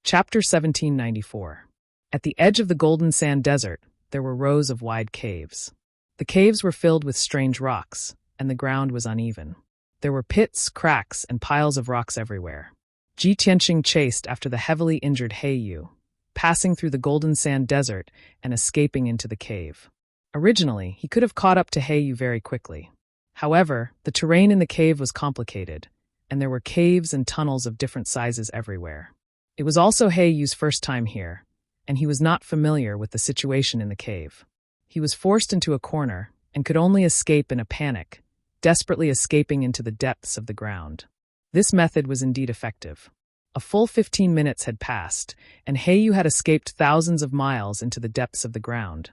Chapter 1794. At the edge of the Golden Sand Desert, there were rows of wide caves. The caves were filled with strange rocks, and the ground was uneven. There were pits, cracks, and piles of rocks everywhere. Ji Tianqing chased after the heavily injured He Yu, passing through the Golden Sand Desert and escaping into the cave. Originally, he could have caught up to He Yu very quickly. However, the terrain in the cave was complicated, and there were caves and tunnels of different sizes everywhere. It was also He Yu's first time here, and he was not familiar with the situation in the cave. He was forced into a corner and could only escape in a panic, desperately escaping into the depths of the ground. This method was indeed effective. A full 15 minutes had passed, and He Yu had escaped thousands of miles into the depths of the ground.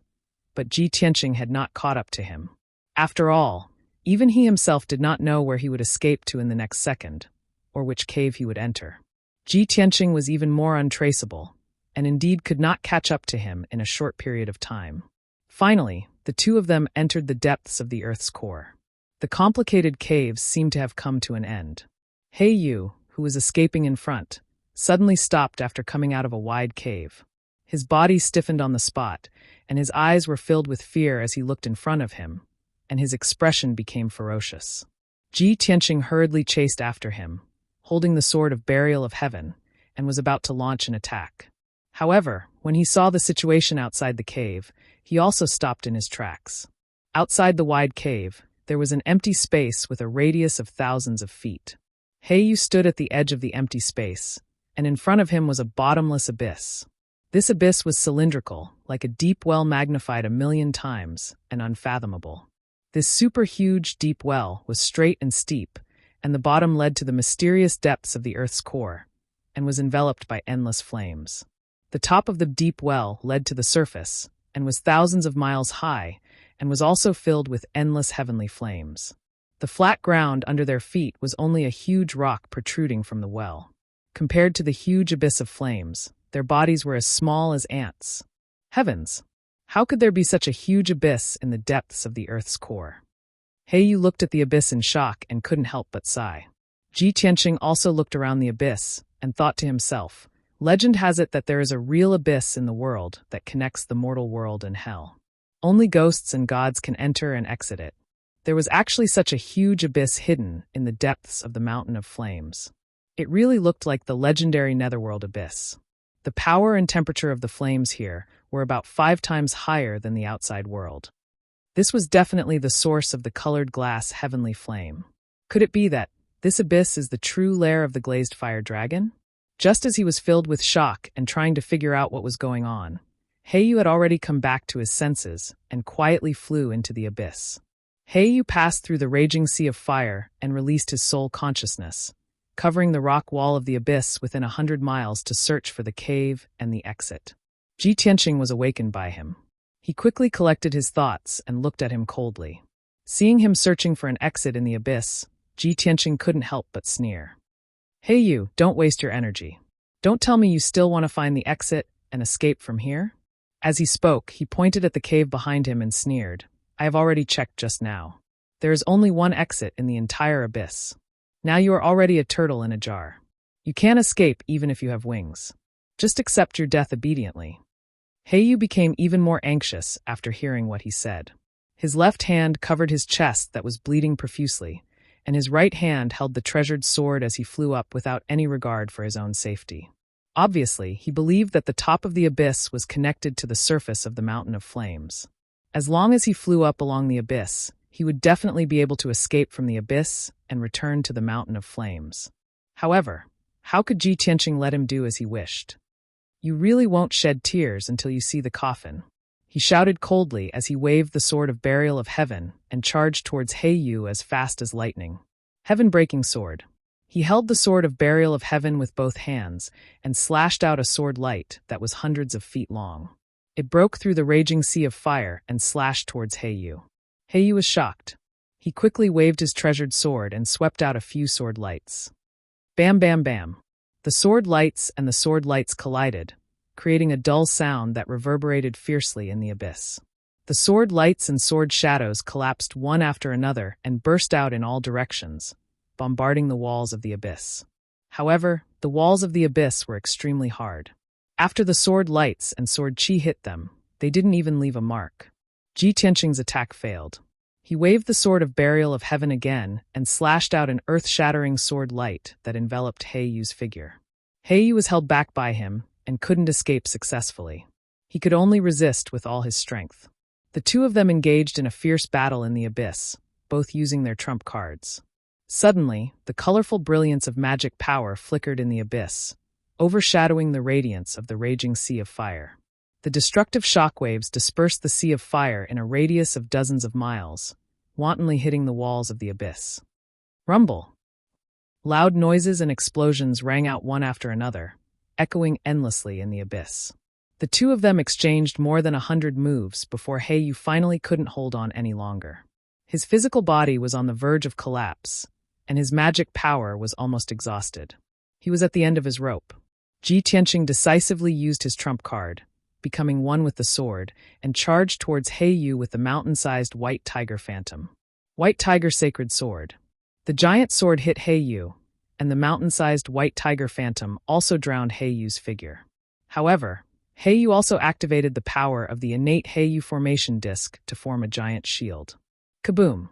But Ji Tianqing had not caught up to him. After all, even he himself did not know where he would escape to in the next second, or which cave he would enter. Ji Tianqing was even more untraceable, and indeed could not catch up to him in a short period of time. Finally, the two of them entered the depths of the Earth's core. The complicated caves seemed to have come to an end. He Yu, who was escaping in front, suddenly stopped after coming out of a wide cave. His body stiffened on the spot, and his eyes were filled with fear as he looked in front of him, and his expression became ferocious. Ji Tianqing hurriedly chased after him, holding the sword of Burial of Heaven, and was about to launch an attack. However, when he saw the situation outside the cave, he also stopped in his tracks. Outside the wide cave, there was an empty space with a radius of thousands of feet. He Yu stood at the edge of the empty space, and in front of him was a bottomless abyss. This abyss was cylindrical, like a deep well magnified 1,000,000 times, and unfathomable. This super-huge deep well was straight and steep, and the bottom led to the mysterious depths of the Earth's core, and was enveloped by endless flames. The top of the deep well led to the surface, and was thousands of miles high, and was also filled with endless heavenly flames. The flat ground under their feet was only a huge rock protruding from the well. Compared to the huge abyss of flames, their bodies were as small as ants. Heavens! How could there be such a huge abyss in the depths of the Earth's core? He Yu looked at the abyss in shock and couldn't help but sigh. Ji Tianqing also looked around the abyss and thought to himself, legend has it that there is a real abyss in the world that connects the mortal world and hell. Only ghosts and gods can enter and exit it. There was actually such a huge abyss hidden in the depths of the Mountain of Flames. It really looked like the legendary Netherworld abyss. The power and temperature of the flames here were about 5 times higher than the outside world. This was definitely the source of the colored glass heavenly flame. Could it be that this abyss is the true lair of the glazed fire dragon? Just as he was filled with shock and trying to figure out what was going on, He Yu had already come back to his senses and quietly flew into the abyss. He Yu passed through the raging sea of fire and released his soul consciousness, covering the rock wall of the abyss within 100 miles to search for the cave and the exit. Ji Tianqing was awakened by him. He quickly collected his thoughts and looked at him coldly. Seeing him searching for an exit in the abyss, Ji Tianqing couldn't help but sneer. Hey you, don't waste your energy. Don't tell me you still want to find the exit and escape from here? As he spoke, he pointed at the cave behind him and sneered. I have already checked just now. There is only one exit in the entire abyss. Now you are already a turtle in a jar. You can't escape even if you have wings. Just accept your death obediently. He Yu became even more anxious after hearing what he said. His left hand covered his chest that was bleeding profusely, and his right hand held the treasured sword as he flew up without any regard for his own safety. Obviously, he believed that the top of the abyss was connected to the surface of the Mountain of Flames. As long as he flew up along the abyss, he would definitely be able to escape from the abyss and return to the Mountain of Flames. However, how could Ji Tianqing let him do as he wished? You really won't shed tears until you see the coffin. He shouted coldly as he waved the sword of Burial of Heaven and charged towards He Yu as fast as lightning. Heaven-breaking sword. He held the sword of Burial of Heaven with both hands and slashed out a sword light that was hundreds of feet long. It broke through the raging sea of fire and slashed towards He Yu. He Yu was shocked. He quickly waved his treasured sword and swept out a few sword lights. Bam, bam, bam. The sword lights and the sword lights collided, creating a dull sound that reverberated fiercely in the abyss. The sword lights and sword shadows collapsed one after another and burst out in all directions, bombarding the walls of the abyss. However, the walls of the abyss were extremely hard. After the sword lights and sword chi hit them, they didn't even leave a mark. Ji Tianqing's attack failed. He waved the sword of burial of heaven again and slashed out an earth-shattering sword light that enveloped He Yu's figure. He Yu was held back by him and couldn't escape successfully. He could only resist with all his strength. The two of them engaged in a fierce battle in the abyss, both using their trump cards. Suddenly, the colorful brilliance of magic power flickered in the abyss, overshadowing the radiance of the raging sea of fire. The destructive shockwaves dispersed the sea of fire in a radius of dozens of miles, wantonly hitting the walls of the abyss. Rumble! Loud noises and explosions rang out one after another, echoing endlessly in the abyss. The two of them exchanged more than 100 moves before He Yu finally couldn't hold on any longer. His physical body was on the verge of collapse, and his magic power was almost exhausted. He was at the end of his rope. Ji Tianqing decisively used his trump card, becoming one with the sword, and charged towards He Yu with the mountain-sized White Tiger Phantom. White Tiger Sacred Sword. The giant sword hit He Yu, and the mountain-sized White Tiger Phantom also drowned He Yu's figure. However, He Yu also activated the power of the innate He Yu formation disc to form a giant shield. Kaboom!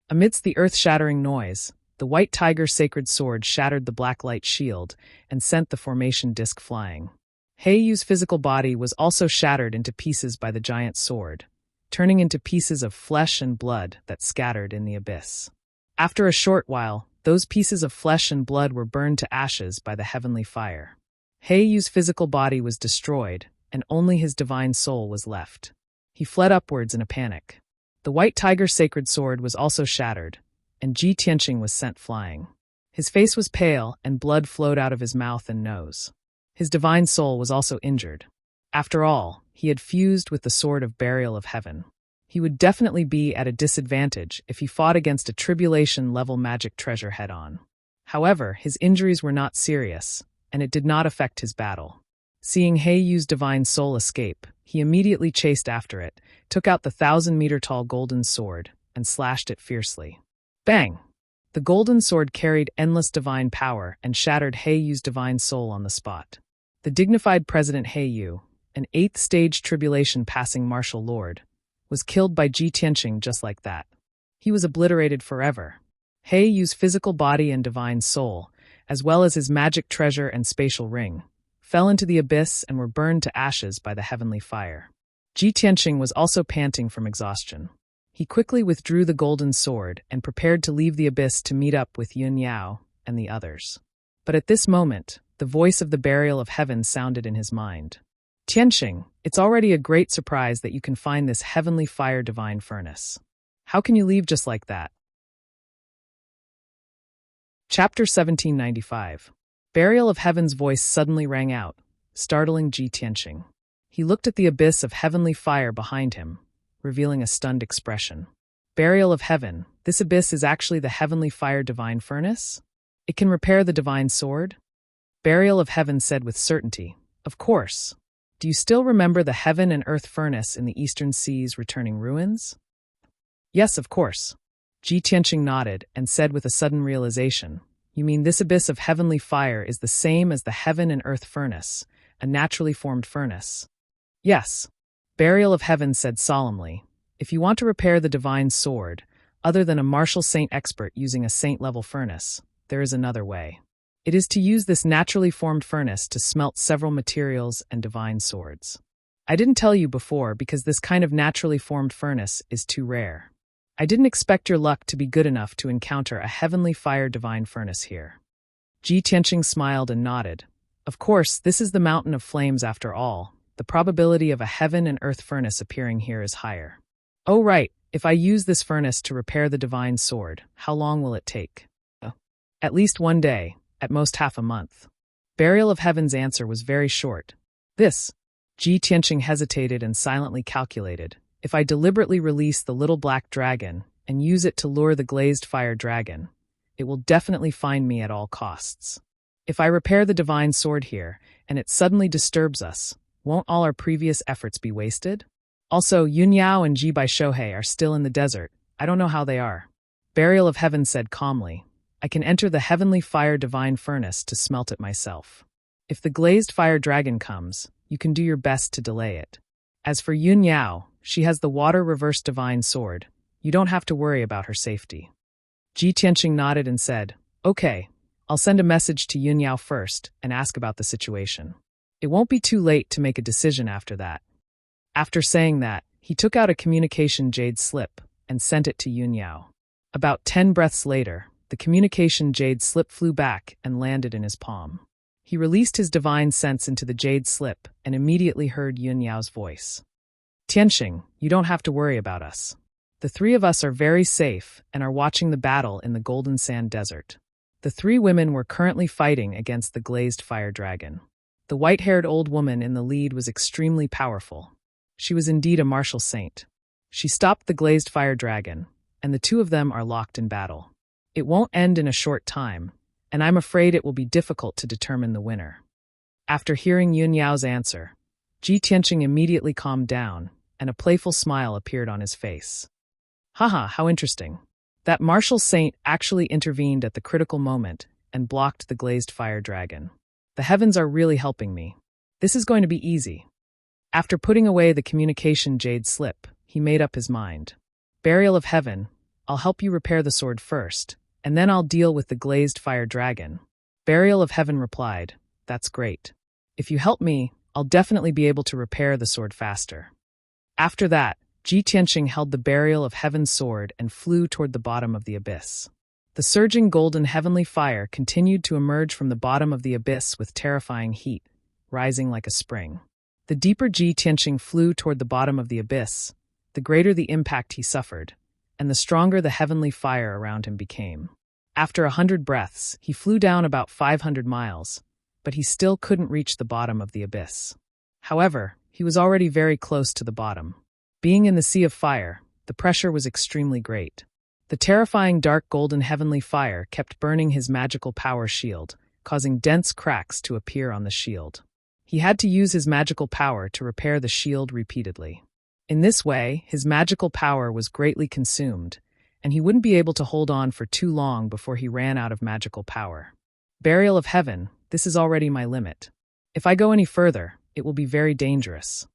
Amidst the earth-shattering noise, the White Tiger Sacred Sword shattered the black light shield and sent the formation disc flying. He Yu's physical body was also shattered into pieces by the giant sword, turning into pieces of flesh and blood that scattered in the abyss. After a short while, those pieces of flesh and blood were burned to ashes by the heavenly fire. He Yu's physical body was destroyed, and only his divine soul was left. He fled upwards in a panic. The White Tiger Sacred Sword was also shattered, and Ji Tianqing was sent flying. His face was pale, and blood flowed out of his mouth and nose. His divine soul was also injured. After all, he had fused with the sword of burial of heaven. He would definitely be at a disadvantage if he fought against a tribulation-level magic treasure head-on. However, his injuries were not serious, and it did not affect his battle. Seeing He Yu's divine soul escape, he immediately chased after it, took out the 1,000-meter-tall golden sword, and slashed it fiercely. Bang! The golden sword carried endless divine power and shattered He Yu's divine soul on the spot. The dignified President He Yu, an 8th-stage tribulation-passing martial lord, was killed by Ji Tianqing just like that. He was obliterated forever. He Yu's physical body and divine soul, as well as his magic treasure and spatial ring, fell into the abyss and were burned to ashes by the heavenly fire. Ji Tianqing was also panting from exhaustion. He quickly withdrew the golden sword and prepared to leave the abyss to meet up with Yun Yao and the others. But at this moment, the voice of the burial of heaven sounded in his mind. Tianqing, it's already a great surprise that you can find this heavenly fire divine furnace. How can you leave just like that? Chapter 1795. Burial of Heaven's voice suddenly rang out, startling Ji Tianqing. He looked at the abyss of heavenly fire behind him, revealing a stunned expression. Burial of Heaven, this abyss is actually the heavenly fire divine furnace? It can repair the divine sword? Burial of Heaven said with certainty, of course. Do you still remember the heaven and earth furnace in the eastern sea's returning ruins? Yes, of course. Ji Tianqing nodded and said with a sudden realization, you mean this abyss of heavenly fire is the same as the heaven and earth furnace, a naturally formed furnace? Yes. Burial of Heaven said solemnly, if you want to repair the divine sword, other than a martial saint expert using a saint-level furnace, there is another way. It is to use this naturally formed furnace to smelt several materials and divine swords. I didn't tell you before because this kind of naturally formed furnace is too rare. I didn't expect your luck to be good enough to encounter a heavenly fire divine furnace here. Ji Tianqing smiled and nodded. Of course, this is the mountain of flames after all. The probability of a heaven and earth furnace appearing here is higher. Oh right, if I use this furnace to repair the divine sword, how long will it take? At least 1 day, at most half a month. Burial of Heaven's answer was very short. This. Ji Tianqing hesitated and silently calculated. If I deliberately release the little black dragon and use it to lure the glazed fire dragon, it will definitely find me at all costs. If I repair the divine sword here, and it suddenly disturbs us, won't all our previous efforts be wasted? Also, Yun Yao and Ji Bai Shohei are still in the desert. I don't know how they are. Burial of Heaven said calmly. I can enter the heavenly fire divine furnace to smelt it myself. If the glazed fire dragon comes, you can do your best to delay it. As for Yun Yao, she has the water reverse divine sword. You don't have to worry about her safety. Ji Tianqing nodded and said, Okay, I'll send a message to Yun Yao first and ask about the situation. It won't be too late to make a decision after that. After saying that, he took out a communication jade slip and sent it to Yun Yao. About 10 breaths later, the communication jade slip flew back and landed in his palm. He released his divine sense into the jade slip and immediately heard Yun Yao's voice. Tianqing, you don't have to worry about us. The three of us are very safe and are watching the battle in the Golden Sand Desert. The three women were currently fighting against the glazed fire dragon. The white-haired old woman in the lead was extremely powerful. She was indeed a martial saint. She stopped the glazed fire dragon, and the two of them are locked in battle. It won't end in a short time, and I'm afraid it will be difficult to determine the winner. After hearing Yun Yao's answer, Ji Tianqing immediately calmed down, and a playful smile appeared on his face. Haha, how interesting. That martial saint actually intervened at the critical moment and blocked the glazed fire dragon. The heavens are really helping me. This is going to be easy. After putting away the communication jade slip, he made up his mind. Burial of Heaven, I'll help you repair the sword first, and then I'll deal with the glazed fire dragon. Burial of Heaven replied, That's great. If you help me, I'll definitely be able to repair the sword faster. After that, Ji Tianqing held the Burial of Heaven's sword and flew toward the bottom of the abyss. The surging golden heavenly fire continued to emerge from the bottom of the abyss with terrifying heat, rising like a spring. The deeper Ji Tianqing flew toward the bottom of the abyss, the greater the impact he suffered, and the stronger the heavenly fire around him became. After 100 breaths, he flew down about 500 miles, but he still couldn't reach the bottom of the abyss. However, he was already very close to the bottom. Being in the sea of fire, the pressure was extremely great. The terrifying dark golden heavenly fire kept burning his magical power shield, causing dense cracks to appear on the shield. He had to use his magical power to repair the shield repeatedly. In this way, his magical power was greatly consumed, and he wouldn't be able to hold on for too long before he ran out of magical power. Burial of Heaven, this is already my limit. If I go any further, it will be very dangerous.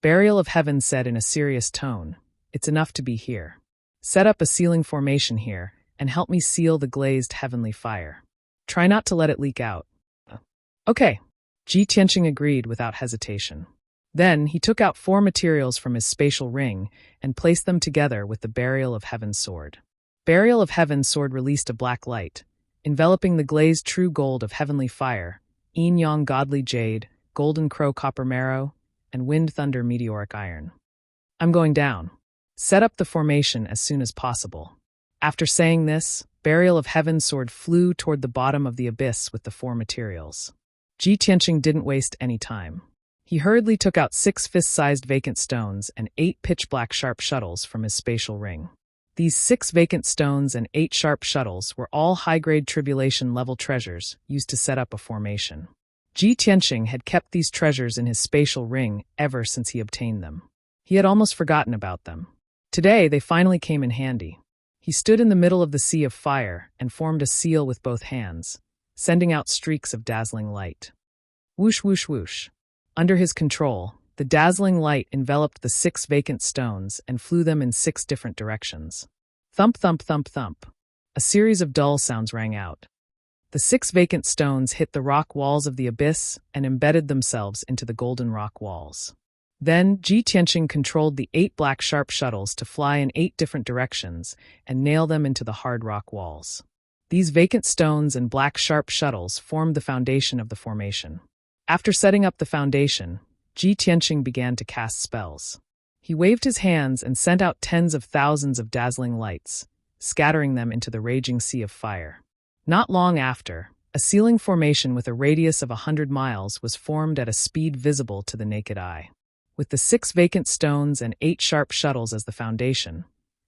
Burial of Heaven said in a serious tone, It's enough to be here. Set up a sealing formation here, and help me seal the glazed heavenly fire. Try not to let it leak out. Okay. Ji Tianqing agreed without hesitation. Then he took out 4 materials from his spatial ring and placed them together with the Burial of Heaven's sword. Burial of Heaven's sword released a black light, enveloping the glazed true gold of heavenly fire, yin yang godly jade, golden crow copper marrow, and wind thunder meteoric iron. I'm going down. Set up the formation as soon as possible. After saying this, Burial of Heaven's sword flew toward the bottom of the abyss with the 4 materials. Ji Tianqing didn't waste any time. He hurriedly took out 6 fist-sized vacant stones and 8 pitch-black sharp shuttles from his spatial ring. These 6 vacant stones and 8 sharp shuttles were all high-grade tribulation-level treasures used to set up a formation. Ji Tianqing had kept these treasures in his spatial ring ever since he obtained them. He had almost forgotten about them. Today, they finally came in handy. He stood in the middle of the sea of fire and formed a seal with both hands, sending out streaks of dazzling light. Whoosh, whoosh, whoosh. Under his control, the dazzling light enveloped the 6 vacant stones and flew them in 6 different directions. Thump, thump, thump, thump. A series of dull sounds rang out. The 6 vacant stones hit the rock walls of the abyss and embedded themselves into the golden rock walls. Then, Ji Tianqing controlled the 8 black sharp shuttles to fly in 8 different directions and nail them into the hard rock walls. These vacant stones and black sharp shuttles formed the foundation of the formation. After setting up the foundation, Ji Tianqing began to cast spells. He waved his hands and sent out tens of thousands of dazzling lights, scattering them into the raging sea of fire. Not long after, a sealing formation with a radius of 100 miles was formed at a speed visible to the naked eye. With the 6 vacant stones and 8 sharp shuttles as the foundation,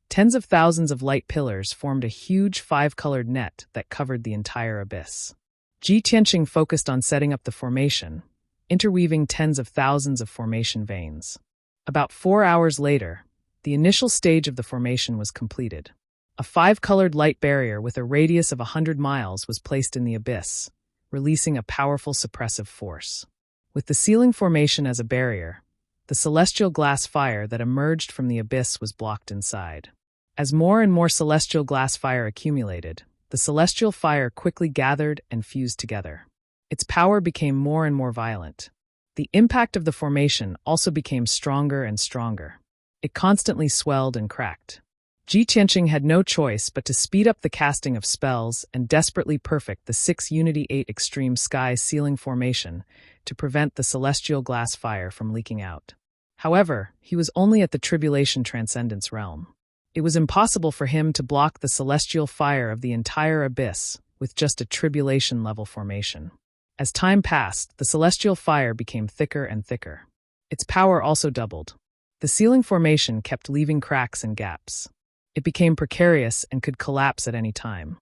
tens of thousands of light pillars formed a huge 5-colored net that covered the entire abyss. Ji Tianqing focused on setting up the formation, interweaving tens of thousands of formation veins. About 4 hours later, the initial stage of the formation was completed. A five-colored light barrier with a radius of 100 miles was placed in the abyss, releasing a powerful suppressive force. With the ceiling formation as a barrier, the celestial glass fire that emerged from the abyss was blocked inside. As more and more celestial glass fire accumulated, the celestial fire quickly gathered and fused together. Its power became more and more violent. The impact of the formation also became stronger and stronger. It constantly swelled and cracked. Ji Tianqing had no choice but to speed up the casting of spells and desperately perfect the 6 Unity 8 Extreme Sky ceiling formation to prevent the celestial glass fire from leaking out. However, he was only at the Tribulation Transcendence realm. It was impossible for him to block the celestial fire of the entire abyss with just a tribulation-level formation. As time passed, the celestial fire became thicker and thicker. Its power also doubled. The ceiling formation kept leaving cracks and gaps. It became precarious and could collapse at any time.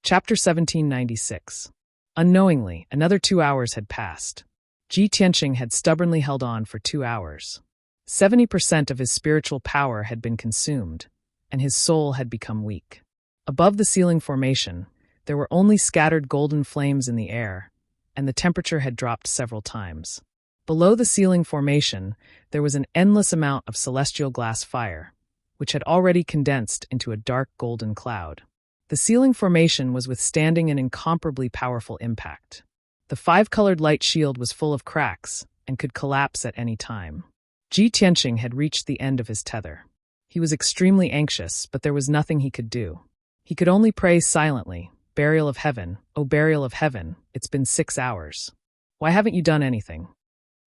Chapter 1796. Unknowingly, another 2 hours had passed. Ji Tianqing had stubbornly held on for 2 hours. 70% of his spiritual power had been consumed, and his soul had become weak. Above the ceiling formation, there were only scattered golden flames in the air, and the temperature had dropped several times. Below the ceiling formation, there was an endless amount of celestial glass fire, which had already condensed into a dark golden cloud. The ceiling formation was withstanding an incomparably powerful impact. The 5-colored light shield was full of cracks and could collapse at any time. Ji Tianqing had reached the end of his tether. He was extremely anxious, but there was nothing he could do. He could only pray silently, "Burial of heaven, O burial of heaven, it's been 6 hours. Why haven't you done anything?"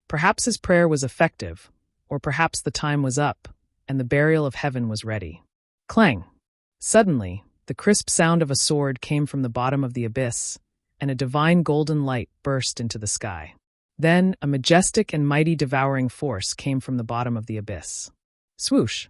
Perhaps his prayer was effective, or perhaps the time was up, and the burial of heaven was ready. Clang! Suddenly, the crisp sound of a sword came from the bottom of the abyss, and a divine golden light burst into the sky. Then, a majestic and mighty devouring force came from the bottom of the abyss. Swoosh!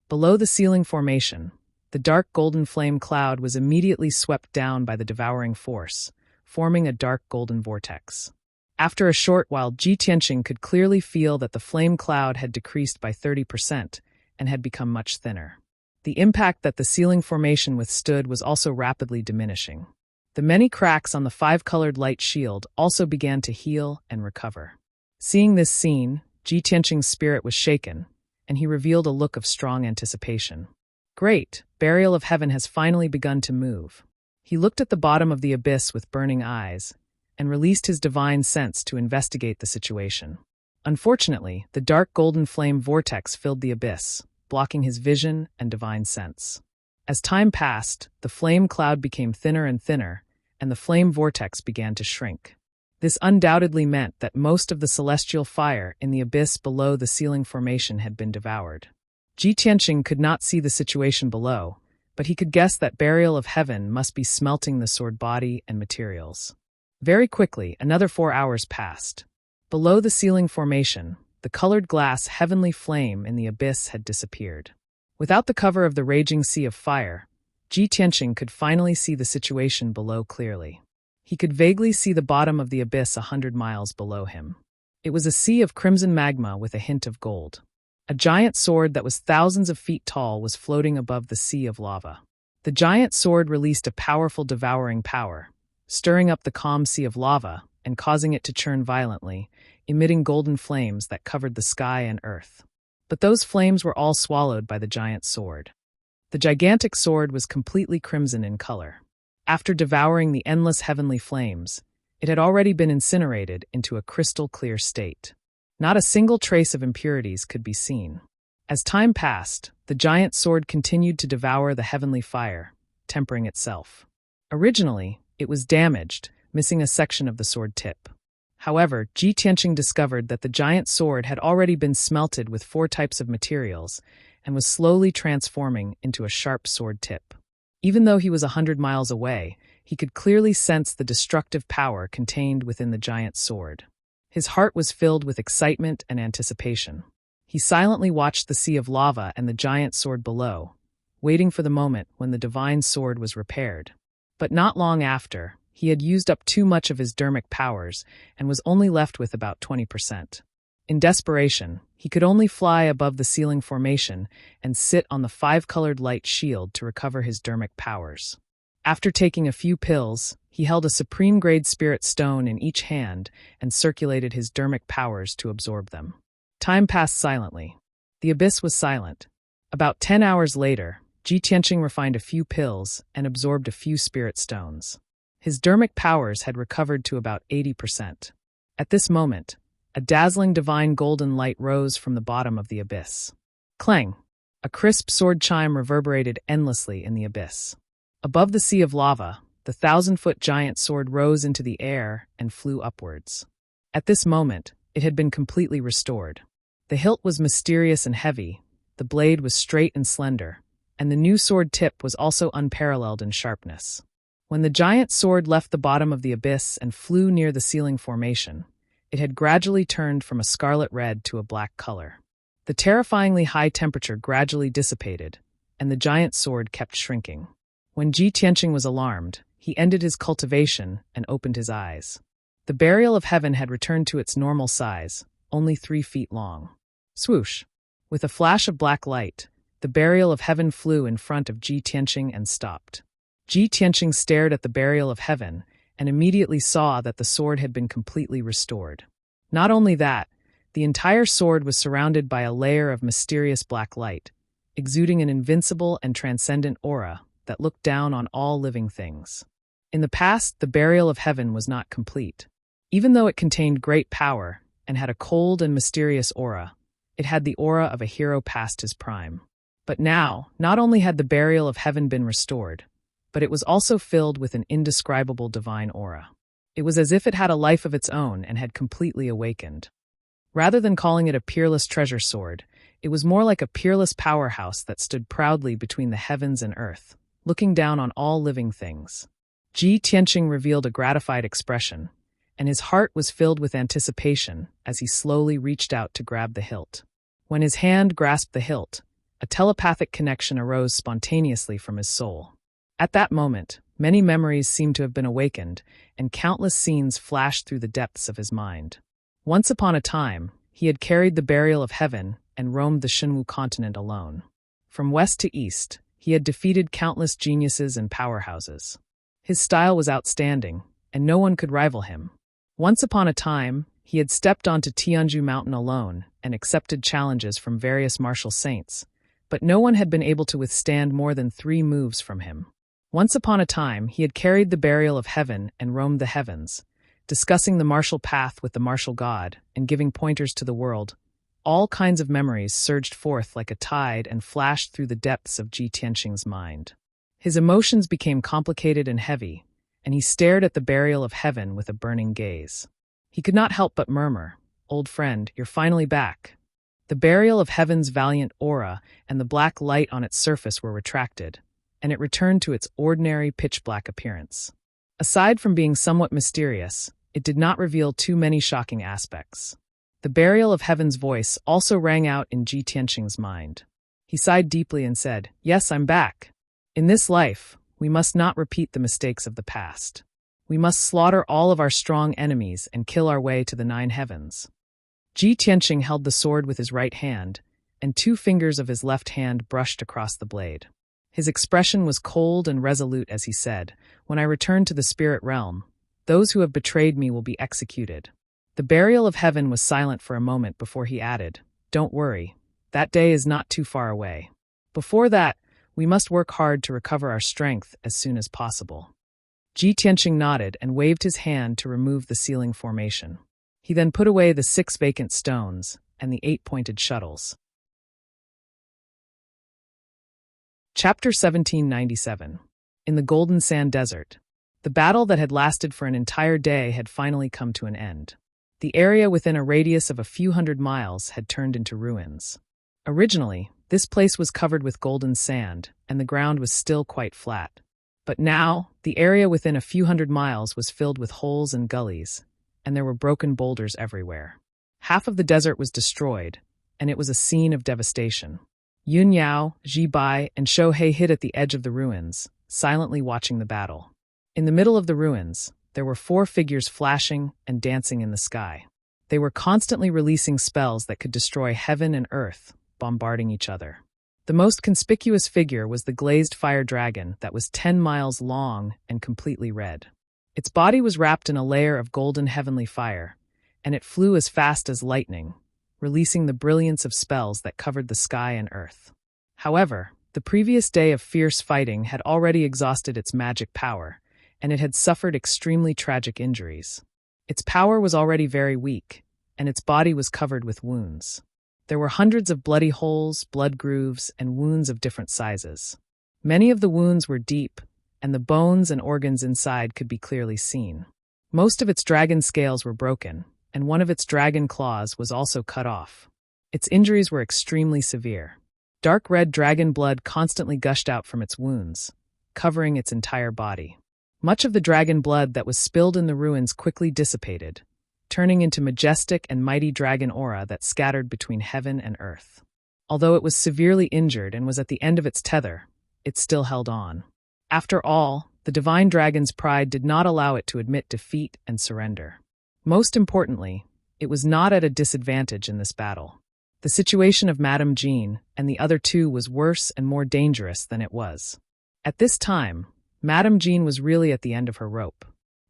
Below the ceiling formation, the dark golden flame cloud was immediately swept down by the devouring force, forming a dark golden vortex. After a short while, Ji Tianqing could clearly feel that the flame cloud had decreased by 30% and had become much thinner. The impact that the ceiling formation withstood was also rapidly diminishing. The many cracks on the 5-colored light shield also began to heal and recover. Seeing this scene, Ji Tianqing's spirit was shaken, and he revealed a look of strong anticipation. Great, burial of heaven has finally begun to move. He looked at the bottom of the abyss with burning eyes, and released his divine sense to investigate the situation. Unfortunately, the dark golden flame vortex filled the abyss, blocking his vision and divine sense. As time passed, the flame cloud became thinner and thinner, and the flame vortex began to shrink. This undoubtedly meant that most of the celestial fire in the abyss below the ceiling formation had been devoured. Ji Tianqing could not see the situation below, but he could guess that burial of heaven must be smelting the sword body and materials. Very quickly, another 4 hours passed. Below the ceiling formation, the colored glass heavenly flame in the abyss had disappeared. Without the cover of the raging sea of fire, Ji Tianqing could finally see the situation below clearly. He could vaguely see the bottom of the abyss 100 miles below him. It was a sea of crimson magma with a hint of gold. A giant sword that was thousands of feet tall was floating above the sea of lava. The giant sword released a powerful devouring power, stirring up the calm sea of lava and causing it to churn violently, emitting golden flames that covered the sky and earth. But those flames were all swallowed by the giant sword. The gigantic sword was completely crimson in color. After devouring the endless heavenly flames, it had already been incinerated into a crystal-clear state. Not a single trace of impurities could be seen. As time passed, the giant sword continued to devour the heavenly fire, tempering itself. Originally, it was damaged, missing a section of the sword tip. However, Ji Tianqing discovered that the giant sword had already been smelted with 4 types of materials and was slowly transforming into a sharp sword tip. Even though he was 100 miles away, he could clearly sense the destructive power contained within the giant sword. His heart was filled with excitement and anticipation. He silently watched the sea of lava and the giant sword below, waiting for the moment when the divine sword was repaired. But not long after, he had used up too much of his dermic powers and was only left with about 20%. In desperation, he could only fly above the ceiling formation and sit on the five-colored light shield to recover his dermic powers. After taking a few pills, he held a supreme-grade spirit stone in each hand and circulated his dermic powers to absorb them. Time passed silently. The abyss was silent. About 10 hours later, Ji Tianqing refined a few pills and absorbed a few spirit stones. His dermic powers had recovered to about 80%. At this moment, a dazzling divine golden light rose from the bottom of the abyss. Clang! A crisp sword chime reverberated endlessly in the abyss. Above the sea of lava, the 1,000-foot giant sword rose into the air and flew upwards. At this moment, it had been completely restored. The hilt was mysterious and heavy, the blade was straight and slender, and the new sword tip was also unparalleled in sharpness. When the giant sword left the bottom of the abyss and flew near the ceiling formation, it had gradually turned from a scarlet red to a black color. The terrifyingly high temperature gradually dissipated, and the giant sword kept shrinking. When Ji Tianqing was alarmed, he ended his cultivation and opened his eyes. The burial of heaven had returned to its normal size, only 3 feet long. Swoosh! With a flash of black light, the burial of heaven flew in front of Ji Tianqing and stopped. Ji Tianqing stared at the burial of heaven and immediately saw that the sword had been completely restored. Not only that, the entire sword was surrounded by a layer of mysterious black light, exuding an invincible and transcendent aura that looked down on all living things. In the past, the burial of heaven was not complete. Even though it contained great power and had a cold and mysterious aura, it had the aura of a hero past his prime. But now, not only had the burial of heaven been restored, but it was also filled with an indescribable divine aura. It was as if it had a life of its own and had completely awakened. Rather than calling it a peerless treasure sword, it was more like a peerless powerhouse that stood proudly between the heavens and earth, looking down on all living things. Ji Tianqing revealed a gratified expression, and his heart was filled with anticipation as he slowly reached out to grab the hilt. When his hand grasped the hilt, a telepathic connection arose spontaneously from his soul. At that moment, many memories seemed to have been awakened, and countless scenes flashed through the depths of his mind. Once upon a time, he had carried the burial of heaven and roamed the Shenwu continent alone. From west to east, he had defeated countless geniuses and powerhouses. His style was outstanding, and no one could rival him. Once upon a time, he had stepped onto Tianzhu Mountain alone and accepted challenges from various martial saints, but no one had been able to withstand more than 3 moves from him. Once upon a time, he had carried the burial of heaven and roamed the heavens, discussing the martial path with the martial god and giving pointers to the world. All kinds of memories surged forth like a tide and flashed through the depths of Ji Tianqing's mind. His emotions became complicated and heavy, and he stared at the burial of heaven with a burning gaze. He could not help but murmur, "Old friend, you're finally back." The burial of heaven's valiant aura and the black light on its surface were retracted, and it returned to its ordinary pitch-black appearance. Aside from being somewhat mysterious, it did not reveal too many shocking aspects. The burial of heaven's voice also rang out in Ji Tianqing's mind. He sighed deeply and said, "Yes, I'm back. In this life, we must not repeat the mistakes of the past. We must slaughter all of our strong enemies and kill our way to the 9 heavens." Ji Tianqing held the sword with his right hand, and 2 fingers of his left hand brushed across the blade. His expression was cold and resolute as he said, "When I return to the spirit realm, those who have betrayed me will be executed." The burial of heaven was silent for a moment before he added, "Don't worry, that day is not too far away. Before that, we must work hard to recover our strength as soon as possible." Ji Tianqing nodded and waved his hand to remove the ceiling formation. He then put away the 6 vacant stones and the 8-pointed shuttles. Chapter 1797. In the Golden Sand Desert. The battle that had lasted for an entire day had finally come to an end. The area within a radius of a few hundred miles had turned into ruins. Originally, this place was covered with golden sand, and the ground was still quite flat. But now, the area within a few hundred miles was filled with holes and gullies, and there were broken boulders everywhere. Half of the desert was destroyed, and it was a scene of devastation. Yun Yao, Ji Bai, and Shou He hid at the edge of the ruins, silently watching the battle. In the middle of the ruins, there were 4 figures flashing and dancing in the sky. They were constantly releasing spells that could destroy heaven and earth, bombarding each other. The most conspicuous figure was the glazed fire dragon that was 10 miles long and completely red. Its body was wrapped in a layer of golden heavenly fire, and it flew as fast as lightning, releasing the brilliance of spells that covered the sky and earth. However, the previous day of fierce fighting had already exhausted its magic power, and it had suffered extremely tragic injuries. Its power was already very weak, and its body was covered with wounds. There were hundreds of bloody holes, blood grooves, and wounds of different sizes. Many of the wounds were deep, and the bones and organs inside could be clearly seen. Most of its dragon scales were broken, and one of its dragon claws was also cut off. Its injuries were extremely severe. Dark red dragon blood constantly gushed out from its wounds, covering its entire body. Much of the dragon blood that was spilled in the ruins quickly dissipated, turning into majestic and mighty dragon aura that scattered between heaven and earth. Although it was severely injured and was at the end of its tether, it still held on. After all, the divine dragon's pride did not allow it to admit defeat and surrender. Most importantly, it was not at a disadvantage in this battle. The situation of Madame Jean and the other two was worse and more dangerous than it was. At this time, Madame Jean was really at the end of her rope.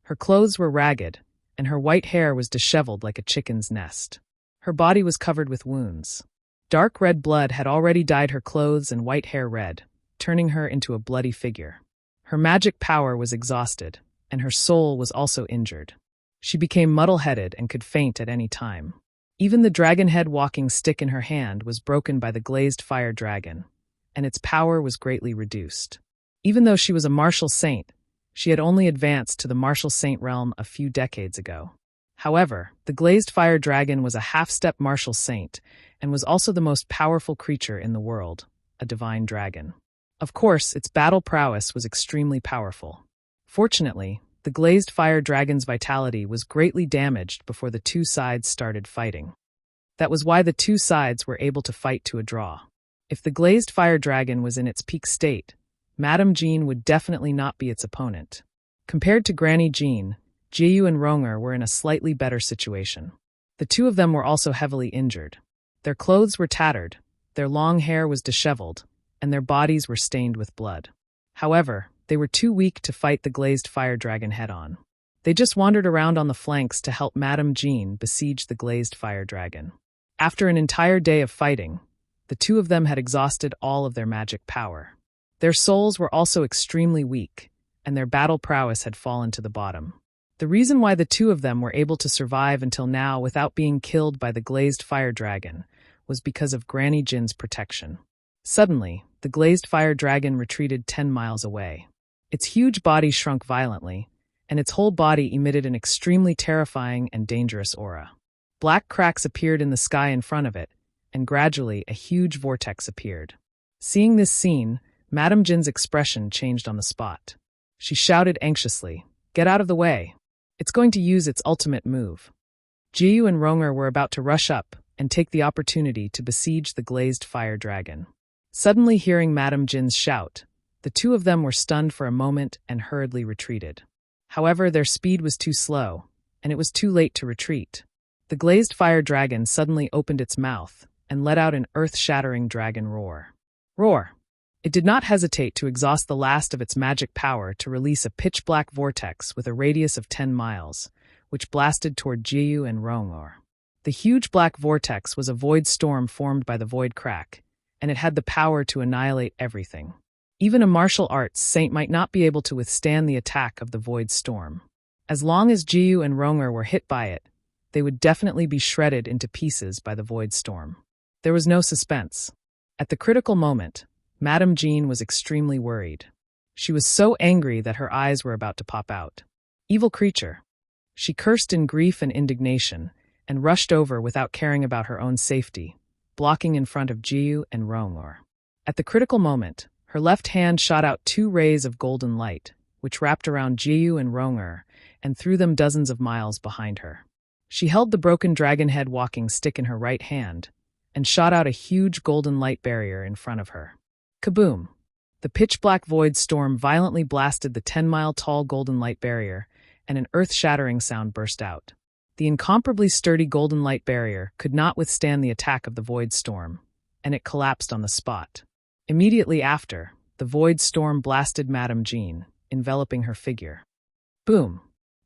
Her clothes were ragged, and her white hair was disheveled like a chicken's nest. Her body was covered with wounds. Dark red blood had already dyed her clothes and white hair red, turning her into a bloody figure. Her magic power was exhausted, and her soul was also injured. She became muddle-headed and could faint at any time. Even the dragon-head walking stick in her hand was broken by the glazed fire dragon, and its power was greatly reduced. Even though she was a martial saint, she had only advanced to the martial saint realm a few decades ago. However, the glazed fire dragon was a half-step martial saint and was also the most powerful creature in the world, a divine dragon. Of course, its battle prowess was extremely powerful. Fortunately, the glazed fire dragon's vitality was greatly damaged before the two sides started fighting. That was why the two sides were able to fight to a draw. If the glazed fire dragon was in its peak state, Madame Jean would definitely not be its opponent. Compared to Granny Jean, Jiyu and Ronger were in a slightly better situation. The two of them were also heavily injured. Their clothes were tattered, their long hair was disheveled, and their bodies were stained with blood. However, they were too weak to fight the glazed fire dragon head-on. They just wandered around on the flanks to help Madame Jean besiege the glazed fire dragon. After an entire day of fighting, the two of them had exhausted all of their magic power. Their souls were also extremely weak, and their battle prowess had fallen to the bottom. The reason why the two of them were able to survive until now without being killed by the glazed fire dragon was because of Granny Jin's protection. Suddenly, the glazed fire dragon retreated 10 miles away. Its huge body shrunk violently, and its whole body emitted an extremely terrifying and dangerous aura. Black cracks appeared in the sky in front of it, and gradually a huge vortex appeared. Seeing this scene, Madame Jin's expression changed on the spot. She shouted anxiously, "Get out of the way! It's going to use its ultimate move." Jiyu and Ronger were about to rush up and take the opportunity to besiege the glazed fire dragon. Suddenly hearing Madame Jin's shout, the two of them were stunned for a moment and hurriedly retreated. However, their speed was too slow, and it was too late to retreat. The glazed fire dragon suddenly opened its mouth and let out an earth-shattering dragon roar. Roar! It did not hesitate to exhaust the last of its magic power to release a pitch-black vortex with a radius of 10 miles, which blasted toward Jiyu and Ronger. The huge black vortex was a void storm formed by the void crack, and it had the power to annihilate everything. Even a martial arts saint might not be able to withstand the attack of the void storm. As long as Jiyu and Ronger were hit by it, they would definitely be shredded into pieces by the void storm. There was no suspense. At the critical moment, Madame Jean was extremely worried. She was so angry that her eyes were about to pop out. Evil creature! She cursed in grief and indignation, and rushed over without caring about her own safety, blocking in front of Jiyu and Ronger. At the critical moment, her left hand shot out 2 rays of golden light, which wrapped around Jiyu and Ronger and threw them dozens of miles behind her. She held the broken dragon-head walking stick in her right hand and shot out a huge golden light barrier in front of her. Kaboom! The pitch-black void storm violently blasted the 10-mile-tall golden light barrier, and an earth-shattering sound burst out. The incomparably sturdy golden light barrier could not withstand the attack of the void storm, and it collapsed on the spot. Immediately after, the void storm blasted Madame Jean, enveloping her figure. Boom!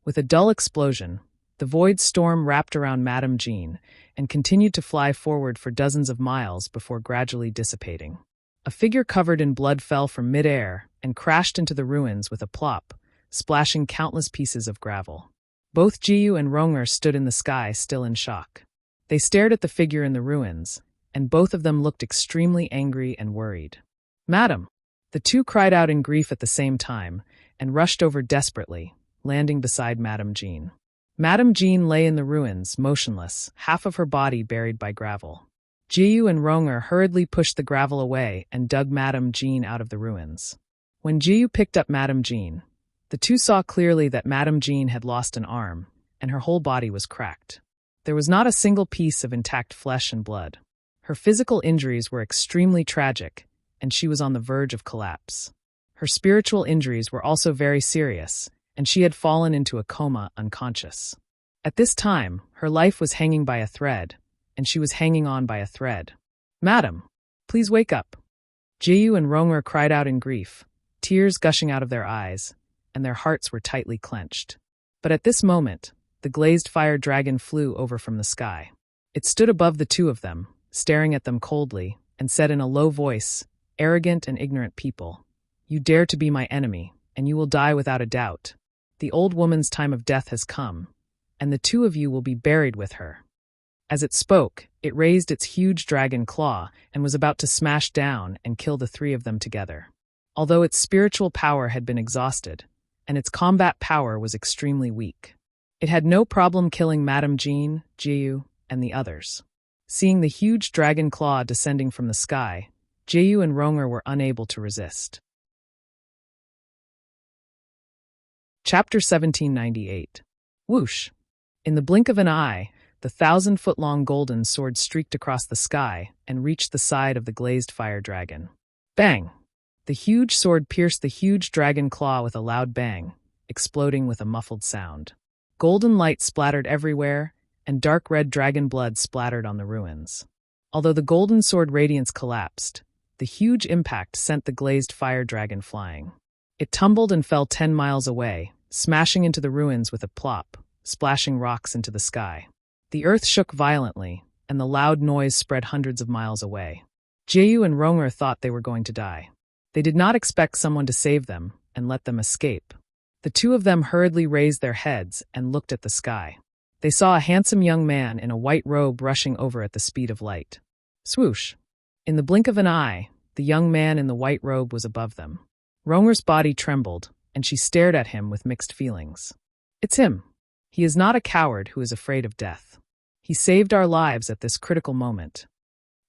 With a dull explosion, the void storm wrapped around Madame Jean and continued to fly forward for dozens of miles before gradually dissipating. A figure covered in blood fell from mid-air and crashed into the ruins with a plop, splashing countless pieces of gravel. Both Jiyu and Ronger stood in the sky, still in shock. They stared at the figure in the ruins, and both of them looked extremely angry and worried. "Madam!" The two cried out in grief at the same time and rushed over desperately, landing beside Madame Jean. Madame Jean lay in the ruins, motionless, half of her body buried by gravel. Jiyu and Ronger hurriedly pushed the gravel away and dug Madame Jean out of the ruins. When Jiyu picked up Madame Jean, the two saw clearly that Madame Jean had lost an arm, and her whole body was cracked. There was not a single piece of intact flesh and blood. Her physical injuries were extremely tragic, and she was on the verge of collapse. Her spiritual injuries were also very serious, and she had fallen into a coma, unconscious. At this time, her life was hanging by a thread, and she was hanging on by a thread. "Madam, please wake up." Jiyu and Ronger cried out in grief, tears gushing out of their eyes, and their hearts were tightly clenched. But at this moment, the glazed fire dragon flew over from the sky. It stood above the two of them, staring at them coldly, and said in a low voice, "Arrogant and ignorant people, you dare to be my enemy, and you will die without a doubt. The old woman's time of death has come, and the two of you will be buried with her." As it spoke, it raised its huge dragon claw and was about to smash down and kill the three of them together. Although its spiritual power had been exhausted, and its combat power was extremely weak, it had no problem killing Madame Jean, Jiyu, and the others. Seeing the huge dragon claw descending from the sky, Jiyu and Ronger were unable to resist. Chapter 1798. Whoosh! In the blink of an eye, the 1,000-foot-long golden sword streaked across the sky and reached the side of the glazed fire dragon. Bang! The huge sword pierced the huge dragon claw with a loud bang, exploding with a muffled sound. Golden light splattered everywhere, and dark red dragon blood splattered on the ruins. Although the golden sword radiance collapsed, the huge impact sent the glazed fire dragon flying. It tumbled and fell 10 miles away, smashing into the ruins with a plop, splashing rocks into the sky. The earth shook violently, and the loud noise spread hundreds of miles away. Jiyu and Ronger thought they were going to die. They did not expect someone to save them and let them escape. The two of them hurriedly raised their heads and looked at the sky. They saw a handsome young man in a white robe rushing over at the speed of light. Swoosh! In the blink of an eye, the young man in the white robe was above them. Ronger's body trembled, and she stared at him with mixed feelings. "It's him. He is not a coward who is afraid of death. He saved our lives at this critical moment."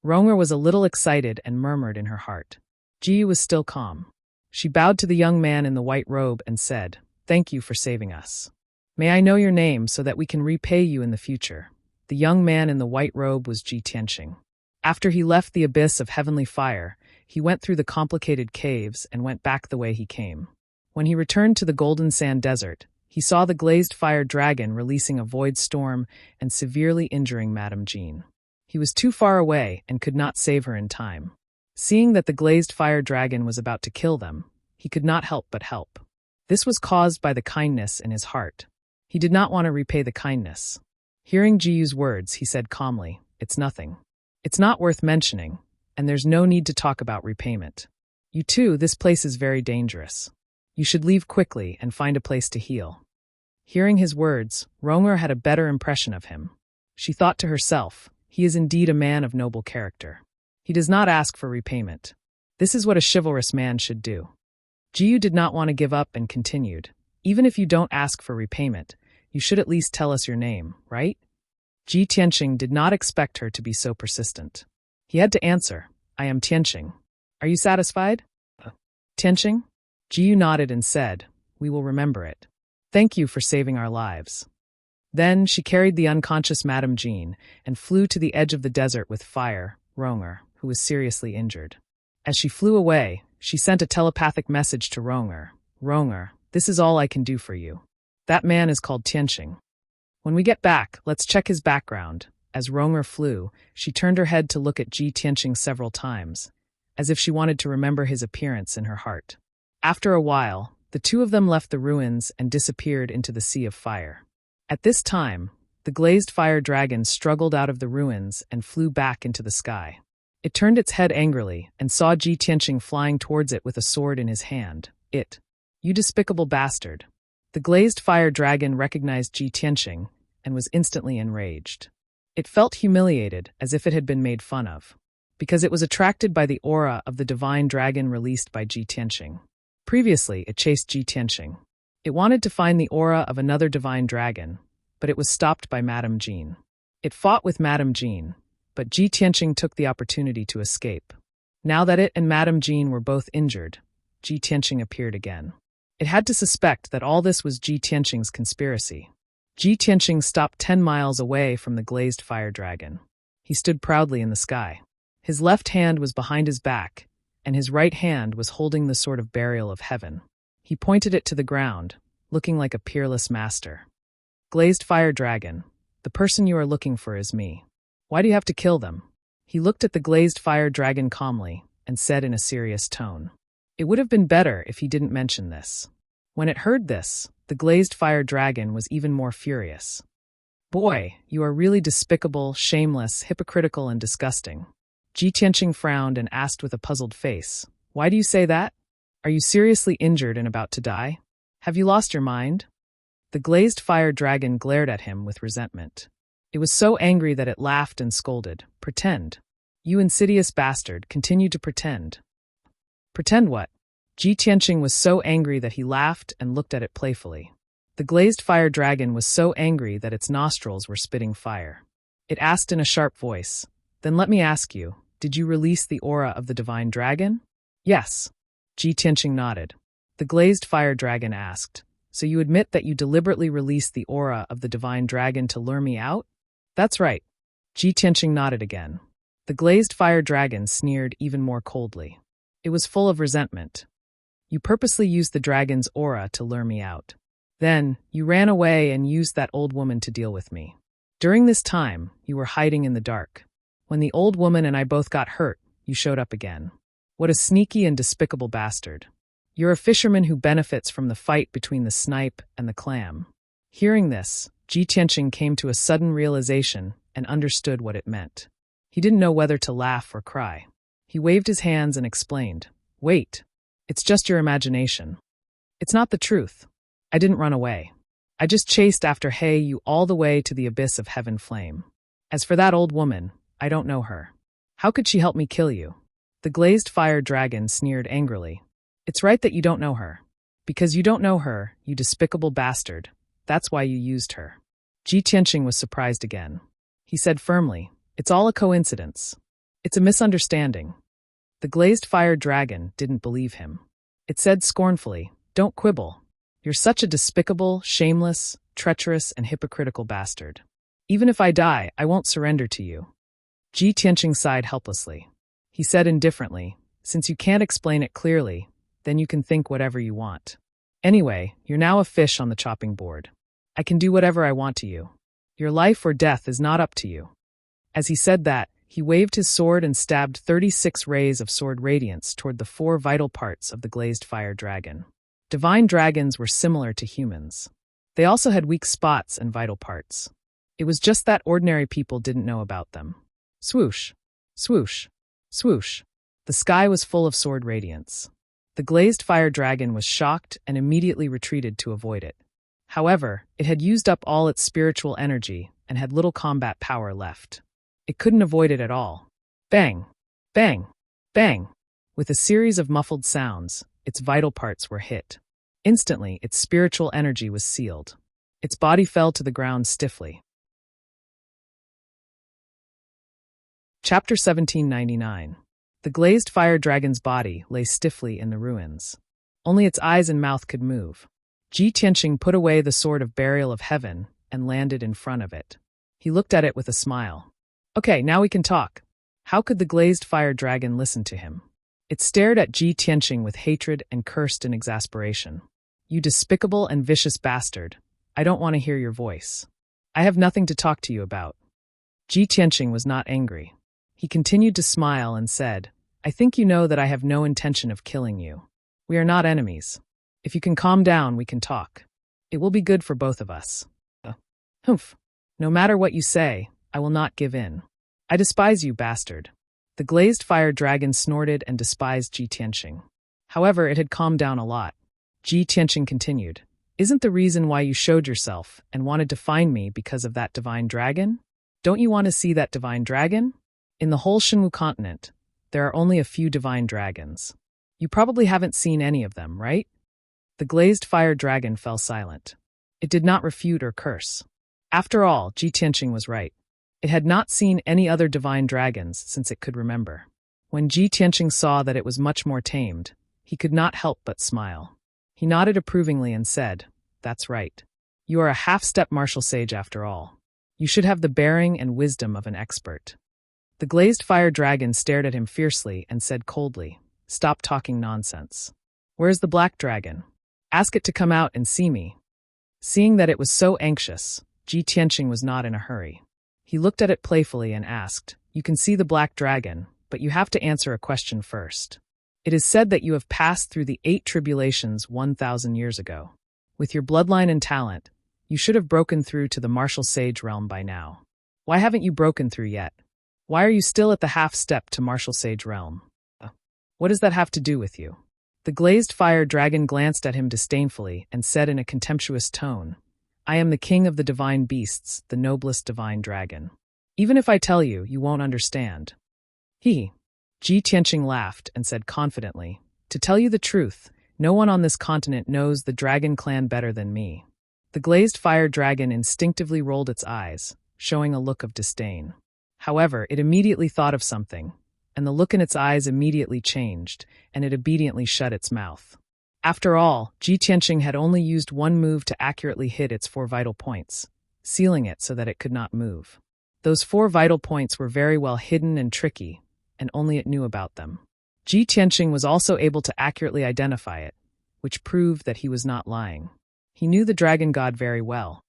Ronger was a little excited and murmured in her heart. Jiyu was still calm. She bowed to the young man in the white robe and said, "Thank you for saving us. May I know your name so that we can repay you in the future?" The young man in the white robe was Ji Tianqing. After he left the abyss of heavenly fire, he went through the complicated caves and went back the way he came. When he returned to the Golden Sand Desert, he saw the glazed fire dragon releasing a void storm and severely injuring Madame Jean. He was too far away and could not save her in time. Seeing that the glazed fire dragon was about to kill them, he could not help but help. This was caused by the kindness in his heart. He did not want to repay the kindness. Hearing Jiyu's words, he said calmly, "It's nothing. It's not worth mentioning, and there's no need to talk about repayment. You too, this place is very dangerous. You should leave quickly and find a place to heal." Hearing his words, Ronger had a better impression of him. She thought to herself, he is indeed a man of noble character. He does not ask for repayment. This is what a chivalrous man should do. Jiyu did not want to give up and continued, "Even if you don't ask for repayment, you should at least tell us your name, right?" Ji Tianqing did not expect her to be so persistent. He had to answer, "I am Tianqing. Are you satisfied?" "Tianqing?" Jiyu nodded and said, "We will remember it. Thank you for saving our lives." Then she carried the unconscious Madame Jean and flew to the edge of the desert with Fire, Ronger, who was seriously injured. As she flew away, she sent a telepathic message to Ronger. "Ronger, this is all I can do for you. That man is called Tianqing. When we get back, let's check his background. As Ronger flew, she turned her head to look at Ji Tianqing several times, as if she wanted to remember his appearance in her heart. After a while, the two of them left the ruins and disappeared into the sea of fire. At this time, the glazed fire dragon struggled out of the ruins and flew back into the sky. It turned its head angrily and saw Ji Tianqing flying towards it with a sword in his hand. You despicable bastard. The glazed fire dragon recognized Ji Tianqing and was instantly enraged. It felt humiliated, as if it had been made fun of, because it was attracted by the aura of the divine dragon released by Ji Tianqing. Previously, it chased Ji Tianqing. It wanted to find the aura of another divine dragon, but it was stopped by Madame Jean. It fought with Madame Jean, but Ji Tianqing took the opportunity to escape. Now that it and Madame Jean were both injured, Ji Tianqing appeared again. It had to suspect that all this was Ji Tianqing's conspiracy. Ji Tianqing stopped 10 miles away from the glazed fire dragon. He stood proudly in the sky. His left hand was behind his back, and his right hand was holding the sword of burial of heaven. He pointed it to the ground, looking like a peerless master. Glazed fire dragon, the person you are looking for is me. Why do you have to kill them? He looked at the glazed fire dragon calmly and said in a serious tone. It would have been better if he didn't mention this. When it heard this, the glazed fire dragon was even more furious. Boy, you are really despicable, shameless, hypocritical, and disgusting. Ji Tianqing frowned and asked with a puzzled face, Why do you say that? Are you seriously injured and about to die? Have you lost your mind? The glazed fire dragon glared at him with resentment. It was so angry that it laughed and scolded. Pretend. You insidious bastard, continue to pretend. Pretend what? Ji Tianqing was so angry that he laughed and looked at it playfully. The glazed fire dragon was so angry that its nostrils were spitting fire. It asked in a sharp voice, Then let me ask you, did you release the aura of the divine dragon? Yes. Ji Tianqing nodded. The glazed fire dragon asked, So you admit that you deliberately released the aura of the divine dragon to lure me out? That's right. Ji Tianqing nodded again. The glazed fire dragon sneered even more coldly. It was full of resentment. You purposely used the dragon's aura to lure me out. Then, you ran away and used that old woman to deal with me. During this time, you were hiding in the dark. When the old woman and I both got hurt, you showed up again. What a sneaky and despicable bastard. You're a fisherman who benefits from the fight between the snipe and the clam. Hearing this, Ji Tianqing came to a sudden realization and understood what it meant. He didn't know whether to laugh or cry. He waved his hands and explained, Wait, it's just your imagination. It's not the truth. I didn't run away. I just chased after you all the way to the abyss of heaven flame. As for that old woman, I don't know her. How could she help me kill you? The glazed fire dragon sneered angrily. It's right that you don't know her. Because you don't know her, you despicable bastard. That's why you used her. Ji Tianqing was surprised again. He said firmly, It's all a coincidence. It's a misunderstanding. The glazed fire dragon didn't believe him. It said scornfully, Don't quibble. You're such a despicable, shameless, treacherous, and hypocritical bastard. Even if I die, I won't surrender to you. Ji Tianqing sighed helplessly. He said indifferently, Since you can't explain it clearly, then you can think whatever you want. Anyway, you're now a fish on the chopping board. I can do whatever I want to you. Your life or death is not up to you. As he said that, he waved his sword and stabbed 36 rays of sword radiance toward the 4 vital parts of the glazed fire dragon. Divine dragons were similar to humans. They also had weak spots and vital parts. It was just that ordinary people didn't know about them. Swoosh, swoosh, swoosh. The sky was full of sword radiance. The glazed fire dragon was shocked and immediately retreated to avoid it. However, it had used up all its spiritual energy and had little combat power left. It couldn't avoid it at all. Bang, bang, bang. With a series of muffled sounds, its vital parts were hit. Instantly, its spiritual energy was sealed. Its body fell to the ground stiffly. Chapter 1799. The glazed fire dragon's body lay stiffly in the ruins. Only its eyes and mouth could move. Ji Tianqing put away the sword of burial of heaven and landed in front of it. He looked at it with a smile. Okay, now we can talk. How could the glazed fire dragon listen to him? It stared at Ji Tianqing with hatred and cursed in exasperation. You despicable and vicious bastard. I don't want to hear your voice. I have nothing to talk to you about. Ji Tianqing was not angry. He continued to smile and said, I think you know that I have no intention of killing you. We are not enemies. If you can calm down, we can talk. It will be good for both of us. Humph. No matter what you say, I will not give in. I despise you, bastard. The glazed fire dragon snorted and despised Ji Tianqing. However, it had calmed down a lot. Ji Tianqing continued, Isn't the reason why you showed yourself and wanted to find me because of that divine dragon? Don't you want to see that divine dragon? In the whole Shenwu continent, there are only a few divine dragons. You probably haven't seen any of them, right? The glazed fire dragon fell silent. It did not refute or curse. After all, Ji Tianqing was right. It had not seen any other divine dragons since it could remember. When Ji Tianqing saw that it was much more tamed, he could not help but smile. He nodded approvingly and said, That's right. You are a half-step martial sage after all. You should have the bearing and wisdom of an expert. The glazed fire dragon stared at him fiercely and said coldly, Stop talking nonsense. Where's the black dragon? Ask it to come out and see me. Seeing that it was so anxious, Ji Tianqing was not in a hurry. He looked at it playfully and asked, You can see the black dragon, but you have to answer a question first. It is said that you have passed through the 8 tribulations 1,000 years ago. With your bloodline and talent, you should have broken through to the martial sage realm by now. Why haven't you broken through yet? Why are you still at the half-step to martial sage realm? What does that have to do with you? The glazed fire dragon glanced at him disdainfully and said in a contemptuous tone, I am the king of the divine beasts, the noblest divine dragon. Even if I tell you, you won't understand. Ji Tianqing laughed and said confidently, To tell you the truth, no one on this continent knows the dragon clan better than me. The glazed fire dragon instinctively rolled its eyes, showing a look of disdain. However, it immediately thought of something, and the look in its eyes immediately changed, and it obediently shut its mouth. After all, Ji Tianqing had only used one move to accurately hit its 4 vital points, sealing it so that it could not move. Those 4 vital points were very well hidden and tricky, and only it knew about them. Ji Tianqing was also able to accurately identify it, which proved that he was not lying. He knew the dragon god very well.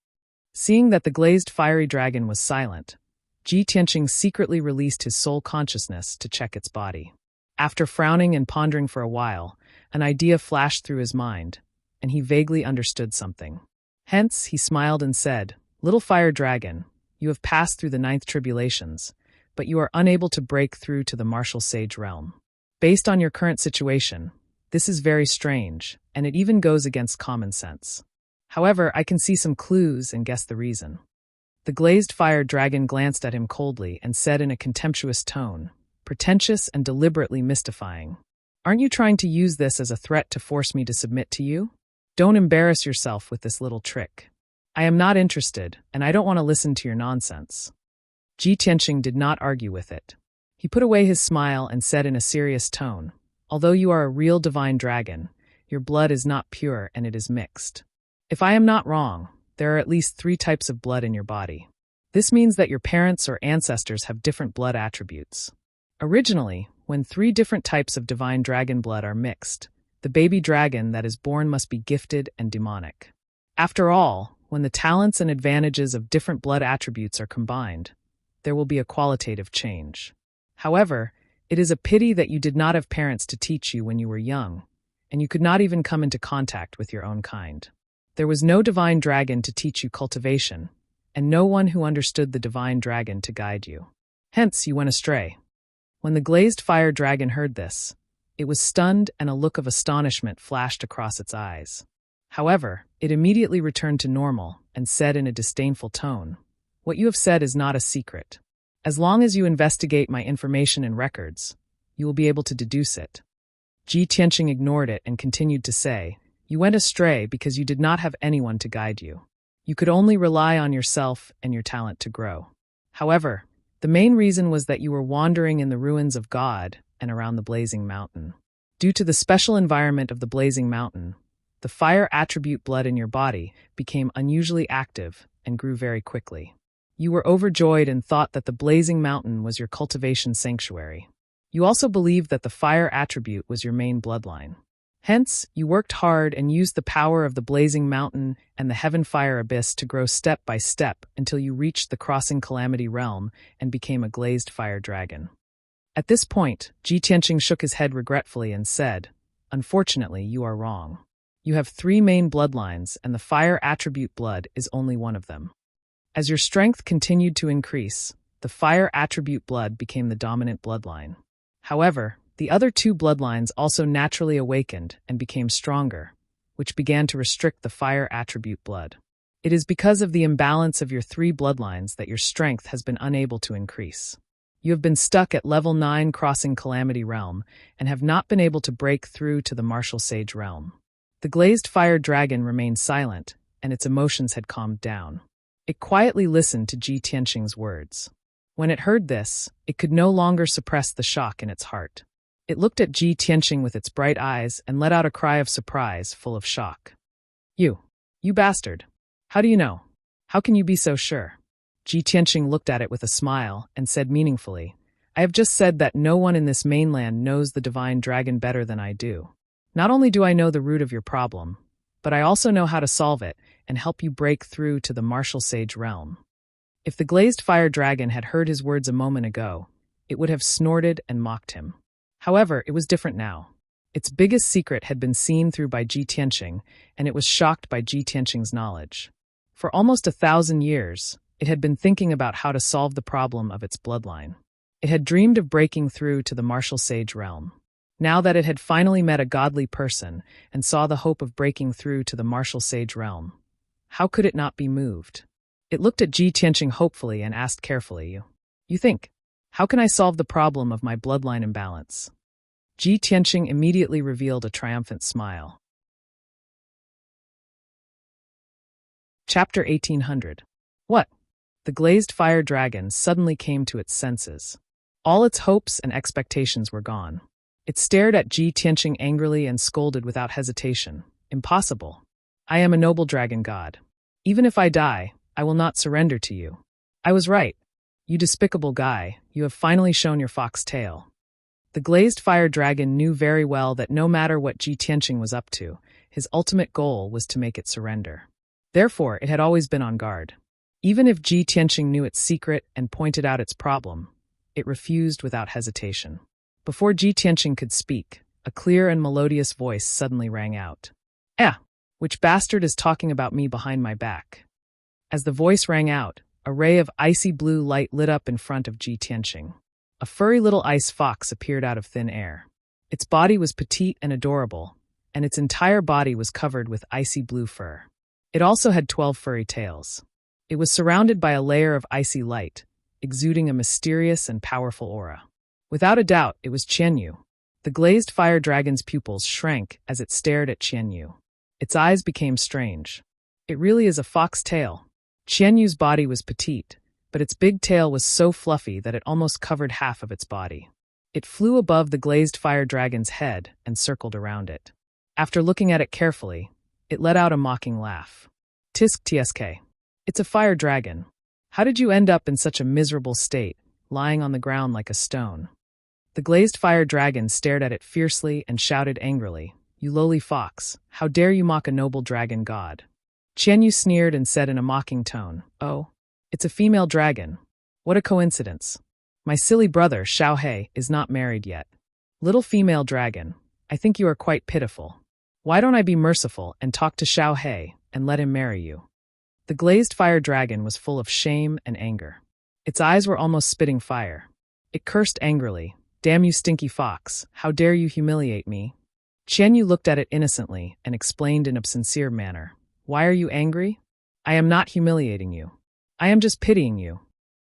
Seeing that the glazed fiery dragon was silent, Ji Tianqing secretly released his soul consciousness to check its body. After frowning and pondering for a while, an idea flashed through his mind, and he vaguely understood something. Hence, he smiled and said, Little fire dragon, you have passed through the 9th tribulations, but you are unable to break through to the martial sage realm. Based on your current situation, this is very strange, and it even goes against common sense. However, I can see some clues and guess the reason. The glazed fire dragon glanced at him coldly and said in a contemptuous tone, pretentious and deliberately mystifying, Aren't you trying to use this as a threat to force me to submit to you? Don't embarrass yourself with this little trick. I am not interested, and I don't want to listen to your nonsense. Ji Tianqing did not argue with it. He put away his smile and said in a serious tone, Although you are a real divine dragon, your blood is not pure and it is mixed. If I am not wrong, there are at least 3 types of blood in your body. This means that your parents or ancestors have different blood attributes. Originally, when 3 different types of divine dragon blood are mixed, the baby dragon that is born must be gifted and demonic. After all, when the talents and advantages of different blood attributes are combined, there will be a qualitative change. However, it is a pity that you did not have parents to teach you when you were young, and you could not even come into contact with your own kind. There was no divine dragon to teach you cultivation, and no one who understood the divine dragon to guide you. Hence, you went astray. When the glazed fire dragon heard this, it was stunned and a look of astonishment flashed across its eyes. However, it immediately returned to normal and said in a disdainful tone, What you have said is not a secret. As long as you investigate my information and records, you will be able to deduce it. Ji Tianqing ignored it and continued to say, You went astray because you did not have anyone to guide you. You could only rely on yourself and your talent to grow. However, the main reason was that you were wandering in the ruins of God and around the blazing mountain. Due to the special environment of the blazing mountain, the fire attribute blood in your body became unusually active and grew very quickly. You were overjoyed and thought that the blazing mountain was your cultivation sanctuary. You also believed that the fire attribute was your main bloodline. Hence, you worked hard and used the power of the blazing mountain and the heaven fire abyss to grow step by step until you reached the crossing calamity realm and became a glazed fire dragon. At this point, Ji Tianqing shook his head regretfully and said, "Unfortunately, you are wrong. You have 3 main bloodlines, and the fire attribute blood is only one of them. As your strength continued to increase, the fire attribute blood became the dominant bloodline. However, the other 2 bloodlines also naturally awakened and became stronger, which began to restrict the fire attribute blood. It is because of the imbalance of your 3 bloodlines that your strength has been unable to increase. You have been stuck at level 9 crossing Calamity Realm and have not been able to break through to the Martial Sage Realm." The glazed fire dragon remained silent, and its emotions had calmed down. It quietly listened to Ji Tianqing's words. When it heard this, it could no longer suppress the shock in its heart. It looked at Ji Tianqing with its bright eyes and let out a cry of surprise, full of shock. You bastard. How do you know? How can you be so sure?" Ji Tianqing looked at it with a smile and said meaningfully, "I have just said that no one in this mainland knows the divine dragon better than I do. Not only do I know the root of your problem, but I also know how to solve it and help you break through to the Martial Sage Realm." If the glazed fire dragon had heard his words a moment ago, it would have snorted and mocked him. However, it was different now. Its biggest secret had been seen through by Ji Tianqing, and it was shocked by Ji Tianqing's knowledge. For almost 1,000 years, it had been thinking about how to solve the problem of its bloodline. It had dreamed of breaking through to the Martial Sage Realm. Now that it had finally met a godly person and saw the hope of breaking through to the Martial Sage Realm, how could it not be moved? It looked at Ji Tianqing hopefully and asked carefully, You think? How can I solve the problem of my bloodline imbalance?" Ji Tianqing immediately revealed a triumphant smile. Chapter 1800. What? The glazed fire dragon suddenly came to its senses. All its hopes and expectations were gone. It stared at Ji Tianqing angrily and scolded without hesitation. "Impossible. I am a noble dragon god. Even if I die, I will not surrender to you. I was right. You despicable guy, you have finally shown your fox tail." The glazed fire dragon knew very well that no matter what Ji Tianqing was up to, his ultimate goal was to make it surrender. Therefore, it had always been on guard. Even if Ji Tianqing knew its secret and pointed out its problem, it refused without hesitation. Before Ji Tianqing could speak, a clear and melodious voice suddenly rang out. Which bastard is talking about me behind my back?" As the voice rang out, a ray of icy blue light lit up in front of Ji Tianqing. A furry little ice fox appeared out of thin air. Its body was petite and adorable, and its entire body was covered with icy blue fur. It also had 12 furry tails. It was surrounded by a layer of icy light, exuding a mysterious and powerful aura. Without a doubt, it was Qianyu. The glazed fire dragon's pupils shrank as it stared at Qianyu. Its eyes became strange. It really is a fox tail. Qianyu's body was petite, but its big tail was so fluffy that it almost covered half of its body. It flew above the glazed fire dragon's head and circled around it. After looking at it carefully, it let out a mocking laugh. "Tisk tsk. It's a fire dragon. How did you end up in such a miserable state, lying on the ground like a stone?" The glazed fire dragon stared at it fiercely and shouted angrily, "You lowly fox, how dare you mock a noble dragon god?" Qianyu sneered and said in a mocking tone, "Oh, it's a female dragon. What a coincidence. My silly brother, Xiao He, is not married yet. Little female dragon, I think you are quite pitiful. Why don't I be merciful and talk to Xiao He and let him marry you?" The glazed fire dragon was full of shame and anger. Its eyes were almost spitting fire. It cursed angrily, "Damn you stinky fox, how dare you humiliate me?" Qianyu looked at it innocently and explained in a sincere manner, "Why are you angry? I am not humiliating you. I am just pitying you."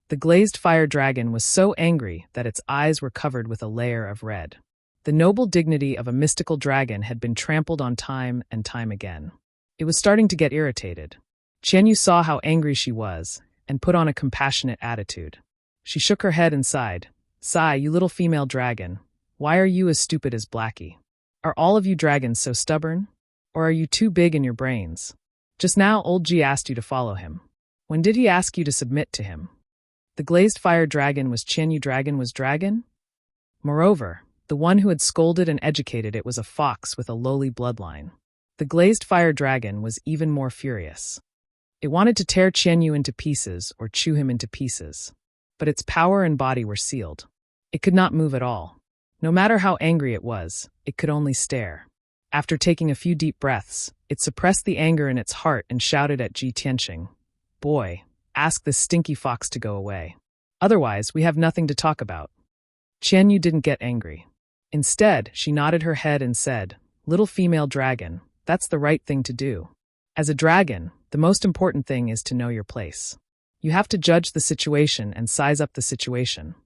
The glazed fire dragon was so angry that its eyes were covered with a layer of red. The noble dignity of a mystical dragon had been trampled on time and time again. It was starting to get irritated. Qianyu saw how angry she was and put on a compassionate attitude. She shook her head and sighed. "Sigh, you little female dragon. Why are you as stupid as Blackie? Are all of you dragons so stubborn? Or are you too big in your brains? Just now old G asked you to follow him. When did he ask you to submit to him? The glazed fire dragon was Qianyu dragon was dragon? Moreover, The one who had scolded and educated it was a fox with a lowly bloodline. The glazed fire dragon was even more furious. It wanted to tear Qianyu into pieces or chew him into pieces. But its power and body were sealed. It could not move at all. No matter how angry it was, it could only stare. After taking a few deep breaths, it suppressed the anger in its heart and shouted at Ji Tianqing, "Boy, ask this stinky fox to go away. Otherwise, we have nothing to talk about." Qianyu didn't get angry. Instead, she nodded her head and said, "Little female dragon, that's the right thing to do. As a dragon, the most important thing is to know your place. You have to judge the situation and size up the situation.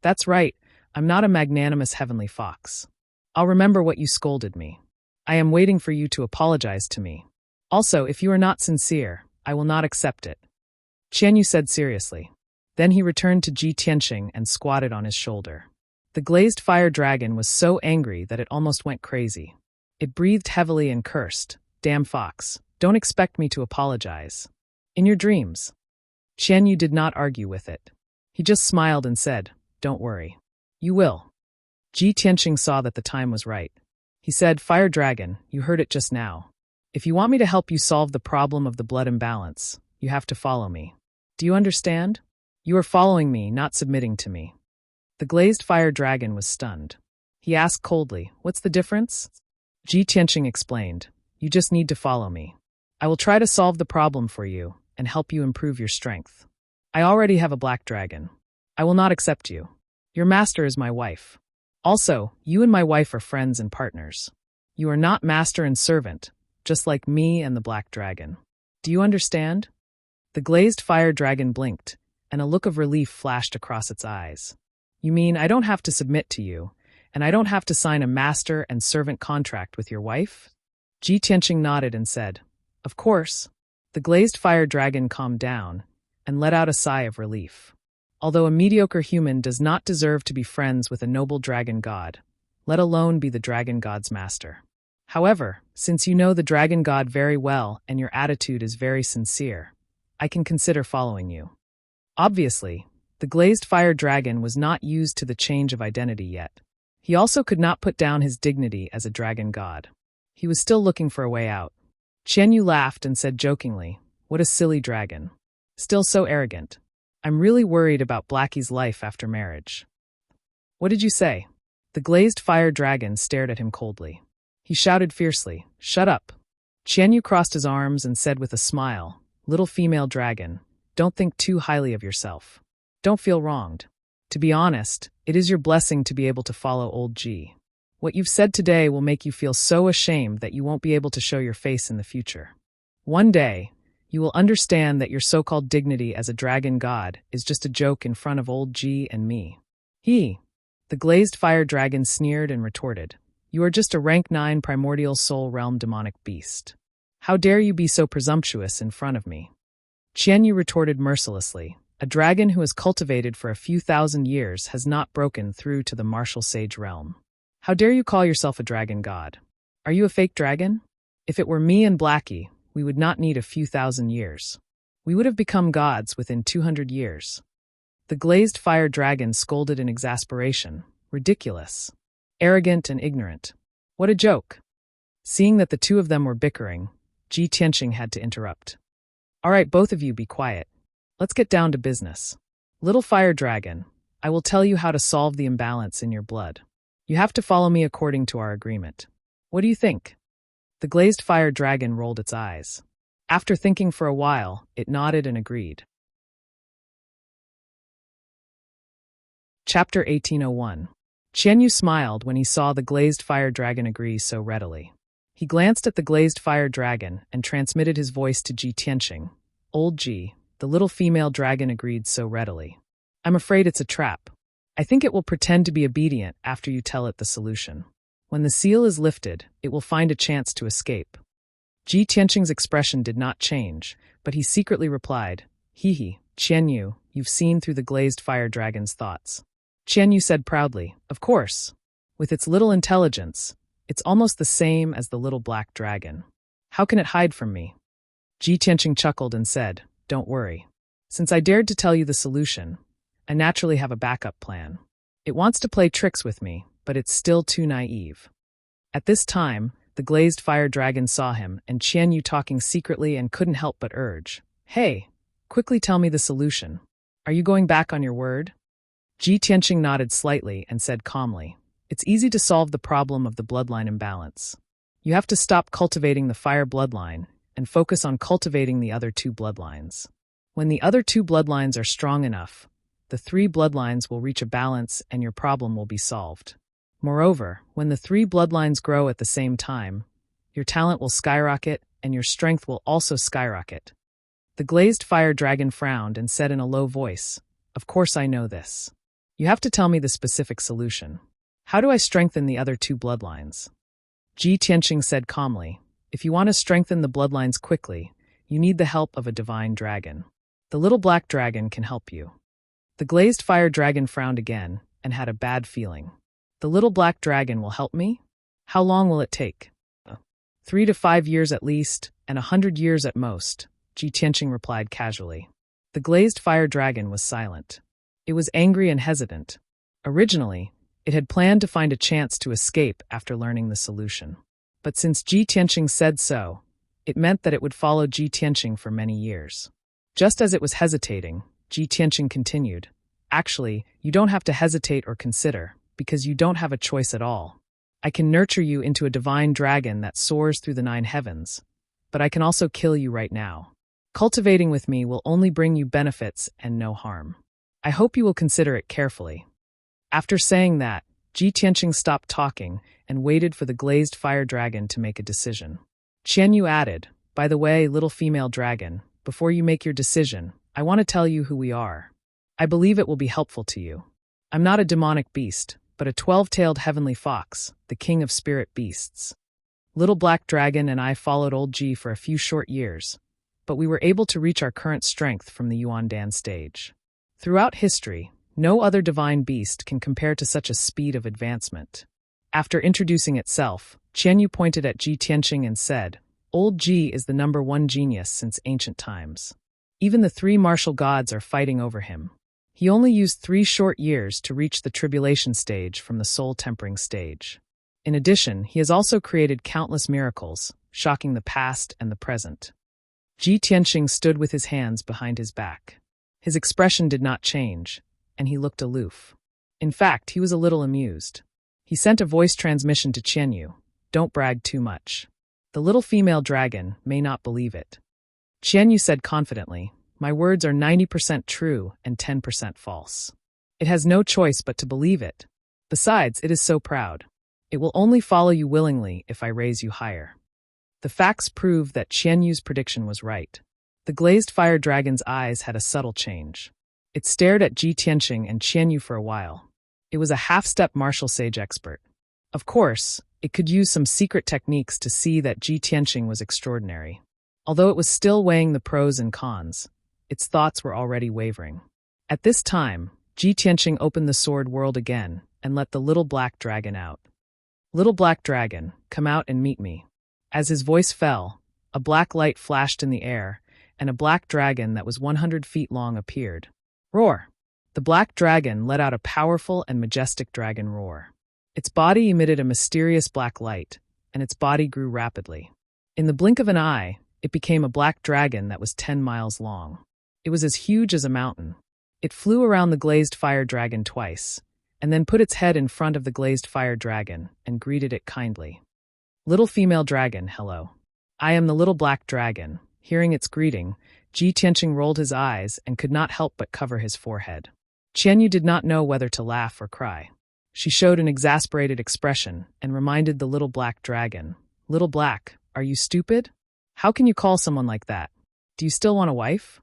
That's right, I'm not a magnanimous heavenly fox. I'll remember what you scolded me. I am waiting for you to apologize to me. Also, if you are not sincere, I will not accept it." Qianyu said seriously. Then he returned to Ji Tianqing and squatted on his shoulder. The glazed fire dragon was so angry that it almost went crazy. It breathed heavily and cursed, "Damn fox, don't expect me to apologize. In your dreams." Qianyu did not argue with it. He just smiled and said, "Don't worry. You will." Ji Tianqing saw that the time was right. He said, "Fire dragon, you heard it just now. If you want me to help you solve the problem of the blood imbalance, you have to follow me. Do you understand? You are following me, not submitting to me." The glazed fire dragon was stunned. He asked coldly, "What's the difference?" Ji Tianqing explained, "You just need to follow me. I will try to solve the problem for you and help you improve your strength. I already have a black dragon. I will not accept you. Your master is my wife. Also, you and my wife are friends and partners. You are not master and servant, just like me and the black dragon. Do you understand?" The glazed fire dragon blinked, and a look of relief flashed across its eyes. "You mean I don't have to submit to you, and I don't have to sign a master and servant contract with your wife?" Ji Tianqing nodded and said, "Of course." The glazed fire dragon calmed down and let out a sigh of relief. Although a mediocre human does not deserve to be friends with a noble dragon god, let alone be the dragon god's master. However, since you know the dragon god very well and your attitude is very sincere, I can consider following you. Obviously, the glazed fire dragon was not used to the change of identity yet. He also could not put down his dignity as a dragon god. He was still looking for a way out. Qianyu laughed and said jokingly, "What a silly dragon. Still so arrogant. I'm really worried about Blackie's life after marriage." "What did you say?" The glazed fire dragon stared at him coldly. He shouted fiercely, "Shut up." Qianyu crossed his arms and said with a smile, "Little female dragon, don't think too highly of yourself. Don't feel wronged. To be honest, it is your blessing to be able to follow old Ji. What you've said today will make you feel so ashamed that you won't be able to show your face in the future. One day, you will understand that your so-called dignity as a dragon god is just a joke in front of old Ji and me." The glazed fire dragon sneered and retorted, "You are just a rank 9 primordial soul realm demonic beast. How dare you be so presumptuous in front of me?" Qianyu retorted mercilessly, "A dragon who has cultivated for a few thousand years has not broken through to the martial sage realm. How dare you call yourself a dragon god? Are you a fake dragon? If it were me and Blackie, we would not need a few thousand years. We would have become gods within 200 years. The glazed fire dragon scolded in exasperation. Ridiculous. Arrogant and ignorant. What a joke. Seeing that the two of them were bickering, Ji Tianqing had to interrupt. "All right, both of you be quiet. Let's get down to business. Little fire dragon, I will tell you how to solve the imbalance in your blood. You have to follow me according to our agreement. What do you think?" The glazed fire dragon rolled its eyes. After thinking for a while, it nodded and agreed. Chapter 1801. Qianyu smiled when he saw the glazed fire dragon agree so readily. He glanced at the glazed fire dragon and transmitted his voice to Ji Tianqing. "Old Ji, the little female dragon agreed so readily. I'm afraid it's a trap. I think it will pretend to be obedient after you tell it the solution. When the seal is lifted, it will find a chance to escape." Ji Tianqing's expression did not change, but he secretly replied, Qianyu, you've seen through the glazed fire dragon's thoughts." Qianyu said proudly, "Of course. With its little intelligence, it's almost the same as the little black dragon. How can it hide from me?" Ji Tianqing chuckled and said, "Don't worry. Since I dared to tell you the solution, I naturally have a backup plan. It wants to play tricks with me, but it's still too naive. At this time, the glazed fire dragon saw him and Qianyu talking secretly and couldn't help but urge, "Hey, quickly tell me the solution. Are you going back on your word?" Ji Tianqing nodded slightly and said calmly, "It's easy to solve the problem of the bloodline imbalance. You have to stop cultivating the fire bloodline and focus on cultivating the other two bloodlines. When the other two bloodlines are strong enough, the three bloodlines will reach a balance and your problem will be solved. Moreover, when the three bloodlines grow at the same time, your talent will skyrocket and your strength will also skyrocket." The glazed fire dragon frowned and said in a low voice, "Of course I know this. You have to tell me the specific solution. How do I strengthen the other two bloodlines?" Ji Tianqing said calmly, "If you want to strengthen the bloodlines quickly, you need the help of a divine dragon. The little black dragon can help you." The glazed fire dragon frowned again and had a bad feeling. "The little black dragon will help me? How long will it take?" 3 to 5 years at least, and 100 years at most," Ji Tianqing replied casually. The glazed fire dragon was silent. It was angry and hesitant. Originally, it had planned to find a chance to escape after learning the solution. But since Ji Tianqing said so, it meant that it would follow Ji Tianqing for many years. Just as it was hesitating, Ji Tianqing continued, "Actually, you don't have to hesitate or consider, because you don't have a choice at all. I can nurture you into a divine dragon that soars through the 9 heavens, but I can also kill you right now. Cultivating with me will only bring you benefits and no harm. I hope you will consider it carefully." After saying that, Ji Tianqing stopped talking and waited for the glazed fire dragon to make a decision. Qianyu added, "By the way, little female dragon, before you make your decision, I want to tell you who we are. I believe it will be helpful to you. I'm not a demonic beast, but a 12-tailed heavenly fox, the king of spirit beasts. Little Black Dragon and I followed Old Ji for a few short years, but we were able to reach our current strength from the Yuandan stage. Throughout history, no other divine beast can compare to such a speed of advancement." After introducing itself, Qianyu pointed at Ji Tianqing and said, "Old Ji is the #1 genius since ancient times. Even the 3 martial gods are fighting over him. He only used 3 short years to reach the tribulation stage from the soul-tempering stage. In addition, he has also created countless miracles, shocking the past and the present." Ji Tianqing stood with his hands behind his back. His expression did not change, and he looked aloof. In fact, he was a little amused. He sent a voice transmission to Qianyu, "Don't brag too much. The little female dragon may not believe it." Qianyu said confidently, "My words are 90% true and 10% false. It has no choice but to believe it. Besides, it is so proud. It will only follow you willingly if I raise you higher." The facts prove that Qianyu's prediction was right. The glazed fire dragon's eyes had a subtle change. It stared at Ji Tianqing and Qianyu for a while. It was a half-step martial sage expert. Of course, it could use some secret techniques to see that Ji Tianqing was extraordinary. Although it was still weighing the pros and cons, its thoughts were already wavering. At this time, Ji Tianqing opened the sword world again and let the little black dragon out. "Little black dragon, come out and meet me." As his voice fell, a black light flashed in the air, and a black dragon that was 100 feet long appeared. Roar! The black dragon let out a powerful and majestic dragon roar. Its body emitted a mysterious black light, and its body grew rapidly. In the blink of an eye, it became a black dragon that was 10 miles long. It was as huge as a mountain. It flew around the glazed fire dragon twice, and then put its head in front of the glazed fire dragon and greeted it kindly. "Little female dragon, hello. I am the little black dragon." Hearing its greeting, Ji Tianqing rolled his eyes and could not help but cover his forehead. Qianyu did not know whether to laugh or cry. She showed an exasperated expression and reminded the little black dragon, "Little Black, are you stupid? How can you call someone like that? Do you still want a wife?"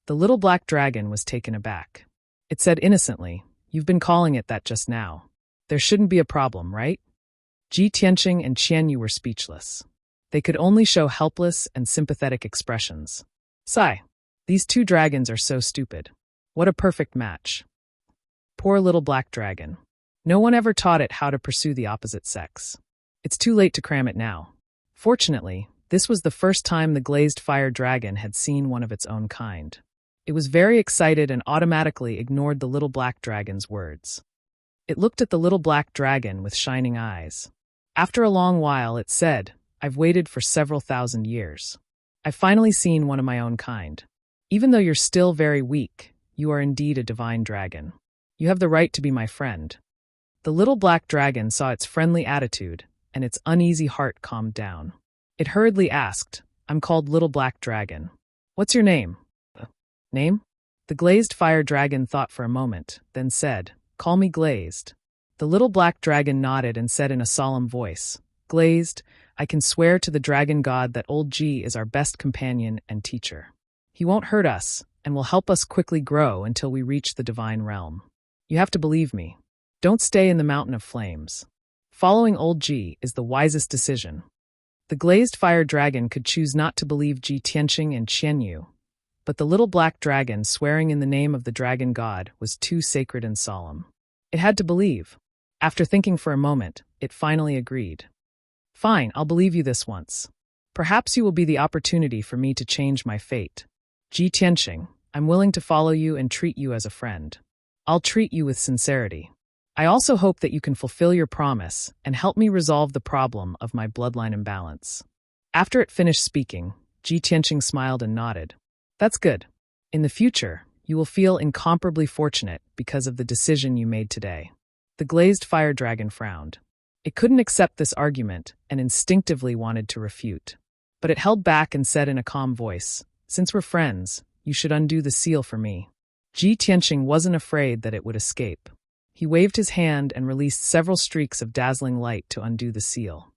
The little black dragon was taken aback. It said innocently, "You've been calling it that just now. There shouldn't be a problem, right?" Ji Tianqing and Qianyu were speechless. They could only show helpless and sympathetic expressions. Sigh. These 2 dragons are so stupid. What a perfect match. Poor little black dragon. No one ever taught it how to pursue the opposite sex. It's too late to cram it now. Fortunately, this was the first time the glazed fire dragon had seen one of its own kind. It was very excited and automatically ignored the little black dragon's words. It looked at the little black dragon with shining eyes. After a long while, it said, "I've waited for several thousand years. I've finally seen one of my own kind. Even though you're still very weak, you are indeed a divine dragon. You have the right to be my friend." The little black dragon saw its friendly attitude, and its uneasy heart calmed down. It hurriedly asked, "I'm called Little Black Dragon. What's your name?" "Name?" The glazed fire dragon thought for a moment, then said, "Call me Glazed." The little black dragon nodded and said in a solemn voice, "Glazed, I can swear to the dragon god that old G is our best companion and teacher. He won't hurt us, and will help us quickly grow until we reach the divine realm. You have to believe me. Don't stay in the mountain of flames. Following old G is the wisest decision." The glazed fire dragon could choose not to believe Ji Tianqing and Qianyu, but the little black dragon swearing in the name of the dragon god was too sacred and solemn. It had to believe. After thinking for a moment, it finally agreed. "Fine, I'll believe you this once. Perhaps you will be the opportunity for me to change my fate. Ji Tianqing, I'm willing to follow you and treat you as a friend. I'll treat you with sincerity. I also hope that you can fulfill your promise and help me resolve the problem of my bloodline imbalance." After it finished speaking, Ji Tianqing smiled and nodded. "That's good. In the future, you will feel incomparably fortunate because of the decision you made today." The glazed fire dragon frowned. It couldn't accept this argument and instinctively wanted to refute. But it held back and said in a calm voice, "Since we're friends, you should undo the seal for me." Ji Tianqing wasn't afraid that it would escape. He waved his hand and released several streaks of dazzling light to undo the seal.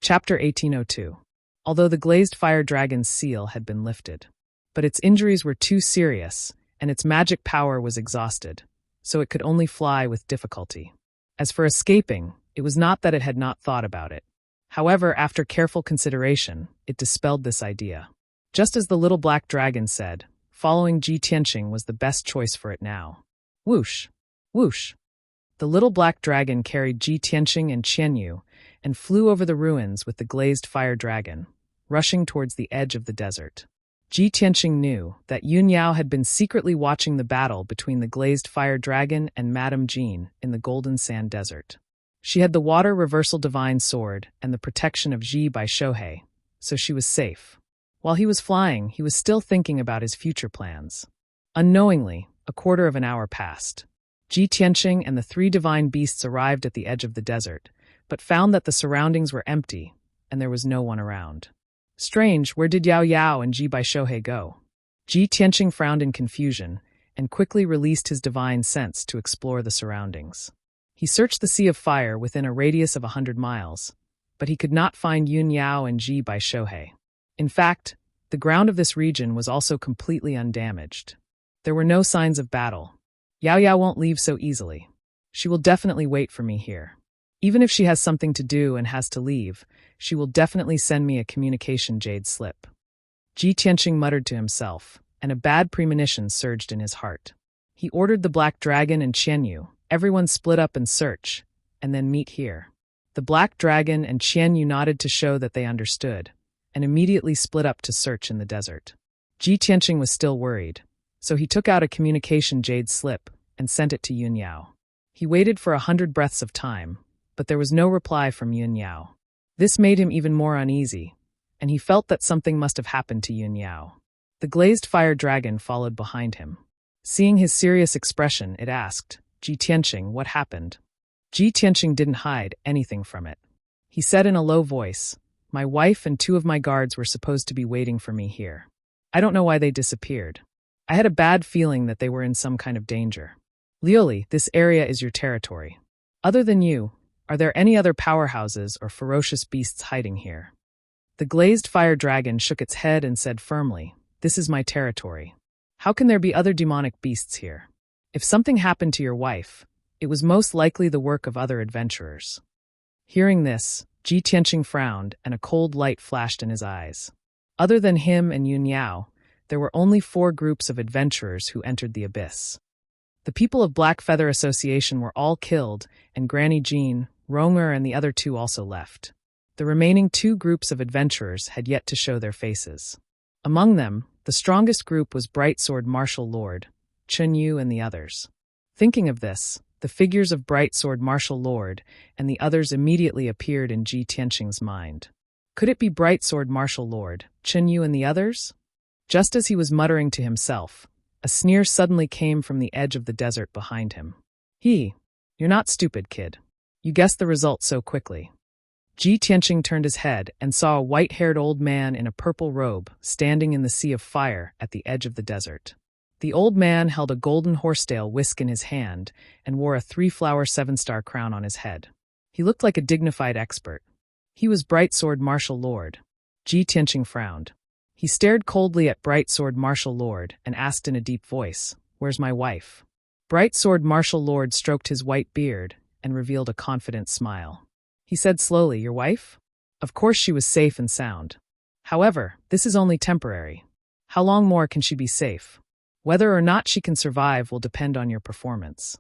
Chapter 1802. Although the glazed fire dragon's seal had been lifted, but its injuries were too serious, and its magic power was exhausted, so it could only fly with difficulty. As for escaping, it was not that it had not thought about it. However, after careful consideration, it dispelled this idea. Just as the little black dragon said, following Ji Tianqing was the best choice for it now. Whoosh! Whoosh! The little black dragon carried Ji Tianqing and Qianyu and flew over the ruins with the glazed fire dragon, rushing towards the edge of the desert. Ji Tianqing knew that Yun Yao had been secretly watching the battle between the glazed fire dragon and Madame Jean in the Golden Sand Desert. She had the water reversal divine sword and the protection of Ji by Shohei, so she was safe. While he was flying, he was still thinking about his future plans. Unknowingly, a quarter of an hour passed. Ji Tianqing and the three divine beasts arrived at the edge of the desert, but found that the surroundings were empty, and there was no one around. Strange, where did Yao Yao and Ji Bai Shohei go? Ji Tianqing frowned in confusion, and quickly released his divine sense to explore the surroundings. He searched the Sea of Fire within a radius of 100 miles, but he could not find Yun Yao and Ji Bai Shohei. In fact, the ground of this region was also completely undamaged. There were no signs of battle. Yao Yao won't leave so easily. She will definitely wait for me here. Even if she has something to do and has to leave, she will definitely send me a communication jade slip. Ji Tianqing muttered to himself, and a bad premonition surged in his heart. He ordered the black dragon and Qianyu, everyone split up and search, and then meet here. The black dragon and Qianyu nodded to show that they understood, and immediately split up to search in the desert. Ji Tianqing was still worried, so he took out a communication jade slip and sent it to Yun Yao. He waited for 100 breaths of time, but there was no reply from Yun Yao. This made him even more uneasy, and he felt that something must have happened to Yun Yao. The glazed fire dragon followed behind him. Seeing his serious expression, it asked, "Ji Tianqing, what happened?" Ji Tianqing didn't hide anything from it. He said in a low voice, "My wife and 2 of my guards were supposed to be waiting for me here. I don't know why they disappeared. I had a bad feeling that they were in some kind of danger. Lioli, this area is your territory. Other than you, are there any other powerhouses or ferocious beasts hiding here?" The glazed fire dragon shook its head and said firmly, "This is my territory. How can there be other demonic beasts here? If something happened to your wife, it was most likely the work of other adventurers." Hearing this, Ji Tianqing frowned and a cold light flashed in his eyes. Other than him and Yun Yao, there were only 4 groups of adventurers who entered the abyss. The people of Black Feather Association were all killed, and Granny Jean, Ronger and the other 2 also left. The remaining 2 groups of adventurers had yet to show their faces. Among them, the strongest group was Brightsword Martial Lord, Chunyu and the others. Thinking of this, the figures of Bright Sword Martial Lord and the others immediately appeared in Ji Tianqing's mind. Could it be Bright Sword Martial Lord, Chunyu and the others? Just as he was muttering to himself, a sneer suddenly came from the edge of the desert behind him. You're not stupid, kid. You guessed the result so quickly. Ji Tianqing turned his head and saw a white-haired old man in a purple robe standing in the sea of fire at the edge of the desert. The old man held a golden horsetail whisk in his hand and wore a 3-flower 7-star crown on his head. He looked like a dignified expert. He was Bright Sword Martial Lord. Ji Tianqing frowned. He stared coldly at Bright Sword Martial Lord and asked in a deep voice, "Where's my wife?" Bright Sword Martial Lord stroked his white beard and revealed a confident smile. He said slowly, "Your wife? Of course she was safe and sound. However, this is only temporary. How long more can she be safe? Whether or not she can survive will depend on your performance."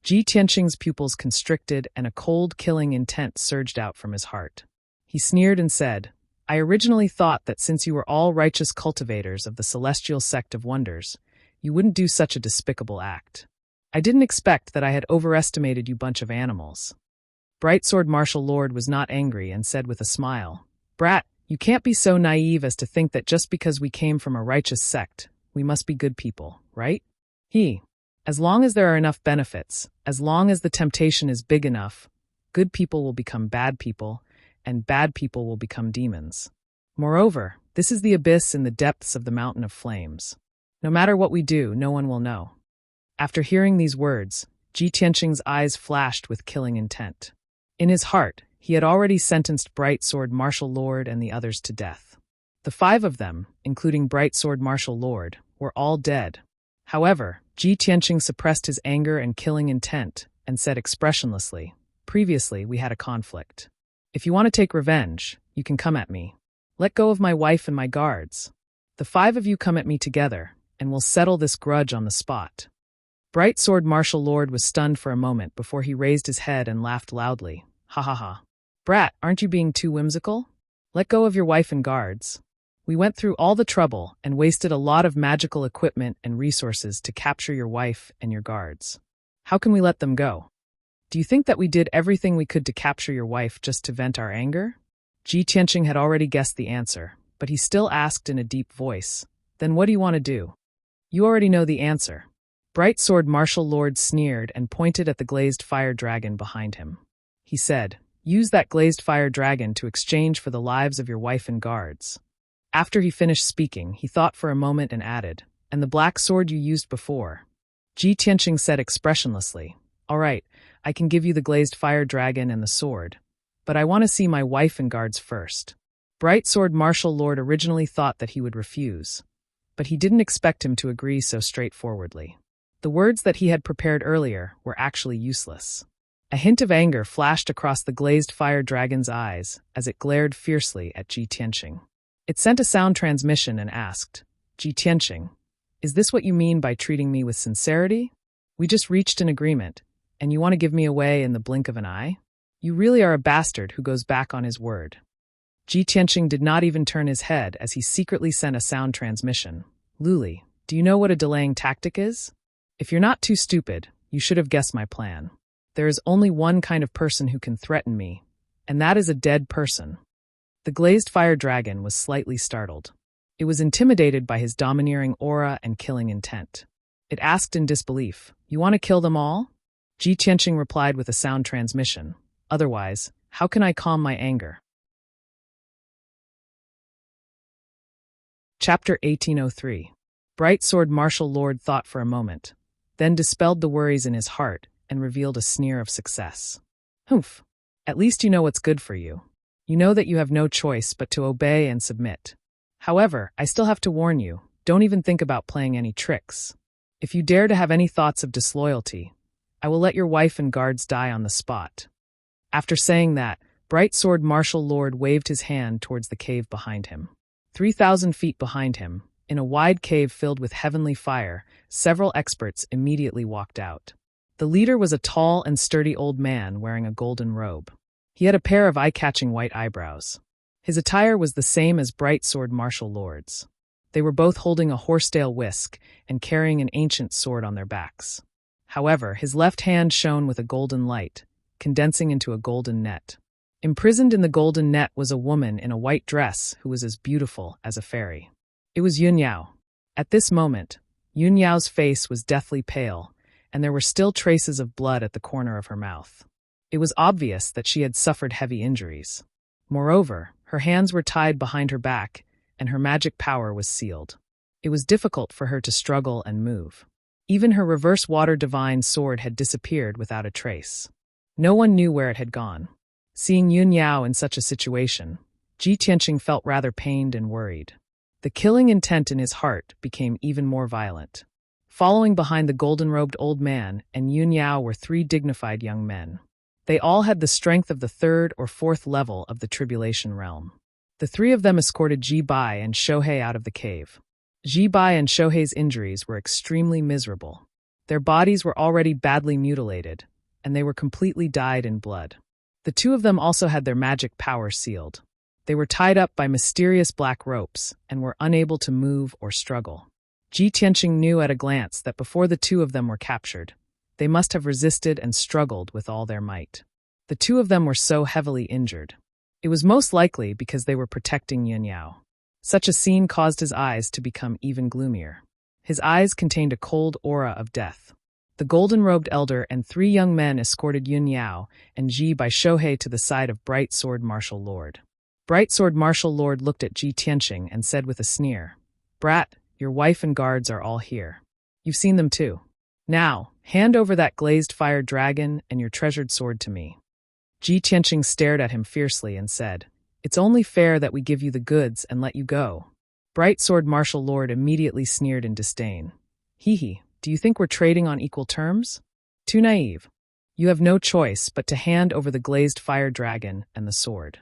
Ji Tianqing's pupils constricted and a cold, killing intent surged out from his heart. He sneered and said, "I originally thought that since you were all righteous cultivators of the celestial sect of wonders, you wouldn't do such a despicable act. I didn't expect that I had overestimated you bunch of animals." Bright Sword Martial Lord was not angry and said with a smile, "Brat, you can't be so naive as to think that just because we came from a righteous sect, we must be good people, right? As long as there are enough benefits, as long as the temptation is big enough, good people will become bad people, and bad people will become demons. Moreover, this is the abyss in the depths of the mountain of flames. No matter what we do, no one will know." After hearing these words, Ji Tianqing's eyes flashed with killing intent. In his heart, he had already sentenced Bright Sword Martial Lord and the others to death. The 5 of them, including Bright Sword Martial Lord, were all dead. However, Ji Tianqing suppressed his anger and killing intent and said expressionlessly, "Previously, we had a conflict. If you want to take revenge, you can come at me. Let go of my wife and my guards. The 5 of you come at me together, and we'll settle this grudge on the spot." Bright Sword Martial Lord was stunned for a moment before he raised his head and laughed loudly. "Ha ha ha. Brat, aren't you being too whimsical? Let go of your wife and guards. We went through all the trouble and wasted a lot of magical equipment and resources to capture your wife and your guards. How can we let them go? Do you think that we did everything we could to capture your wife just to vent our anger?" Ji Tianqing had already guessed the answer, but he still asked in a deep voice, "Then what do you want to do?" "You already know the answer." Bright Sword Martial Lord sneered and pointed at the glazed fire dragon behind him. He said, "Use that glazed fire dragon to exchange for the lives of your wife and guards." After he finished speaking, he thought for a moment and added, "And the black sword you used before." Ji Tianqing said expressionlessly, "All right, I can give you the glazed fire dragon and the sword, but I want to see my wife and guards first." Bright Sword Martial Lord originally thought that he would refuse, but he didn't expect him to agree so straightforwardly. The words that he had prepared earlier were actually useless. A hint of anger flashed across the glazed fire dragon's eyes as it glared fiercely at Ji Tianqing. It sent a sound transmission and asked, "Ji Tianqing, is this what you mean by treating me with sincerity? We just reached an agreement, and you want to give me away in the blink of an eye? You really are a bastard who goes back on his word." Ji Tianqing did not even turn his head as he secretly sent a sound transmission. "Luli, do you know what a delaying tactic is? If you're not too stupid, you should have guessed my plan. There is only one kind of person who can threaten me, and that is a dead person." The glazed fire dragon was slightly startled. It was intimidated by his domineering aura and killing intent. It asked in disbelief, "You want to kill them all?" Ji Tianqing replied with a sound transmission, "Otherwise, how can I calm my anger?" Chapter 1803. Bright Sword Martial Lord thought for a moment, then dispelled the worries in his heart and revealed a sneer of success. "Humph, at least you know what's good for you. You know that you have no choice but to obey and submit. However, I still have to warn you, don't even think about playing any tricks. If you dare to have any thoughts of disloyalty, I will let your wife and guards die on the spot." After saying that, Bright Sword Martial Lord waved his hand towards the cave behind him. 3,000 feet behind him, in a wide cave filled with heavenly fire, several experts immediately walked out. The leader was a tall and sturdy old man wearing a golden robe. He had a pair of eye-catching white eyebrows. His attire was the same as Bright Sword Martial Lord's. They were both holding a horsetail whisk and carrying an ancient sword on their backs. However, his left hand shone with a golden light, condensing into a golden net. Imprisoned in the golden net was a woman in a white dress who was as beautiful as a fairy. It was Yun Yao. At this moment, Yun Yao's face was deathly pale, and there were still traces of blood at the corner of her mouth. It was obvious that she had suffered heavy injuries. Moreover, her hands were tied behind her back, and her magic power was sealed. It was difficult for her to struggle and move. Even her reverse water divine sword had disappeared without a trace. No one knew where it had gone. Seeing Yun Yao in such a situation, Ji Tianqing felt rather pained and worried. The killing intent in his heart became even more violent. Following behind the golden-robed old man and Yun Yao were 3 dignified young men. They all had the strength of the 3rd or 4th level of the Tribulation Realm. The 3 of them escorted Ji Bai and Shohei out of the cave. Ji Bai and Shohei's injuries were extremely miserable. Their bodies were already badly mutilated, and they were completely dyed in blood. The 2 of them also had their magic power sealed. They were tied up by mysterious black ropes and were unable to move or struggle. Ji Tianqing knew at a glance that before the 2 of them were captured, they must have resisted and struggled with all their might. The 2 of them were so heavily injured. It was most likely because they were protecting Yun Yao. Such a scene caused his eyes to become even gloomier. His eyes contained a cold aura of death. The golden-robed elder and 3 young men escorted Yun Yao and Ji Bai Shohei to the side of Bright Sword Martial Lord. Bright Sword Martial Lord looked at Ji Tianqing and said with a sneer, "Brat, your wife and guards are all here. You've seen them too. Now, hand over that glazed fire dragon and your treasured sword to me." Ji Tianqing stared at him fiercely and said, "It's only fair that we give you the goods and let you go." Bright Sword Martial Lord immediately sneered in disdain. "Hee, do you think we're trading on equal terms? Too naive. You have no choice but to hand over the glazed fire dragon and the sword.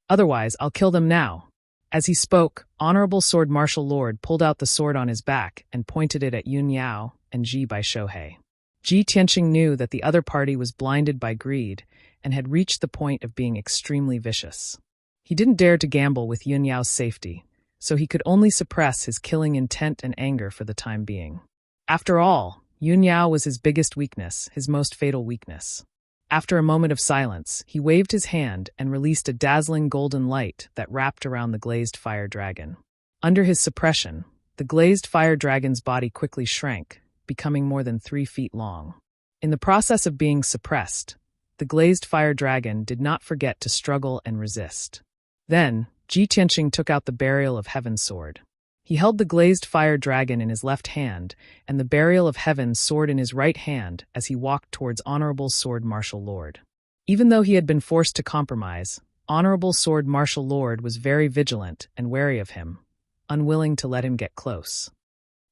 Otherwise, I'll kill them now." As he spoke, Honorable Sword Martial Lord pulled out the sword on his back and pointed it at Yun Yao and Ji Bai Shohei. Ji Tianqing knew that the other party was blinded by greed and had reached the point of being extremely vicious. He didn't dare to gamble with Yun Yao's safety, so he could only suppress his killing intent and anger for the time being. After all, Yun Yao was his biggest weakness, his most fatal weakness. After a moment of silence, he waved his hand and released a dazzling golden light that wrapped around the glazed fire dragon. Under his suppression, the glazed fire dragon's body quickly shrank, becoming more than 3 feet long. In the process of being suppressed, the glazed fire dragon did not forget to struggle and resist. Then, Ji Tianqing took out the Burial of Heaven sword. He held the glazed fire dragon in his left hand and the Burial of Heaven sword in his right hand as he walked towards Honorable Sword Martial Lord. Even though he had been forced to compromise, Honorable Sword Martial Lord was very vigilant and wary of him, unwilling to let him get close.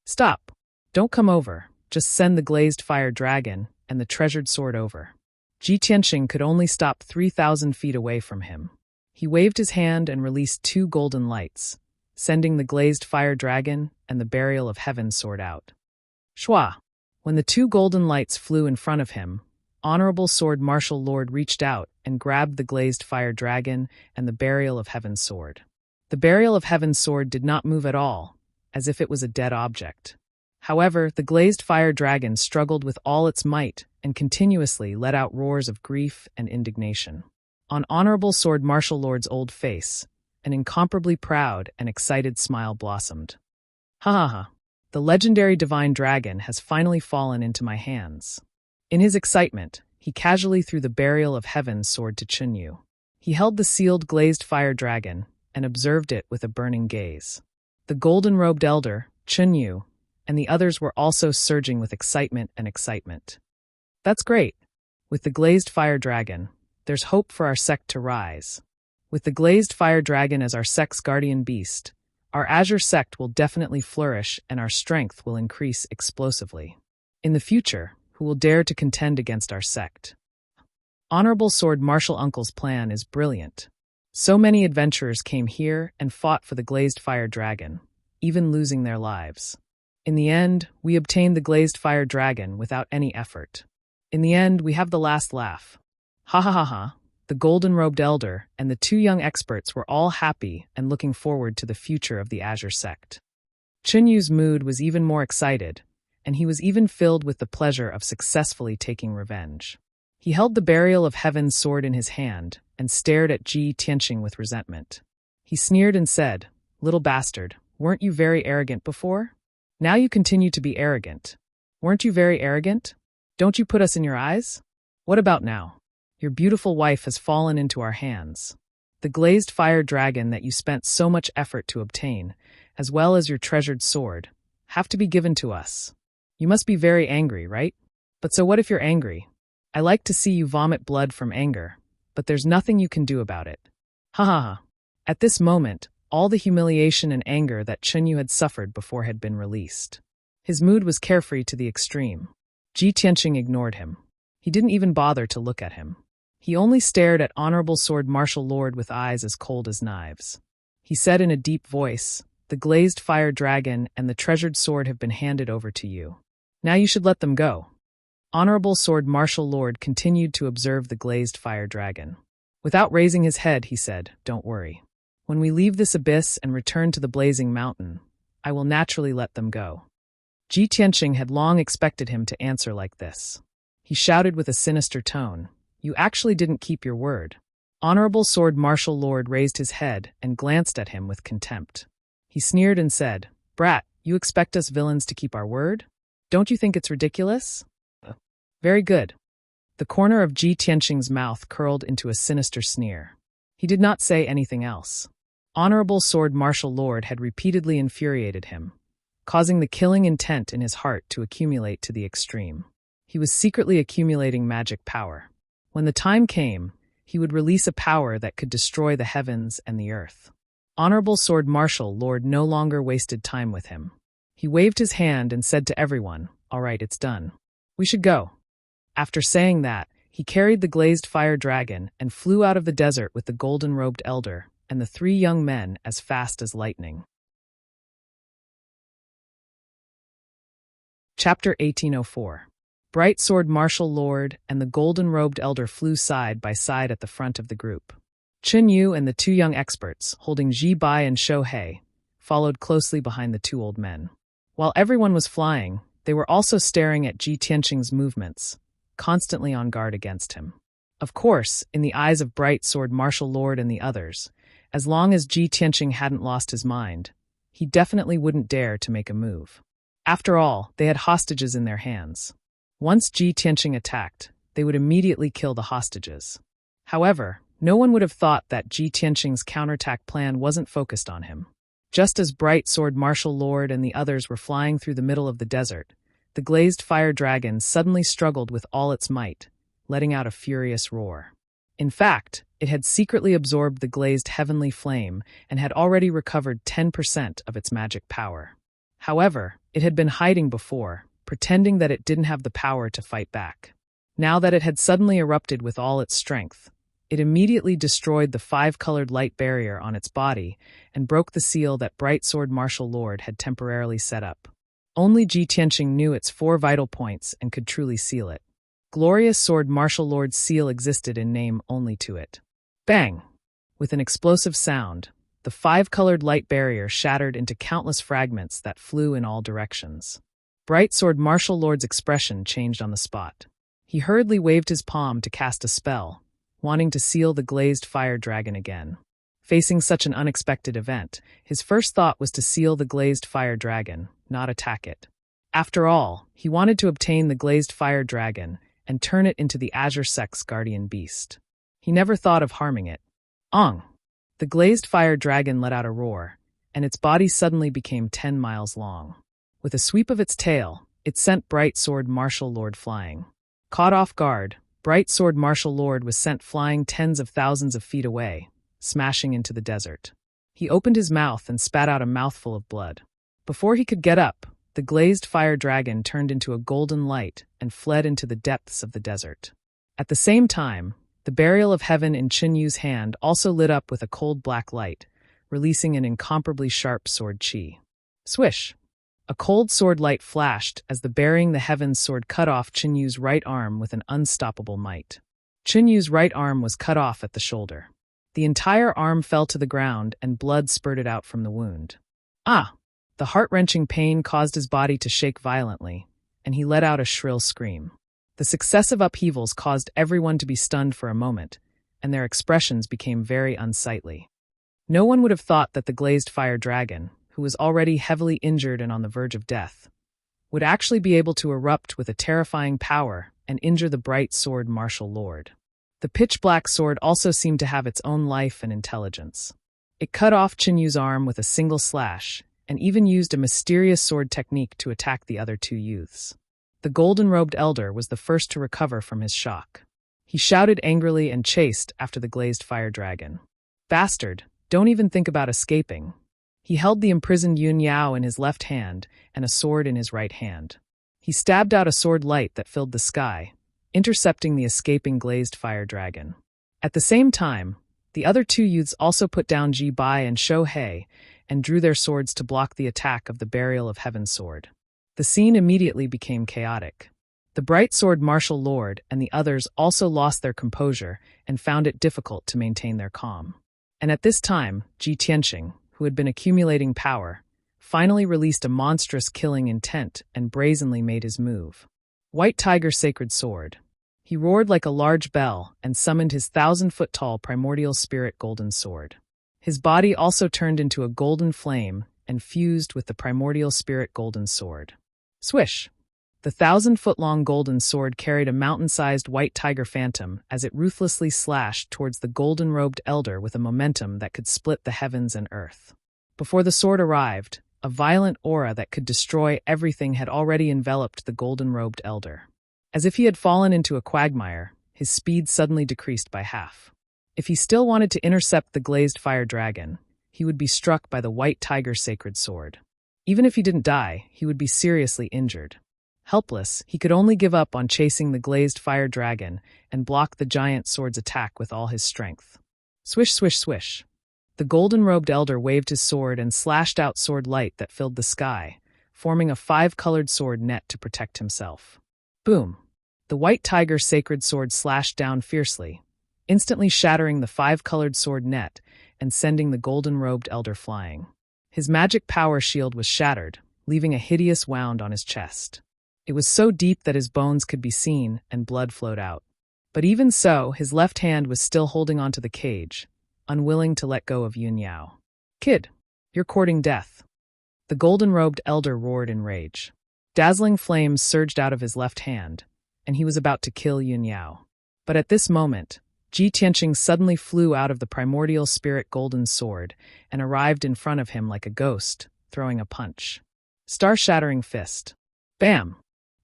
"Stop! Don't come over. Just send the glazed fire dragon and the treasured sword over." Ji Tianqing could only stop 3,000 feet away from him. He waved his hand and released 2 golden lights, sending the glazed fire dragon and the Burial of Heaven sword out. Shwa! When the 2 golden lights flew in front of him, Honorable Sword Martial Lord reached out and grabbed the glazed fire dragon and the Burial of Heaven sword. The Burial of Heaven sword did not move at all, as if it was a dead object. However, the glazed fire dragon struggled with all its might and continuously let out roars of grief and indignation. On Honorable Sword Martial Lord's old face, an incomparably proud and excited smile blossomed. "Ha ha ha! The legendary divine dragon has finally fallen into my hands." In his excitement, he casually threw the Burial of Heaven sword to Chunyu. He held the sealed glazed fire dragon and observed it with a burning gaze. The golden-robed elder, Chunyu, and the others were also surging with excitement and excitement. "That's great. With the glazed fire dragon, there's hope for our sect to rise. With the glazed fire dragon as our sect's guardian beast, our Azure sect will definitely flourish and our strength will increase explosively. In the future, who will dare to contend against our sect? Honorable Sword Martial Uncle's plan is brilliant. So many adventurers came here and fought for the glazed fire dragon, even losing their lives. In the end, we obtained the glazed fire dragon without any effort. In the end, we have the last laugh. Ha ha ha ha." The golden-robed elder and the 2 young experts were all happy and looking forward to the future of the Azure sect. Chunyu's mood was even more excited, and he was even filled with the pleasure of successfully taking revenge. He held the Burial of Heaven's sword in his hand and stared at Ji Tianqing with resentment. He sneered and said, "Little bastard, weren't you very arrogant before? Now you continue to be arrogant. Weren't you very arrogant? Don't you put us in your eyes? What about now? Your beautiful wife has fallen into our hands. The glazed fire dragon that you spent so much effort to obtain, as well as your treasured sword, have to be given to us. You must be very angry, right? But so what if you're angry? I like to see you vomit blood from anger, but there's nothing you can do about it." Ha ha ha. At this moment, all the humiliation and anger that Chunyu had suffered before had been released. His mood was carefree to the extreme. Ji Tianqing ignored him. He didn't even bother to look at him. He only stared at Honorable Sword Martial Lord with eyes as cold as knives. He said in a deep voice, "The glazed fire dragon and the treasured sword have been handed over to you. Now you should let them go." Honorable Sword Martial Lord continued to observe the glazed fire dragon. Without raising his head, he said, "Don't worry. When we leave this abyss and return to the blazing mountain, I will naturally let them go." Ji Tianqing had long expected him to answer like this. He shouted with a sinister tone, "You actually didn't keep your word." Honorable Sword Martial Lord raised his head and glanced at him with contempt. He sneered and said, "Brat, you expect us villains to keep our word? Don't you think it's ridiculous?" "Very good." The corner of Ji Tianqing's mouth curled into a sinister sneer. He did not say anything else. Honorable Sword Martial Lord had repeatedly infuriated him, causing the killing intent in his heart to accumulate to the extreme. He was secretly accumulating magic power. When the time came, he would release a power that could destroy the heavens and the earth. Honorable Sword Martial Lord no longer wasted time with him. He waved his hand and said to everyone, "All right, it's done. We should go." After saying that, he carried the glazed fire dragon and flew out of the desert with the golden-robed elder and the 3 young men as fast as lightning. Chapter 1804. Bright Sword Martial Lord and the golden-robed elder flew side by side at the front of the group. Chunyu and the 2 young experts, holding Ji Bai and Shou Hei, followed closely behind the 2 old men. While everyone was flying, they were also staring at Ji Tianqing's movements, constantly on guard against him. Of course, in the eyes of Bright Sword Martial Lord and the others, as long as Ji Tianqing hadn't lost his mind, he definitely wouldn't dare to make a move. After all, they had hostages in their hands. Once Ji Tianqing attacked, they would immediately kill the hostages. However, no one would have thought that Ji Tianqing's counterattack plan wasn't focused on him. Just as Bright Sword Martial Lord and the others were flying through the middle of the desert, the glazed fire dragon suddenly struggled with all its might, letting out a furious roar. In fact, it had secretly absorbed the glazed heavenly flame and had already recovered 10% of its magic power. However, it had been hiding before, pretending that it didn't have the power to fight back. Now that it had suddenly erupted with all its strength, it immediately destroyed the 5-colored light barrier on its body and broke the seal that Bright Sword Martial Lord had temporarily set up. Only Ji Tianqing knew its 4 vital points and could truly seal it. Glorious Sword Martial Lord's seal existed in name only to it. Bang! With an explosive sound, the 5-colored light barrier shattered into countless fragments that flew in all directions. Bright Sword Martial Lord's expression changed on the spot. He hurriedly waved his palm to cast a spell, wanting to seal the glazed fire dragon again. Facing such an unexpected event, his first thought was to seal the glazed fire dragon, not attack it. After all, he wanted to obtain the glazed fire dragon and turn it into the Azure Sect's guardian beast. He never thought of harming it. Ong! The glazed fire dragon let out a roar, and its body suddenly became 10 miles long. With a sweep of its tail, it sent Bright Sword Martial Lord flying. Caught off guard, Bright Sword Martial Lord was sent flying tens of thousands of feet away, smashing into the desert. He opened his mouth and spat out a mouthful of blood. Before he could get up, the glazed fire dragon turned into a golden light and fled into the depths of the desert. At the same time, the Burial of Heaven in Chunyu's hand also lit up with a cold black light, releasing an incomparably sharp sword chi. Swish! A cold sword light flashed as the Burying the Heavens sword cut off Chunyu's right arm with an unstoppable might. Chunyu's right arm was cut off at the shoulder. The entire arm fell to the ground and blood spurted out from the wound. Ah! The heart-wrenching pain caused his body to shake violently, and he let out a shrill scream. The successive upheavals caused everyone to be stunned for a moment, and their expressions became very unsightly. No one would have thought that the glazed fire dragon, who was already heavily injured and on the verge of death, would actually be able to erupt with a terrifying power and injure the bright sword martial lord. The pitch-black sword also seemed to have its own life and intelligence. It cut off Qinyu's arm with a single slash, and even used a mysterious sword technique to attack the other two youths. The golden-robed elder was the first to recover from his shock. He shouted angrily and chased after the glazed fire dragon. "Bastard, don't even think about escaping." He held the imprisoned Yun Yao in his left hand and a sword in his right hand. He stabbed out a sword light that filled the sky, intercepting the escaping glazed fire dragon. At the same time, the other two youths also put down Ji Bai and Shou Hei and drew their swords to block the attack of the Burial of Heaven sword. The scene immediately became chaotic. The bright sword martial lord and the others also lost their composure and found it difficult to maintain their calm. And at this time, Ji Tianqing, who had been accumulating power, finally released a monstrous killing intent and brazenly made his move. White Tiger Sacred Sword. He roared like a large bell and summoned his 1,000-foot-tall primordial spirit golden sword. His body also turned into a golden flame and fused with the primordial spirit golden sword. Swish! The 1,000-foot-long golden sword carried a mountain-sized white tiger phantom as it ruthlessly slashed towards the golden-robed elder with a momentum that could split the heavens and earth. Before the sword arrived, a violent aura that could destroy everything had already enveloped the golden-robed elder. As if he had fallen into a quagmire, his speed suddenly decreased by half. If he still wanted to intercept the glazed fire dragon, he would be struck by the white tiger sacred sword. Even if he didn't die, he would be seriously injured. Helpless, he could only give up on chasing the glazed fire dragon and block the giant sword's attack with all his strength. Swish, swish, swish. The golden-robed elder waved his sword and slashed out sword light that filled the sky, forming a 5-colored sword net to protect himself. Boom! The white tiger sacred sword slashed down fiercely, instantly shattering the 5-colored sword net and sending the golden-robed elder flying. His magic power shield was shattered, leaving a hideous wound on his chest. It was so deep that his bones could be seen and blood flowed out. But even so, his left hand was still holding onto the cage, unwilling to let go of Yun Yao. "Kid, you're courting death." The golden-robed elder roared in rage. Dazzling flames surged out of his left hand, and he was about to kill Yun Yao. But at this moment, Ji Tianqing suddenly flew out of the primordial spirit golden sword and arrived in front of him like a ghost, throwing a punch. Star-shattering fist. Bam!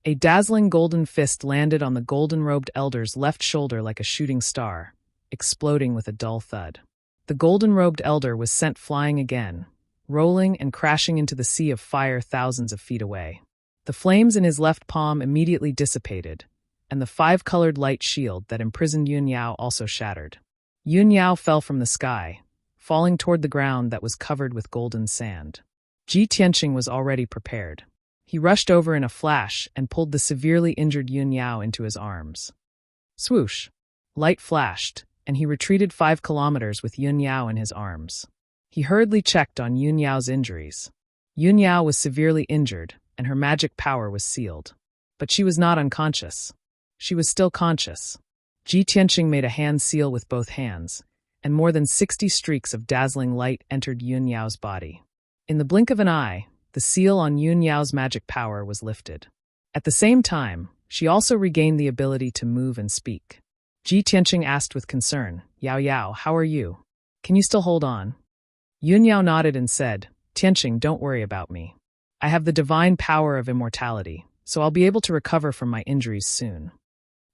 A dazzling golden fist landed on the golden-robed elder's left shoulder like a shooting star, exploding with a dull thud. The golden-robed elder was sent flying again, rolling and crashing into the sea of fire thousands of feet away. The flames in his left palm immediately dissipated, and the 5-colored light shield that imprisoned Yun Yao also shattered. Yun Yao fell from the sky, falling toward the ground that was covered with golden sand. Ji Tianqing was already prepared. He rushed over in a flash and pulled the severely injured Yun Yao into his arms. Swoosh! Light flashed, and he retreated 5 kilometers with Yun Yao in his arms. He hurriedly checked on Yun Yao's injuries. Yun Yao was severely injured, and her magic power was sealed. But she was not unconscious. She was still conscious. Ji Tianqing made a hand seal with both hands, and more than 60 streaks of dazzling light entered Yun Yao's body. In the blink of an eye, the seal on Yun Yao's magic power was lifted. At the same time, she also regained the ability to move and speak. Ji Tianqing asked with concern, "Yao Yao, how are you? Can you still hold on?" Yun Yao nodded and said, "Tianqing, don't worry about me. I have the divine power of immortality, so I'll be able to recover from my injuries soon."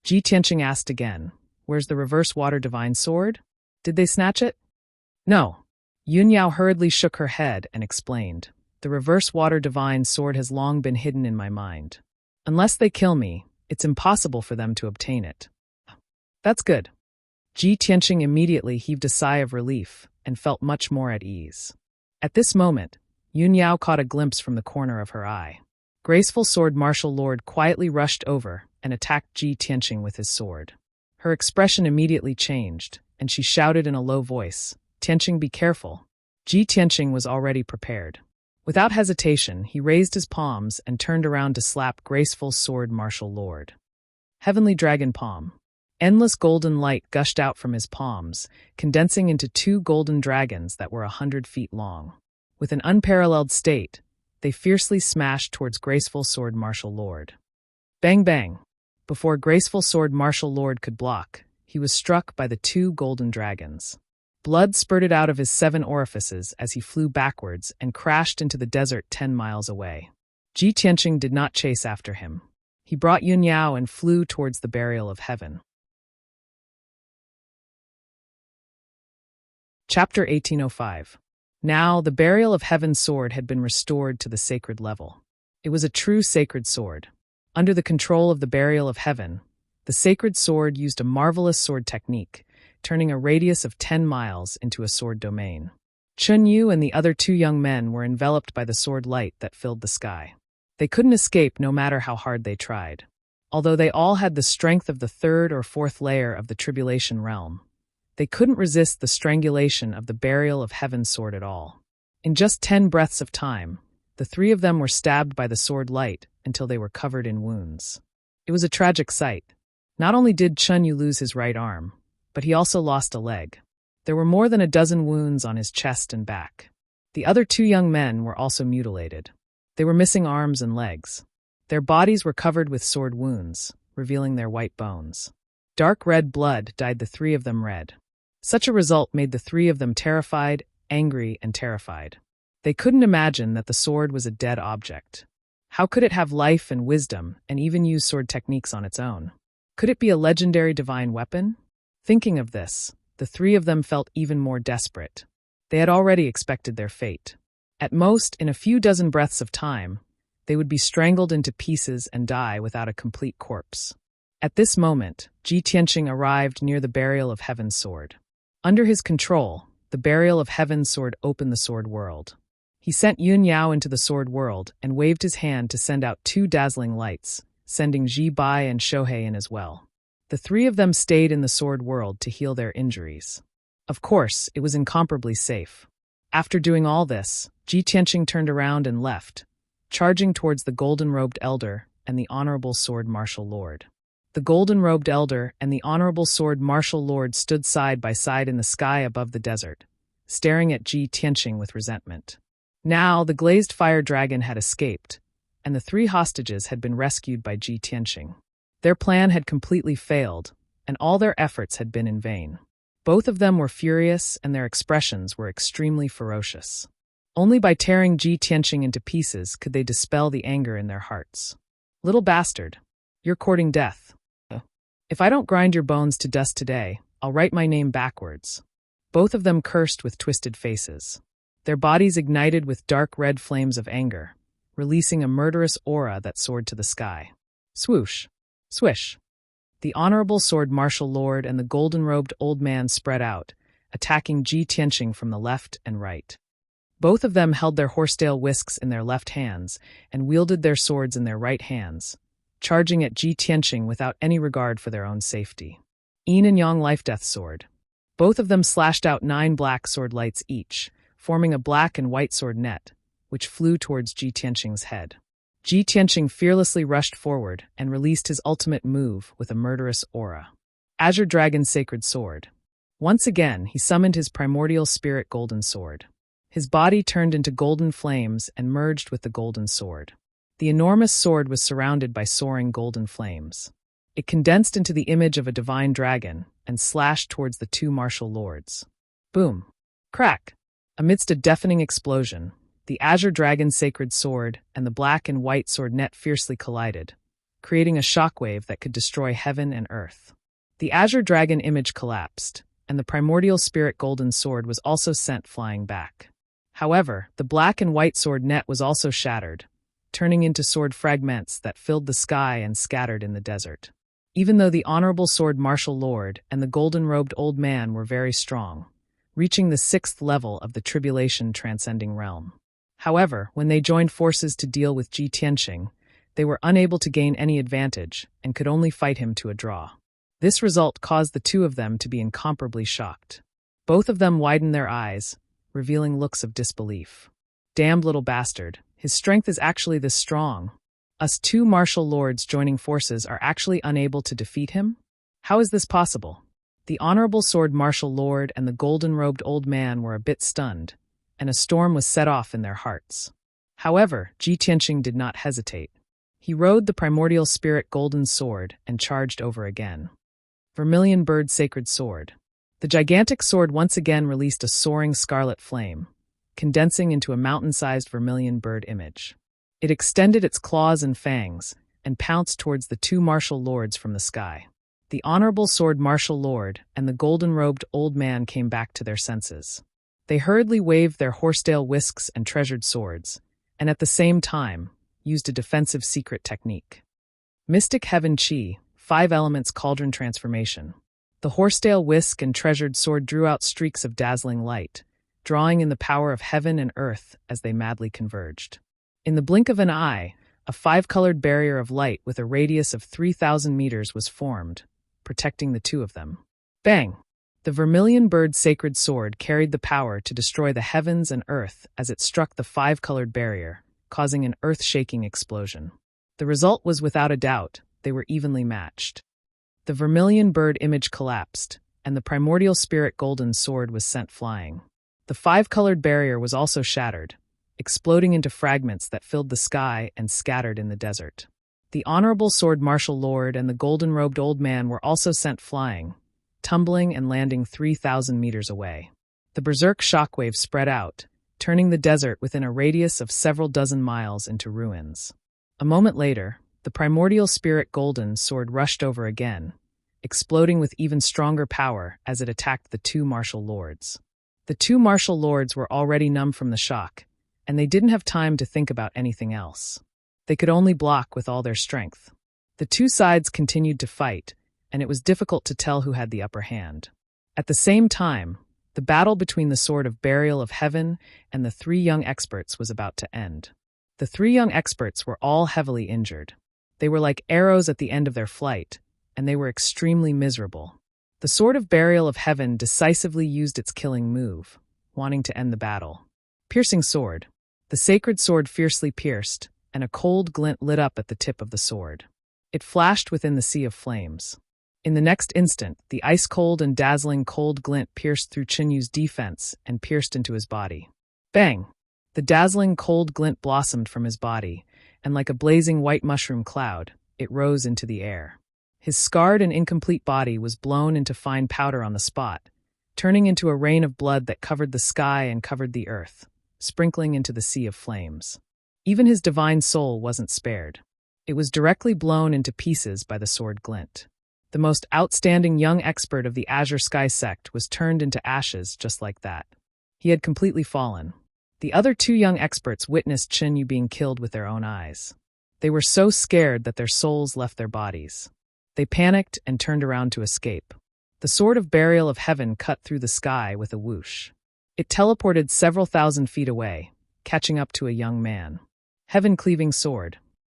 Ji Tianqing asked again, "Where's the reverse water divine sword? Did they snatch it?" "No." Yun Yao hurriedly shook her head and explained, "The reverse water divine sword has long been hidden in my mind. Unless they kill me, it's impossible for them to obtain it." "That's good." Ji Tianqing immediately heaved a sigh of relief and felt much more at ease. At this moment, Yun Yao caught a glimpse from the corner of her eye. Graceful sword martial lord quietly rushed over and attacked Ji Tianqing with his sword. Her expression immediately changed, and she shouted in a low voice, "Tianqing, be careful." Ji Tianqing was already prepared. Without hesitation, he raised his palms and turned around to slap graceful sword martial lord. Heavenly dragon palm. Endless golden light gushed out from his palms, condensing into 2 golden dragons that were 100 feet long. With an unparalleled state, they fiercely smashed towards graceful sword martial lord. Bang bang! Before graceful sword martial lord could block, he was struck by the 2 golden dragons. Blood spurted out of his 7 orifices as he flew backwards and crashed into the desert 10 miles away. Ji Tianqing did not chase after him. He brought Yun Yao and flew towards the burial of heaven. Chapter 1805. Now, the burial of heaven's sword had been restored to the sacred level. It was a true sacred sword. Under the control of the burial of heaven, the sacred sword used a marvelous sword technique, turning a radius of 10 miles into a sword domain. Chun Yu and the other 2 young men were enveloped by the sword light that filled the sky. They couldn't escape no matter how hard they tried. Although they all had the strength of the 3rd or 4th layer of the tribulation realm, they couldn't resist the strangulation of the burial of heaven's sword at all. In just 10 breaths of time, the 3 of them were stabbed by the sword light until they were covered in wounds. It was a tragic sight. Not only did Chun Yu lose his right arm, but he also lost a leg. There were more than a dozen wounds on his chest and back. The other 2 young men were also mutilated. They were missing arms and legs. Their bodies were covered with sword wounds, revealing their white bones. Dark red blood dyed the 3 of them red. Such a result made the 3 of them terrified, angry, and terrified. They couldn't imagine that the sword was a dead object. How could it have life and wisdom and even use sword techniques on its own? Could it be a legendary divine weapon? Thinking of this, the 3 of them felt even more desperate. They had already expected their fate. At most, in a few dozen breaths of time, they would be strangled into pieces and die without a complete corpse. At this moment, Ji Tianqing arrived near the burial of heaven's sword. Under his control, the burial of heaven's sword opened the sword world. He sent Yun Yao into the sword world and waved his hand to send out 2 dazzling lights, sending Ji Bai and Shohei in as well. The 3 of them stayed in the sword world to heal their injuries. Of course, it was incomparably safe. After doing all this, Ji Tianqing turned around and left, charging towards the golden-robed elder and the honorable sword martial lord. The golden-robed elder and the honorable sword martial lord stood side by side in the sky above the desert, staring at Ji Tianqing with resentment. Now, the glazed fire dragon had escaped, and the 3 hostages had been rescued by Ji Tianqing. Their plan had completely failed, and all their efforts had been in vain. Both of them were furious, and their expressions were extremely ferocious. Only by tearing Ji Tianqing into pieces could they dispel the anger in their hearts. "Little bastard, you're courting death. If I don't grind your bones to dust today, I'll write my name backwards." Both of them cursed with twisted faces. Their bodies ignited with dark red flames of anger, releasing a murderous aura that soared to the sky. Swoosh! Swish! The honorable sword martial lord and the golden-robed old man spread out, attacking Ji Tianqing from the left and right. Both of them held their horsetail whisks in their left hands and wielded their swords in their right hands, charging at Ji Tianqing without any regard for their own safety. Yin and Yang life-death sword. Both of them slashed out 9 black sword lights each, forming a black and white sword net, which flew towards Ji Tianqing's head. Ji Tianqing fearlessly rushed forward and released his ultimate move with a murderous aura. Azure Dragon's Sacred Sword. Once again, he summoned his primordial spirit golden sword. His body turned into golden flames and merged with the golden sword. The enormous sword was surrounded by soaring golden flames. It condensed into the image of a divine dragon and slashed towards the 2 martial lords. Boom! Crack! Amidst a deafening explosion, the Azure Dragon's Sacred Sword and the black and white sword net fiercely collided, creating a shockwave that could destroy heaven and earth. The Azure Dragon image collapsed, and the primordial spirit golden sword was also sent flying back. However, the black and white sword net was also shattered, turning into sword fragments that filled the sky and scattered in the desert. Even though the honorable sword martial lord and the golden-robed old man were very strong, reaching the 6th level of the tribulation transcending realm. However, when they joined forces to deal with Ji Tianqing, they were unable to gain any advantage and could only fight him to a draw. This result caused the 2 of them to be incomparably shocked. Both of them widened their eyes, revealing looks of disbelief. Damned little bastard. His strength is actually this strong. Us two martial lords joining forces are actually unable to defeat him? How is this possible? The honorable sword martial lord and the golden-robed old man were a bit stunned, and a storm was set off in their hearts. However, Ji Tianqing did not hesitate. He rode the primordial spirit golden sword and charged over again. Vermilion bird sacred sword. The gigantic sword once again released a soaring scarlet flame, condensing into a mountain-sized vermilion bird image. It extended its claws and fangs, and pounced towards the two martial lords from the sky. The honorable sword martial lord and the golden-robed old man came back to their senses. They hurriedly waved their horsetail whisks and treasured swords, and at the same time, used a defensive secret technique. Mystic Heaven Chi, 5 elements cauldron transformation. The horsetail whisk and treasured sword drew out streaks of dazzling light, drawing in the power of heaven and earth as they madly converged. In the blink of an eye, a 5-colored barrier of light with a radius of 3,000 meters was formed, protecting the two of them. Bang! The vermilion bird sacred sword carried the power to destroy the heavens and earth as it struck the 5-colored barrier, causing an earth-shaking explosion. The result was without a doubt, they were evenly matched. The vermilion bird image collapsed, and the primordial spirit golden sword was sent flying. The 5-colored barrier was also shattered, exploding into fragments that filled the sky and scattered in the desert. The honorable sword martial lord and the golden-robed old man were also sent flying, tumbling and landing 3,000 meters away. The berserk shockwave spread out, turning the desert within a radius of several dozen miles into ruins. A moment later, the primordial spirit golden sword rushed over again, exploding with even stronger power as it attacked the two martial lords. The two martial lords were already numb from the shock, and they didn't have time to think about anything else. They could only block with all their strength. The two sides continued to fight, and it was difficult to tell who had the upper hand. At the same time, the battle between the sword of burial of heaven and the 3 young experts was about to end. The 3 young experts were all heavily injured. They were like arrows at the end of their flight, and they were extremely miserable. The sword of burial of heaven decisively used its killing move, wanting to end the battle. Piercing sword. The sacred sword fiercely pierced, and a cold glint lit up at the tip of the sword. It flashed within the sea of flames. In the next instant, the ice-cold and dazzling cold glint pierced through Qinyu's defense and pierced into his body. Bang! The dazzling cold glint blossomed from his body, and like a blazing white mushroom cloud, it rose into the air. His scarred and incomplete body was blown into fine powder on the spot, turning into a rain of blood that covered the sky and covered the earth, sprinkling into the sea of flames. Even his divine soul wasn't spared. It was directly blown into pieces by the sword glint. The most outstanding young expert of the Azure Sky sect was turned into ashes just like that. He had completely fallen. The other 2 young experts witnessed Qinyu being killed with their own eyes. They were so scared that their souls left their bodies. They panicked and turned around to escape. The sword of burial of heaven cut through the sky with a whoosh. It teleported several thousand feet away, catching up to a young man. Heaven-cleaving sword.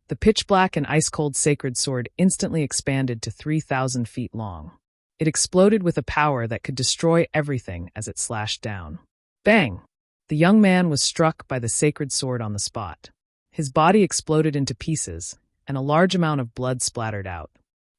The pitch-black and ice-cold sacred sword instantly expanded to 3,000 feet long. It exploded with a power that could destroy everything as it slashed down. Bang! The young man was struck by the sacred sword on the spot. His body exploded into pieces, and a large amount of blood splattered out.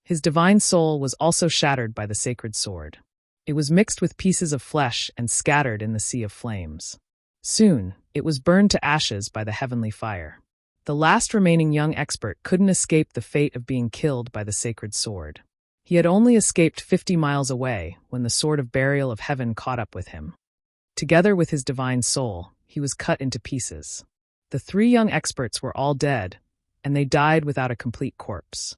His divine soul was also shattered by the sacred sword. It was mixed with pieces of flesh and scattered in the sea of flames. Soon, it was burned to ashes by the heavenly fire. The last remaining young expert couldn't escape the fate of being killed by the sacred sword. He had only escaped 50 miles away when the sword of burial of heaven caught up with him. Together with his divine soul, he was cut into pieces. The 3 young experts were all dead, and they died without a complete corpse.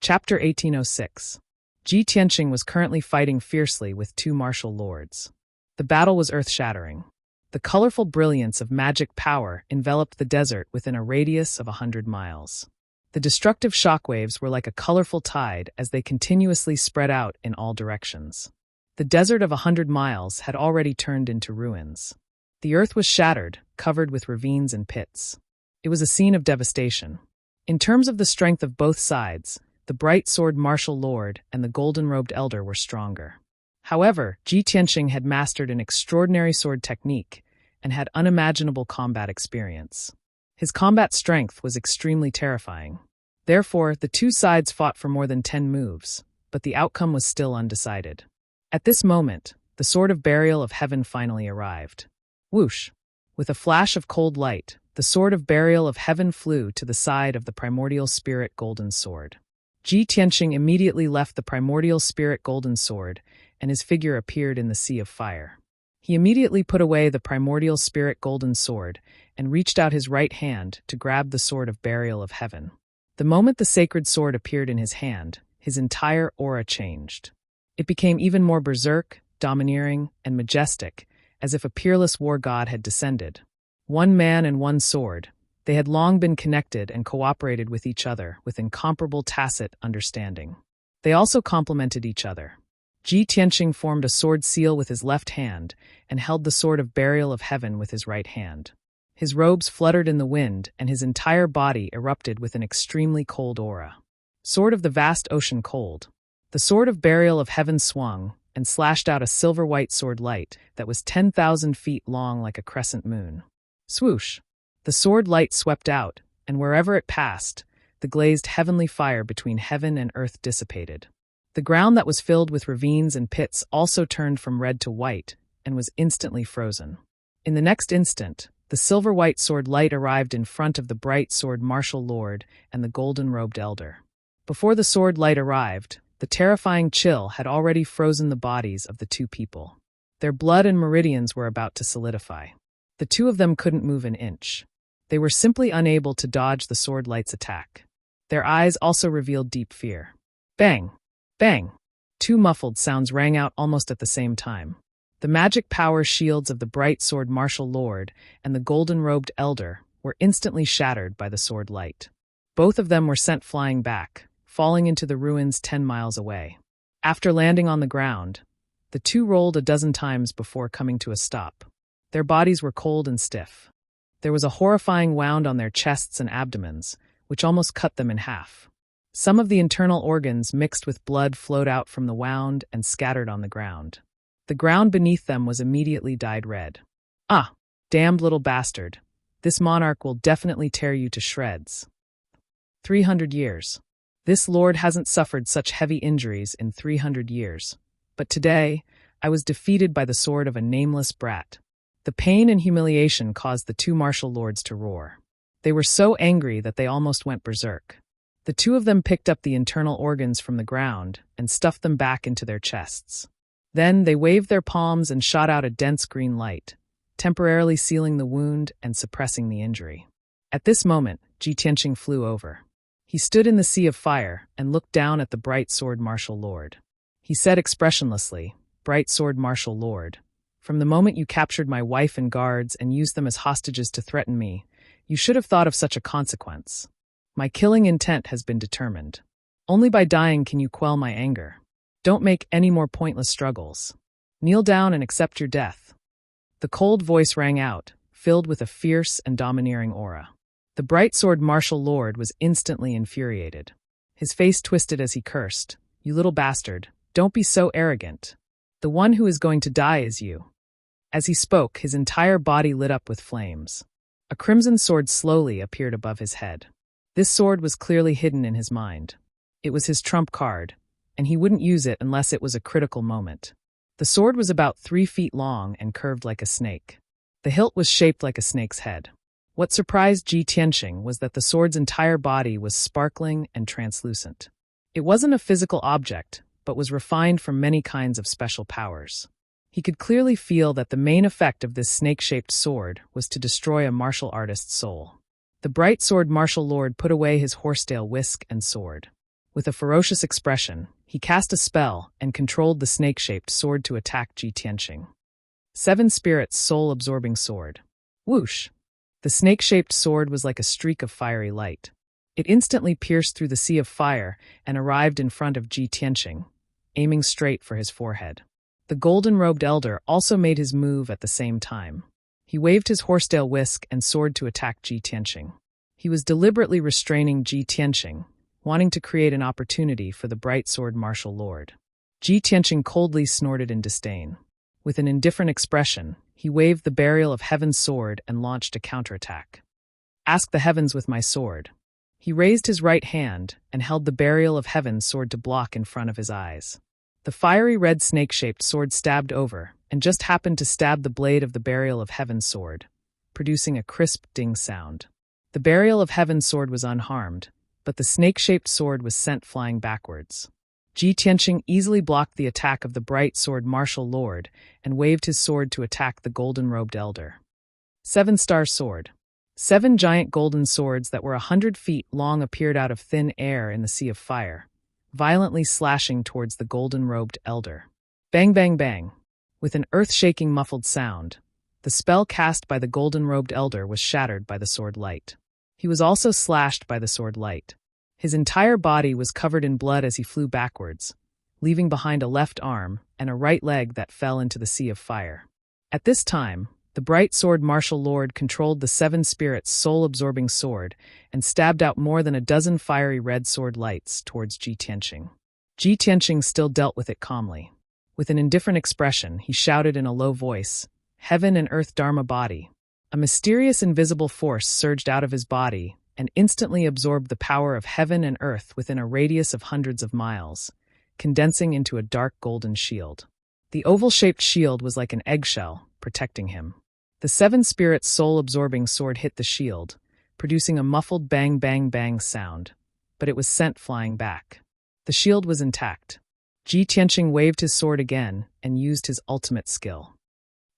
Chapter 1806. Ji Tianqing was currently fighting fiercely with 2 martial lords. The battle was earth-shattering. The colorful brilliance of magic power enveloped the desert within a radius of 100 miles. The destructive shockwaves were like a colorful tide as they continuously spread out in all directions. The desert of 100 miles had already turned into ruins. The earth was shattered, covered with ravines and pits. It was a scene of devastation. In terms of the strength of both sides, the bright sword martial lord and the golden-robed elder were stronger. However, Ji Tianqing had mastered an extraordinary sword technique and had unimaginable combat experience. His combat strength was extremely terrifying. Therefore, the two sides fought for more than 10 moves, but the outcome was still undecided. At this moment, the sword of burial of heaven finally arrived. Whoosh! With a flash of cold light, the sword of burial of heaven flew to the side of the primordial spirit golden sword. Ji Tianqing immediately left the primordial spirit golden sword, and his figure appeared in the sea of fire. He immediately put away the primordial spirit golden sword and reached out his right hand to grab the sword of burial of heaven. The moment the sacred sword appeared in his hand, his entire aura changed. It became even more berserk, domineering, and majestic, as if a peerless war god had descended. One man and one sword, they had long been connected and cooperated with each other with incomparable tacit understanding. They also complemented each other. Ji Tianqing formed a sword seal with his left hand and held the sword of burial of heaven with his right hand. His robes fluttered in the wind, and his entire body erupted with an extremely cold aura. Sword of the vast ocean cold. The sword of burial of heaven swung and slashed out a silver-white sword light that was 10,000 feet long like a crescent moon. Swoosh! The sword light swept out, and wherever it passed, the glazed heavenly fire between heaven and earth dissipated. The ground that was filled with ravines and pits also turned from red to white and was instantly frozen. In the next instant, the silver-white sword light arrived in front of the bright sword martial lord and the golden-robed elder. Before the sword light arrived, the terrifying chill had already frozen the bodies of the two people. Their blood and meridians were about to solidify. The two of them couldn't move an inch. They were simply unable to dodge the sword light's attack. Their eyes also revealed deep fear. Bang! Bang! Two muffled sounds rang out almost at the same time. The magic power shields of the bright sword martial lord and the golden-robed elder were instantly shattered by the sword light. Both of them were sent flying back, falling into the ruins 10 miles away. After landing on the ground, the two rolled a dozen times before coming to a stop. Their bodies were cold and stiff. There was a horrifying wound on their chests and abdomens, which almost cut them in half. Some of the internal organs mixed with blood flowed out from the wound and scattered on the ground. The ground beneath them was immediately dyed red. Ah, damned little bastard. This monarch will definitely tear you to shreds. 300 years. This lord hasn't suffered such heavy injuries in 300 years. But today, I was defeated by the sword of a nameless brat. The pain and humiliation caused the two martial lords to roar. They were so angry that they almost went berserk. The two of them picked up the internal organs from the ground and stuffed them back into their chests. Then they waved their palms and shot out a dense green light, temporarily sealing the wound and suppressing the injury. At this moment, Ji Tianqing flew over. He stood in the sea of fire and looked down at the bright sword martial lord. He said expressionlessly, "Bright sword martial lord, from the moment you captured my wife and guards and used them as hostages to threaten me, you should have thought of such a consequence. My killing intent has been determined. Only by dying can you quell my anger. Don't make any more pointless struggles. Kneel down and accept your death." The cold voice rang out, filled with a fierce and domineering aura. The bright sword martial lord was instantly infuriated. His face twisted as he cursed, "You little bastard, don't be so arrogant. The one who is going to die is you." As he spoke, his entire body lit up with flames. A crimson sword slowly appeared above his head. This sword was clearly hidden in his mind. It was his trump card, and he wouldn't use it unless it was a critical moment. The sword was about 3 feet long and curved like a snake. The hilt was shaped like a snake's head. What surprised Ji Tianqing was that the sword's entire body was sparkling and translucent. It wasn't a physical object, but was refined from many kinds of special powers. He could clearly feel that the main effect of this snake-shaped sword was to destroy a martial artist's soul. The bright sword martial lord put away his horsetail whisk and sword. With a ferocious expression, he cast a spell and controlled the snake-shaped sword to attack Ji Tianqing. 7 Spirits soul-absorbing sword. Whoosh! The snake-shaped sword was like a streak of fiery light. It instantly pierced through the sea of fire and arrived in front of Ji Tianqing, aiming straight for his forehead. The golden-robed elder also made his move at the same time. He waved his horsetail whisk and sword to attack Ji Tianqing. He was deliberately restraining Ji Tianqing, wanting to create an opportunity for the bright sword martial lord. Ji Tianqing coldly snorted in disdain. With an indifferent expression, he waved the Burial of Heaven's sword and launched a counterattack. Ask the heavens with my sword. He raised his right hand and held the Burial of Heaven's sword to block in front of his eyes. The fiery red snake-shaped sword stabbed over and just happened to stab the blade of the Burial of Heaven's sword, producing a crisp ding sound. The Burial of Heaven's sword was unharmed, but the snake-shaped sword was sent flying backwards. Ji Tianqing easily blocked the attack of the bright sword martial lord and waved his sword to attack the golden-robed elder. 7-star sword. 7 giant golden swords that were 100 feet long appeared out of thin air in the sea of fire, violently slashing towards the golden-robed elder. Bang, bang, bang. With an earth-shaking muffled sound, the spell cast by the golden-robed elder was shattered by the sword light. He was also slashed by the sword light. His entire body was covered in blood as he flew backwards, leaving behind a left arm and a right leg that fell into the sea of fire. At this time, the bright sword martial lord controlled the 7 spirits' soul-absorbing sword and stabbed out more than a dozen fiery red sword lights towards Ji Tianqing. Ji Tianqing still dealt with it calmly. With an indifferent expression, he shouted in a low voice, "Heaven and Earth Dharma body." A mysterious invisible force surged out of his body and instantly absorbed the power of heaven and earth within a radius of hundreds of miles, condensing into a dark golden shield. The oval-shaped shield was like an eggshell, protecting him. The 7 spirits' soul-absorbing sword hit the shield, producing a muffled bang bang bang sound, but it was sent flying back. The shield was intact. Ji Tianqing waved his sword again and used his ultimate skill.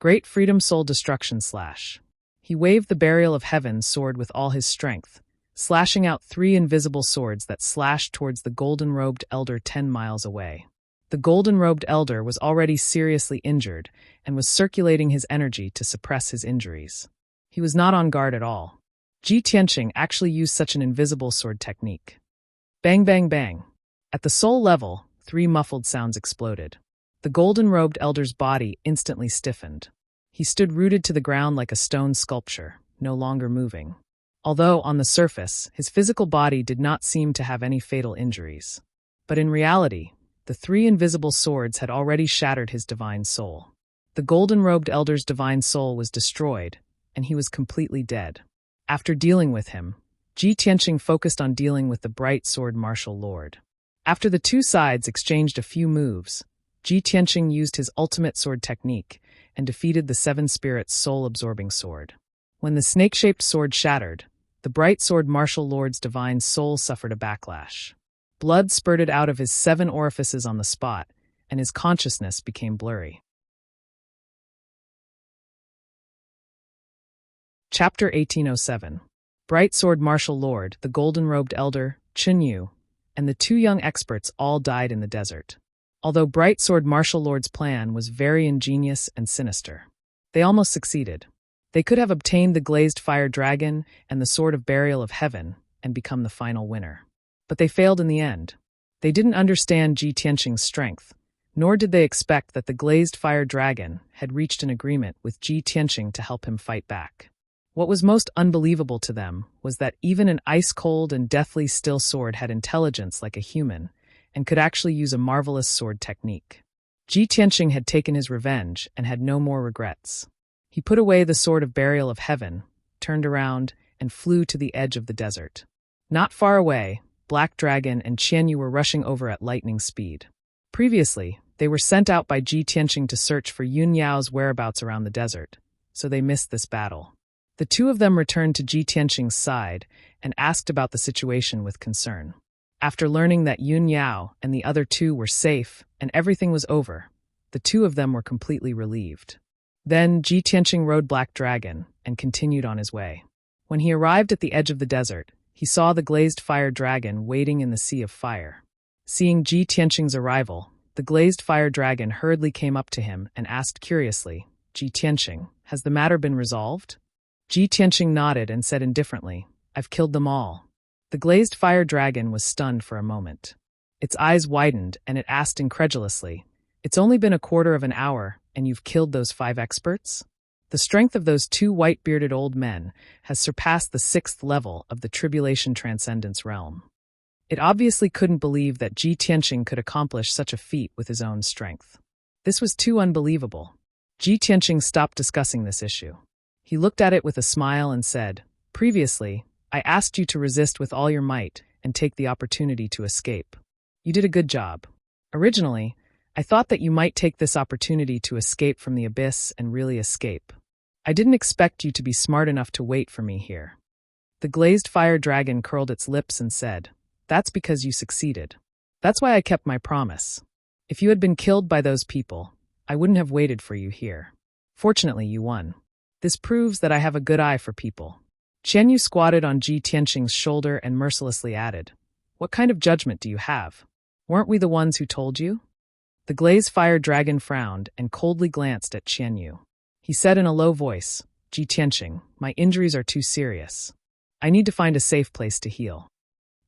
Great Freedom Soul Destruction Slash. He waved the Burial of Heaven's sword with all his strength, slashing out 3 invisible swords that slashed towards the golden-robed elder 10 miles away. The golden-robed elder was already seriously injured and was circulating his energy to suppress his injuries. He was not on guard at all. Ji Tianqing actually used such an invisible sword technique. Bang, bang, bang. At the soul level, 3 muffled sounds exploded. The golden-robed elder's body instantly stiffened. He stood rooted to the ground like a stone sculpture, no longer moving. Although, on the surface, his physical body did not seem to have any fatal injuries. But in reality, the 3 invisible swords had already shattered his divine soul. The golden-robed elder's divine soul was destroyed, and he was completely dead. After dealing with him, Ji Tianqing focused on dealing with the bright sword martial lord. After the 2 sides exchanged a few moves, Ji Tianqing used his ultimate sword technique and defeated the 7 spirits' soul-absorbing sword. When the snake-shaped sword shattered, the bright sword martial lord's divine soul suffered a backlash. Blood spurted out of his 7 orifices on the spot, and his consciousness became blurry. Chapter 1807. Bright sword martial lord, the golden-robed elder, Chen Yu, and the 2 young experts all died in the desert. Although bright sword martial lord's plan was very ingenious and sinister, they almost succeeded. They could have obtained the glazed fire dragon and the sword of burial of heaven and become the final winner. But they failed in the end. They didn't understand Ji Tianqing's strength, nor did they expect that the glazed fire dragon had reached an agreement with Ji Tianqing to help him fight back. What was most unbelievable to them was that even an ice-cold and deathly still sword had intelligence like a human and could actually use a marvelous sword technique. Ji Tianqing had taken his revenge and had no more regrets. He put away the sword of burial of heaven, turned around, and flew to the edge of the desert. Not far away, Black Dragon and Qianyu were rushing over at lightning speed. Previously, they were sent out by Ji Tianqing to search for Yun Yao's whereabouts around the desert, so they missed this battle. The 2 of them returned to Ji Tianqing's side and asked about the situation with concern. After learning that Yun Yao and the other 2 were safe and everything was over, the 2 of them were completely relieved. Then Ji Tianqing rode Black Dragon and continued on his way. When he arrived at the edge of the desert, he saw the glazed fire dragon waiting in the sea of fire. Seeing Ji Tianqing's arrival, the glazed fire dragon hurriedly came up to him and asked curiously, "Ji Tianqing, has the matter been resolved?" Ji Tianqing nodded and said indifferently, "I've killed them all." The glazed fire dragon was stunned for a moment. Its eyes widened and it asked incredulously, "It's only been a quarter of an hour, and you've killed those 5 experts?" The strength of those 2 white-bearded old men has surpassed the 6th level of the Tribulation Transcendence realm. It obviously couldn't believe that Ji Tianqing could accomplish such a feat with his own strength. This was too unbelievable. Ji Tianqing stopped discussing this issue. He looked at it with a smile and said, "Previously, I asked you to resist with all your might and take the opportunity to escape. You did a good job. Originally, I thought that you might take this opportunity to escape from the abyss and really escape. I didn't expect you to be smart enough to wait for me here." The glazed fire dragon curled its lips and said, "That's because you succeeded. That's why I kept my promise. If you had been killed by those people, I wouldn't have waited for you here. Fortunately, you won. This proves that I have a good eye for people." Qian Yu squatted on Ji Tianqing's shoulder and mercilessly added, "What kind of judgment do you have? Weren't we the ones who told you?" The glazed fire dragon frowned and coldly glanced at Qian Yu. He said in a low voice, "Ji Tianqing, my injuries are too serious. I need to find a safe place to heal."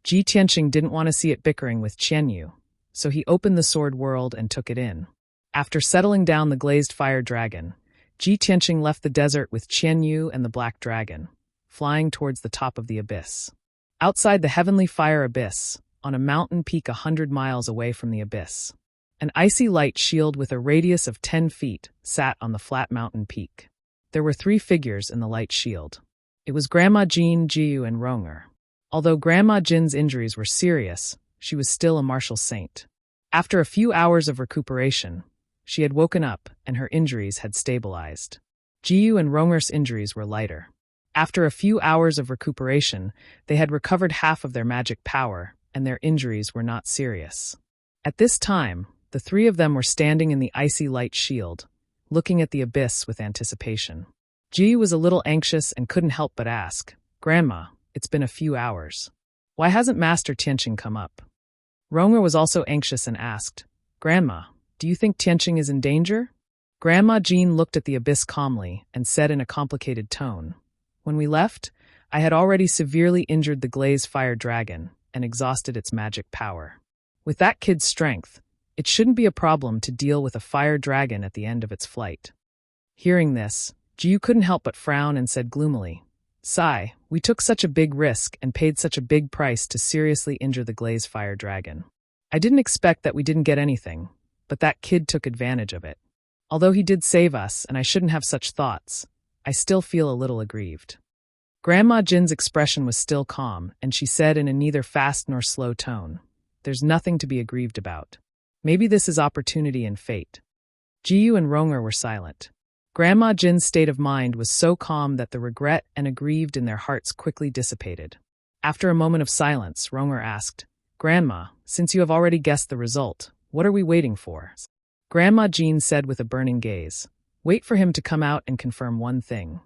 Ji Tianqing didn't want to see it bickering with Qian Yu, so he opened the sword world and took it in. After settling down the glazed fire dragon, Ji Tianqing left the desert with Qian Yu and the black dragon, flying towards the top of the abyss. Outside the heavenly fire abyss, on a mountain peak 100 miles away from the abyss, an icy light shield with a radius of 10 feet sat on the flat mountain peak. There were 3 figures in the light shield. It was Grandma Jean, Jiyu, and Ronger. Although Grandma Jin's injuries were serious, she was still a martial saint. After a few hours of recuperation, she had woken up and her injuries had stabilized. Jiyu and Ronger's injuries were lighter. After a few hours of recuperation, they had recovered half of their magic power, and their injuries were not serious. At this time, the 3 of them were standing in the icy light shield, looking at the abyss with anticipation. Ji was a little anxious and couldn't help but ask, "Grandma, it's been a few hours. Why hasn't Master Tianqing come up?" Ronger was also anxious and asked, "Grandma, do you think Tianqing is in danger?" Grandma Jean looked at the abyss calmly and said in a complicated tone, "When we left, I had already severely injured the glazed fire dragon and exhausted its magic power. With that kid's strength, it shouldn't be a problem to deal with a fire dragon at the end of its flight." Hearing this, Jiu couldn't help but frown and said gloomily, "Sai, we took such a big risk and paid such a big price to seriously injure the glazed fire dragon. I didn't expect that we didn't get anything, but that kid took advantage of it. Although he did save us and I shouldn't have such thoughts, I still feel a little aggrieved." Grandma Jin's expression was still calm, and she said in a neither fast nor slow tone, "There's nothing to be aggrieved about. Maybe this is opportunity and fate." Jiyu and Ronger were silent. Grandma Jin's state of mind was so calm that the regret and aggrieved in their hearts quickly dissipated. After a moment of silence, Ronger asked, "Grandma, since you have already guessed the result, what are we waiting for?" Grandma Jean said with a burning gaze, "Wait for him to come out and confirm one thing."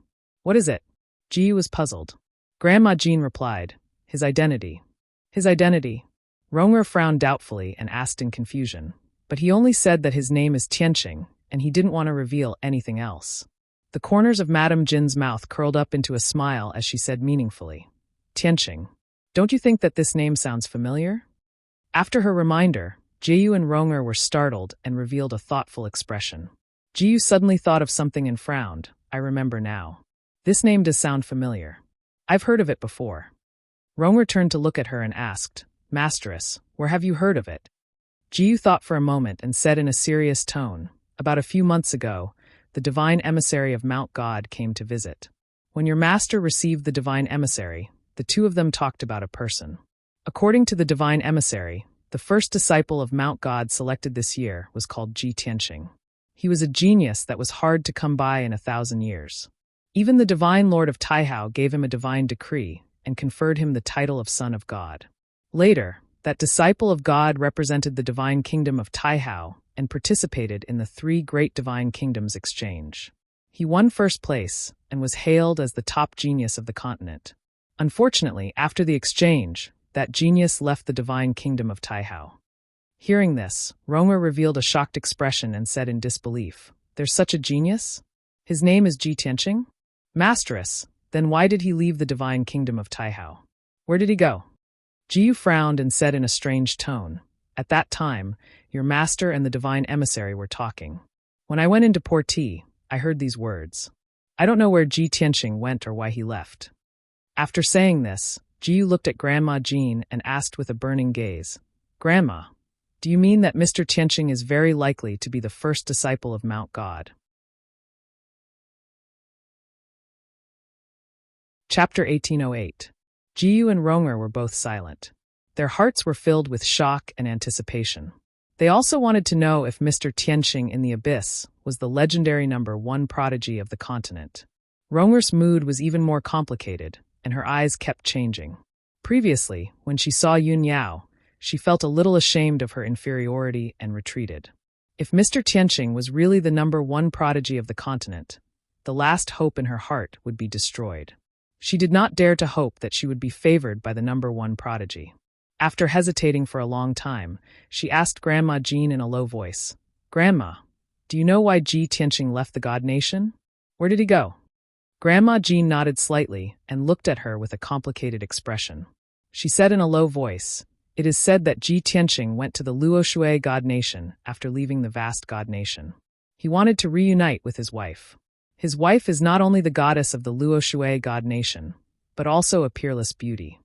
"What is it?" Ji was puzzled. Grandma Jean replied, "His identity." "His identity?" Ronger frowned doubtfully and asked in confusion, but he only said that his name is Tianqing, and he didn't want to reveal anything else. The corners of Madame Jin's mouth curled up into a smile as she said meaningfully, "Tianqing, don't you think that this name sounds familiar?" After her reminder, Jiyu and Ronger were startled and revealed a thoughtful expression. Jiyu suddenly thought of something and frowned. "I remember now. This name does sound familiar. I've heard of it before." Ronger turned to look at her and asked, "Masteress, where have you heard of it?" Jiyu thought for a moment and said in a serious tone, "About a few months ago, the divine emissary of Mount God came to visit. When your master received the divine emissary, the 2 of them talked about a person. According to the divine emissary, the first disciple of Mount God selected this year was called Ji Tianqing. He was a genius that was hard to come by in 1,000 years. Even the divine lord of Taihao gave him a divine decree and conferred him the title of Son of God. Later, that disciple of God represented the divine kingdom of Taihao and participated in the 3 great divine kingdoms exchange. He won first place and was hailed as the top genius of the continent. Unfortunately, after the exchange, that genius left the divine kingdom of Taihao." Hearing this, Ronger revealed a shocked expression and said in disbelief, "There's such a genius? His name is Ji Tianqing?" "Masteress, then why did he leave the divine kingdom of Taihao? Where did he go?" Jiyu frowned and said in a strange tone, "At that time, your master and the divine emissary were talking. When I went into Porti, I heard these words. I don't know where Ji Tianqing went or why he left." After saying this, Jiyu looked at Grandma Jean and asked with a burning gaze, "Grandma, do you mean that Mr. Tianqing is very likely to be the first disciple of Mount God?" Chapter 1808. Jiyu and Ronger were both silent. Their hearts were filled with shock and anticipation. They also wanted to know if Mr. Tianqing in the Abyss was the legendary #1 prodigy of the continent. Ronger's mood was even more complicated, and her eyes kept changing. Previously, when she saw Yun Yao, she felt a little ashamed of her inferiority and retreated. If Mr. Tianqing was really the #1 prodigy of the continent, the last hope in her heart would be destroyed. She did not dare to hope that she would be favored by the #1 prodigy. After hesitating for a long time, she asked Grandma Jean in a low voice, "Grandma, do you know why Ji Tianqing left the God Nation? Where did he go?" Grandma Jean nodded slightly and looked at her with a complicated expression. She said in a low voice, "It is said that Ji Tianqing went to the Luoshui God Nation after leaving the vast God Nation. He wanted to reunite with his wife. His wife is not only the goddess of the Luoshui God Nation, but also a peerless beauty."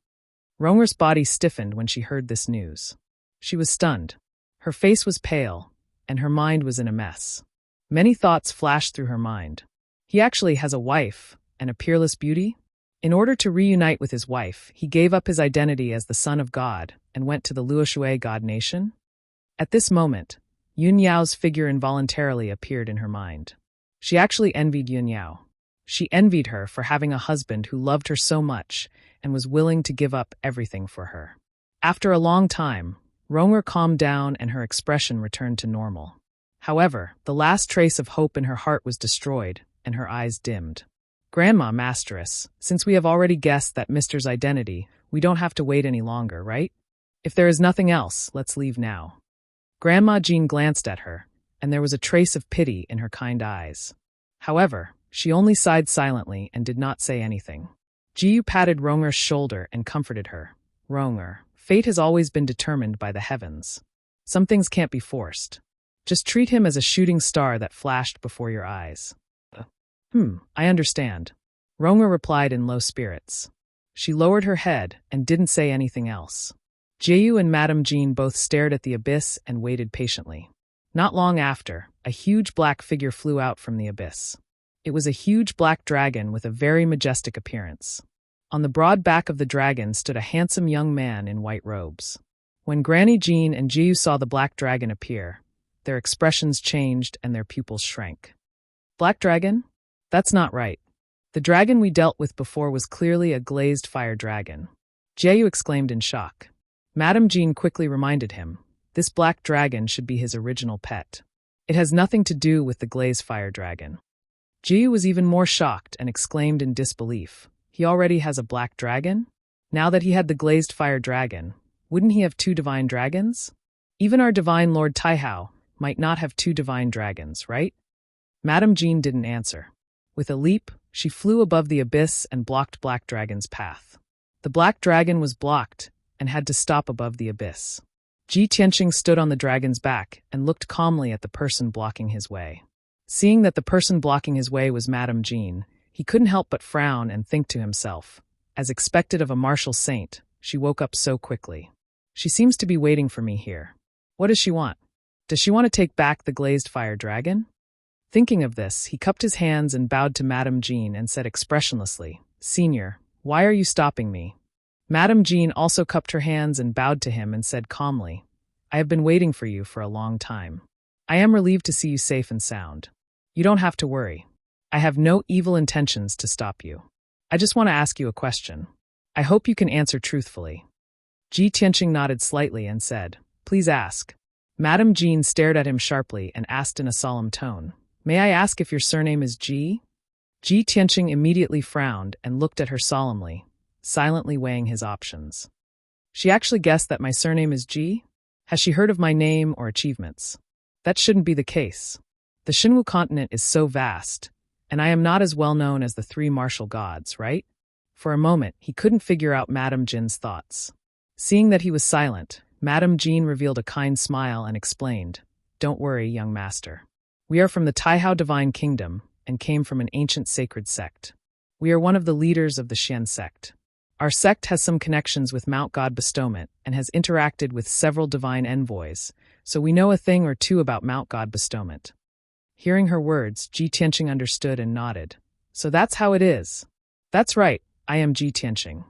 Ronger's body stiffened when she heard this news. She was stunned. Her face was pale, and her mind was in a mess. Many thoughts flashed through her mind. He actually has a wife and a peerless beauty? In order to reunite with his wife, he gave up his identity as the son of God and went to the Luoshui God Nation? At this moment, Yun Yao's figure involuntarily appeared in her mind. She actually envied Yun Yao. She envied her for having a husband who loved her so much and was willing to give up everything for her. After a long time, Ronger calmed down and her expression returned to normal. However, the last trace of hope in her heart was destroyed, and her eyes dimmed. "Grandma Masteress, since we have already guessed that Mr.'s identity, we don't have to wait any longer, right? If there is nothing else, let's leave now." Grandma Jean glanced at her, and there was a trace of pity in her kind eyes. However, she only sighed silently and did not say anything. Jiyu patted Ronger's shoulder and comforted her. "Ronger, fate has always been determined by the heavens. Some things can't be forced. Just treat him as a shooting star that flashed before your eyes." I understand," Ronger replied in low spirits. She lowered her head and didn't say anything else. Jiyu and Madame Jean both stared at the abyss and waited patiently. Not long after, a huge black figure flew out from the abyss. It was a huge black dragon with a very majestic appearance. On the broad back of the dragon stood a handsome young man in white robes. When Granny Jean and Jiyu saw the black dragon appear, their expressions changed and their pupils shrank. "Black dragon? That's not right. The dragon we dealt with before was clearly a glazed fire dragon." Jiyu exclaimed in shock. Madame Jean quickly reminded him, this black dragon should be his original pet. It has nothing to do with the glazed fire dragon. Jiyu was even more shocked and exclaimed in disbelief, "He already has a black dragon? Now that he had the glazed fire dragon, wouldn't he have 2 divine dragons? Even our divine Lord Taihao might not have 2 divine dragons, right?" Madame Jean didn't answer. With a leap, she flew above the abyss and blocked Black Dragon's path. The black dragon was blocked and had to stop above the abyss. Ji Tianqing stood on the dragon's back and looked calmly at the person blocking his way. Seeing that the person blocking his way was Madame Jean, he couldn't help but frown and think to himself, as expected of a martial saint, she woke up so quickly. She seems to be waiting for me here. What does she want? Does she want to take back the glazed fire dragon? Thinking of this, he cupped his hands and bowed to Madame Jean and said expressionlessly, "Senior, why are you stopping me?" Madame Jean also cupped her hands and bowed to him and said calmly, "I have been waiting for you for a long time. I am relieved to see you safe and sound. You don't have to worry. I have no evil intentions to stop you. I just want to ask you a question. I hope you can answer truthfully." Ji Tianqing nodded slightly and said, "Please ask." Madame Jean stared at him sharply and asked in a solemn tone, "May I ask if your surname is Ji?" Ji Tianqing immediately frowned and looked at her solemnly, silently weighing his options. She actually guessed that my surname is Ji? Has she heard of my name or achievements? That shouldn't be the case. The Xinwu continent is so vast, and I am not as well known as the 3 martial gods, right? For a moment, he couldn't figure out Madame Jean's thoughts. Seeing that he was silent, Madame Jean revealed a kind smile and explained, "Don't worry, young master. We are from the Taihao Divine Kingdom and came from an ancient sacred sect. We are one of the leaders of the Xian sect. Our sect has some connections with Mount God Bestowment and has interacted with several divine envoys, so we know a thing or two about Mount God Bestowment. Hearing her words, Ji Tianqing understood and nodded. So that's how it is. That's right, I am Ji Tianqing.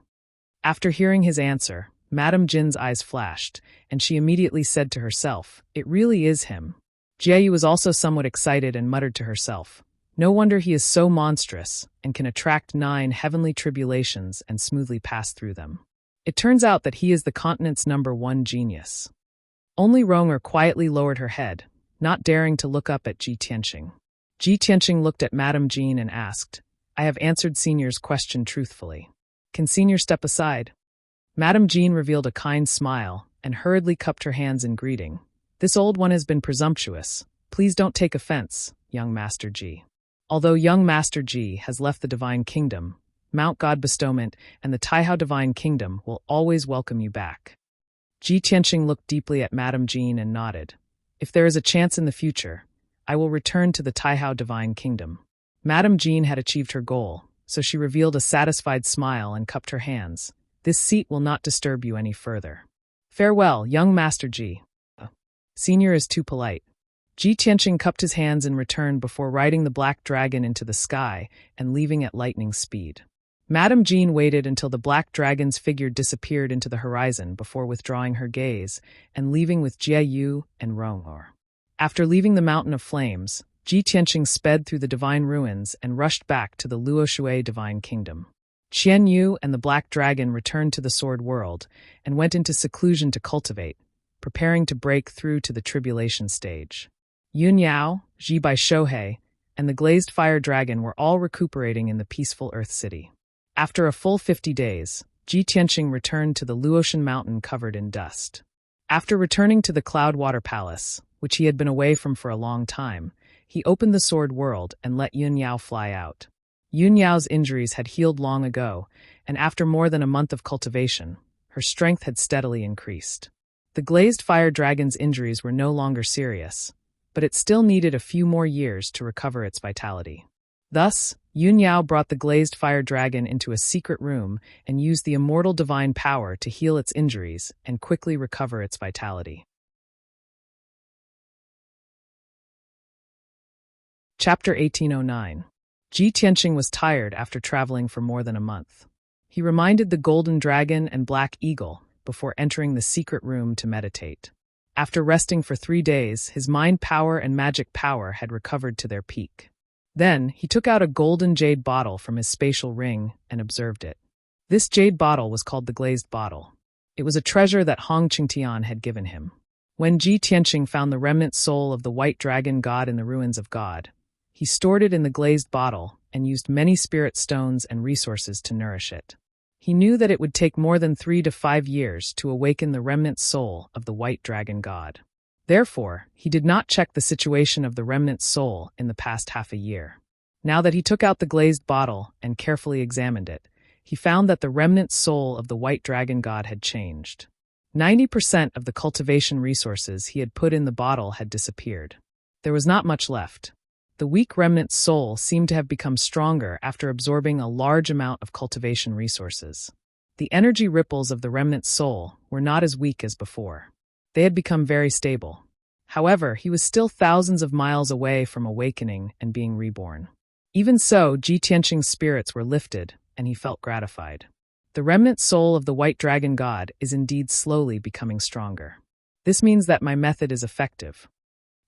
After hearing his answer, Madame Jin's eyes flashed, and she immediately said to herself, it really is him. Jie was also somewhat excited and muttered to herself, no wonder he is so monstrous and can attract 9 heavenly tribulations and smoothly pass through them. It turns out that he is the continent's #1 genius. Only Ronger quietly lowered her head, not daring to look up at Ji Tianqing. Ji Tianqing looked at Madame Jean and asked, I have answered Senior's question truthfully. Can Senior step aside? Madame Jean revealed a kind smile and hurriedly cupped her hands in greeting. This old one has been presumptuous. Please don't take offense, young Master Ji. Although young Master Ji has left the Divine Kingdom, Mount God Bestowment and the Taihao Divine Kingdom will always welcome you back. Ji Tianqing looked deeply at Madame Jean and nodded. If there is a chance in the future, I will return to the Taihao Divine Kingdom. Madame Jean had achieved her goal, so she revealed a satisfied smile and cupped her hands. This seat will not disturb you any further. Farewell, young Master Ji. Senior is too polite. Ji Tianqing cupped his hands in return before riding the black dragon into the sky and leaving at lightning speed. Madame Jean waited until the black dragon's figure disappeared into the horizon before withdrawing her gaze and leaving with Jie Yu and Ronger. After leaving the Mountain of Flames, Ji Tianqing sped through the divine ruins and rushed back to the Luoshui Divine Kingdom. Qian Yu and the black dragon returned to the Sword World and went into seclusion to cultivate, preparing to break through to the tribulation stage. Yun Yao, Ji Bai Shohei, and the glazed fire dragon were all recuperating in the peaceful Earth City. After a full 50 days, Ji Tianqing returned to the Luoshan Mountain covered in dust. After returning to the Cloudwater Palace, which he had been away from for a long time, he opened the Sword World and let Yun Yao fly out. Yun Yao's injuries had healed long ago, and after more than a month of cultivation, her strength had steadily increased. The glazed fire dragon's injuries were no longer serious, but it still needed a few more years to recover its vitality. Thus, Yun Yao brought the glazed fire dragon into a secret room and used the immortal divine power to heal its injuries and quickly recover its vitality. Chapter 1809. Ji Tianqing was tired after traveling for more than a month. He reminded the golden dragon and black eagle before entering the secret room to meditate. After resting for 3 days, his mind power and magic power had recovered to their peak. Then, he took out a golden jade bottle from his spatial ring and observed it. This jade bottle was called the Glazed Bottle. It was a treasure that Hong Qingtian had given him. When Ji Tianqing found the remnant soul of the white dragon god in the ruins of God, he stored it in the glazed bottle and used many spirit stones and resources to nourish it. He knew that it would take more than 3 to 5 years to awaken the remnant soul of the white dragon god. Therefore, he did not check the situation of the remnant soul in the past half a year. Now that he took out the glazed bottle and carefully examined it, he found that the remnant soul of the white dragon god had changed. 90% of the cultivation resources he had put in the bottle had disappeared. There was not much left. The weak remnant soul seemed to have become stronger after absorbing a large amount of cultivation resources. The energy ripples of the remnant soul were not as weak as before. They had become very stable. However, he was still thousands of miles away from awakening and being reborn. Even so, Ji Tianqing's spirits were lifted, and he felt gratified. The remnant soul of the white dragon god is indeed slowly becoming stronger. This means that my method is effective.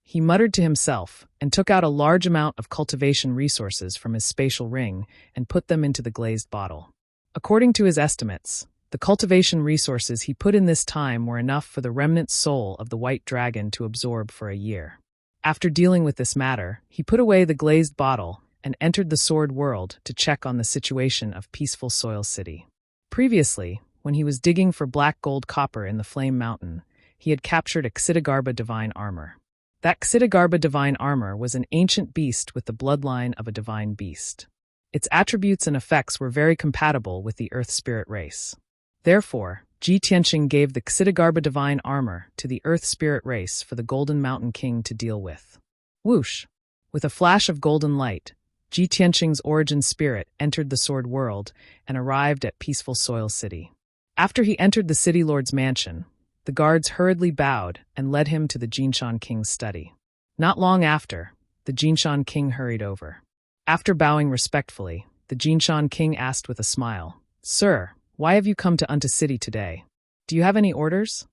He muttered to himself and took out a large amount of cultivation resources from his spatial ring and put them into the glazed bottle. According to his estimates, the cultivation resources he put in this time were enough for the remnant soul of the white dragon to absorb for a year. After dealing with this matter, he put away the glazed bottle and entered the Sword World to check on the situation of Peaceful Soil City. Previously, when he was digging for black gold copper in the Flame Mountain, he had captured a Xidagarba divine armor. That Xidagarba divine armor was an ancient beast with the bloodline of a divine beast. Its attributes and effects were very compatible with the Earth Spirit race. Therefore, Ji Tianqing gave the Xidagarba divine armor to the Earth Spirit race for the Golden Mountain King to deal with. Whoosh! With a flash of golden light, Ji Tianqing's origin spirit entered the sword world and arrived at peaceful Soil City. After he entered the city lord's mansion, the guards hurriedly bowed and led him to the Jinshan King's study. Not long after, the Jinshan King hurried over. After bowing respectfully, the Jinshan King asked with a smile, "Sir, why have you come to Unta City today? Do you have any orders?"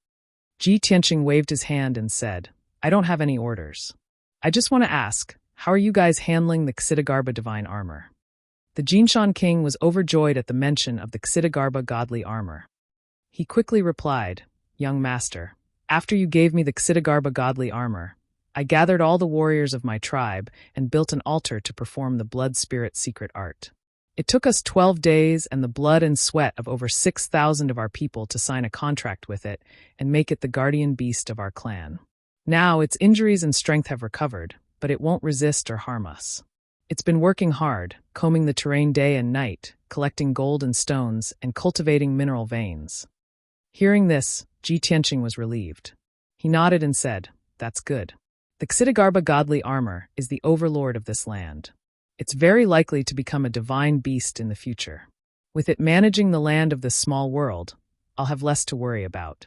Ji Tianqing waved his hand and said, "I don't have any orders. I just want to ask, how are you guys handling the Ksitigarbha divine armor?" The Jinshan King was overjoyed at the mention of the Ksitigarbha godly armor. He quickly replied, "Young master, after you gave me the Ksitigarbha godly armor, I gathered all the warriors of my tribe and built an altar to perform the blood spirit secret art. It took us 12 days and the blood and sweat of over 6,000 of our people to sign a contract with it and make it the guardian beast of our clan. Now its injuries and strength have recovered, but it won't resist or harm us. It's been working hard, combing the terrain day and night, collecting gold and stones, and cultivating mineral veins." Hearing this, Ji Tianqing was relieved. He nodded and said, "That's good. The Ksitigarbha godly armor is the overlord of this land. It's very likely to become a divine beast in the future. With it managing the land of this small world, I'll have less to worry about."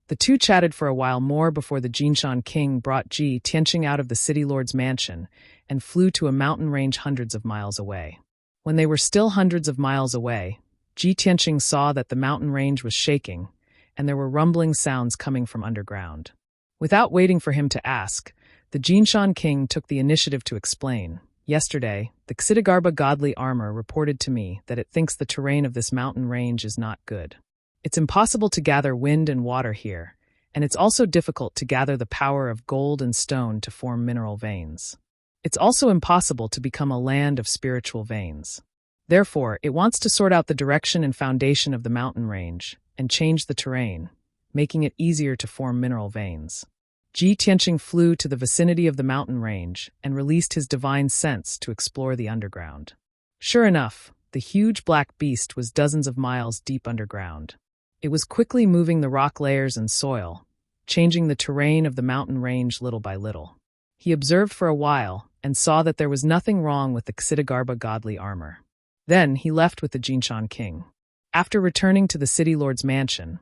The two chatted for a while more before the Jinshan King brought Ji Tianqing out of the city lord's mansion and flew to a mountain range hundreds of miles away. When they were still hundreds of miles away, Ji Tianqing saw that the mountain range was shaking, and there were rumbling sounds coming from underground. Without waiting for him to ask, the Jinshan King took the initiative to explain. "Yesterday, the Ksitigarbha godly armor reported to me that it thinks the terrain of this mountain range is not good. It's impossible to gather wind and water here, and it's also difficult to gather the power of gold and stone to form mineral veins. It's also impossible to become a land of spiritual veins. Therefore, it wants to sort out the direction and foundation of the mountain range and change the terrain, making it easier to form mineral veins." Ji Tianqing flew to the vicinity of the mountain range and released his divine sense to explore the underground. Sure enough, the huge black beast was dozens of miles deep underground. It was quickly moving the rock layers and soil, changing the terrain of the mountain range little by little. He observed for a while and saw that there was nothing wrong with the Ksitigarbha godly armor. Then he left with the Jinshan King. After returning to the city lord's mansion,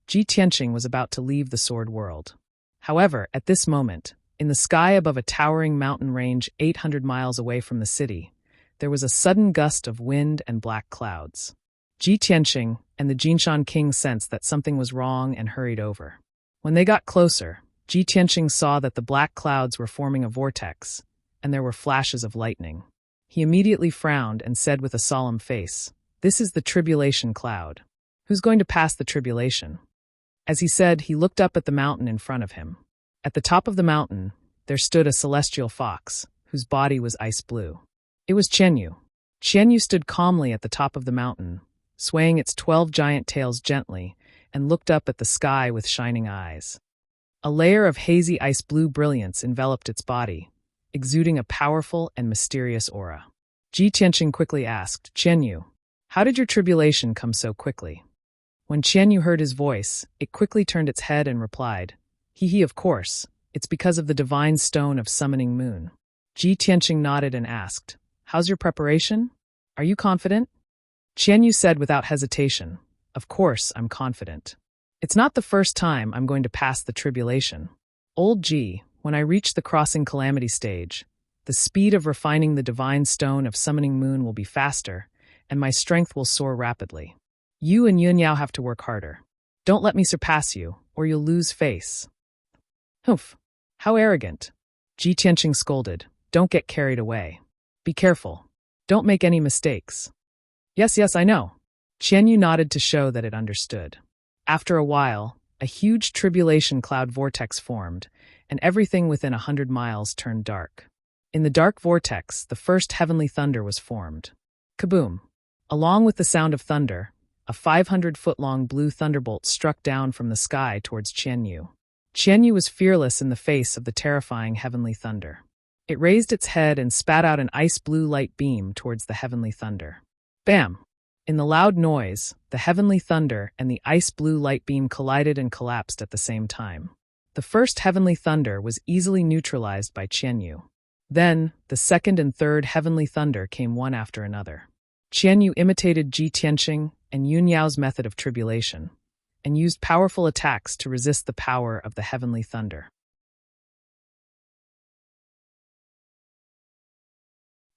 Ji Tianqing was about to leave the sword world. However, at this moment, in the sky above a towering mountain range 800 miles away from the city, there was a sudden gust of wind and black clouds. Ji Tianqing and the Jinshan King sensed that something was wrong and hurried over. When they got closer, Ji Tianqing saw that the black clouds were forming a vortex, and there were flashes of lightning. He immediately frowned and said with a solemn face, "This is the tribulation cloud. Who's going to pass the tribulation?" As he said, he looked up at the mountain in front of him. At the top of the mountain, there stood a celestial fox, whose body was ice blue. It was Qianyu. Qianyu stood calmly at the top of the mountain, swaying its 12 giant tails gently, and looked up at the sky with shining eyes. A layer of hazy ice blue brilliance enveloped its body, exuding a powerful and mysterious aura. Ji Tianqing quickly asked, "Qianyu, how did your tribulation come so quickly?" When Qianyu heard his voice, it quickly turned its head and replied, "He, of course. It's because of the divine stone of summoning moon." Ji Tianqing nodded and asked, "How's your preparation? Are you confident?" Qianyu said without hesitation, "Of course, I'm confident. It's not the first time I'm going to pass the tribulation. Old Ji, when I reach the crossing calamity stage, the speed of refining the divine stone of summoning moon will be faster, and my strength will soar rapidly. You and Yunyao have to work harder. Don't let me surpass you, or you'll lose face." "Humph! How arrogant!" Ji Tianqing scolded. "Don't get carried away. Be careful. Don't make any mistakes." Yes, I know." Qianyu nodded to show that it understood. After a while, a huge tribulation cloud vortex formed, and everything within 100 miles turned dark. In the dark vortex, the first heavenly thunder was formed. Kaboom! Along with the sound of thunder, a 500-foot-long blue thunderbolt struck down from the sky towards Qianyu. Qianyu was fearless in the face of the terrifying heavenly thunder. It raised its head and spat out an ice-blue light beam towards the heavenly thunder. Bam! In the loud noise, the heavenly thunder and the ice-blue light beam collided and collapsed at the same time. The first heavenly thunder was easily neutralized by Qianyu. Then, the second and third heavenly thunder came one after another. Qianyu imitated Ji Tianqing and Yun Yao's method of tribulation, and used powerful attacks to resist the power of the heavenly thunder.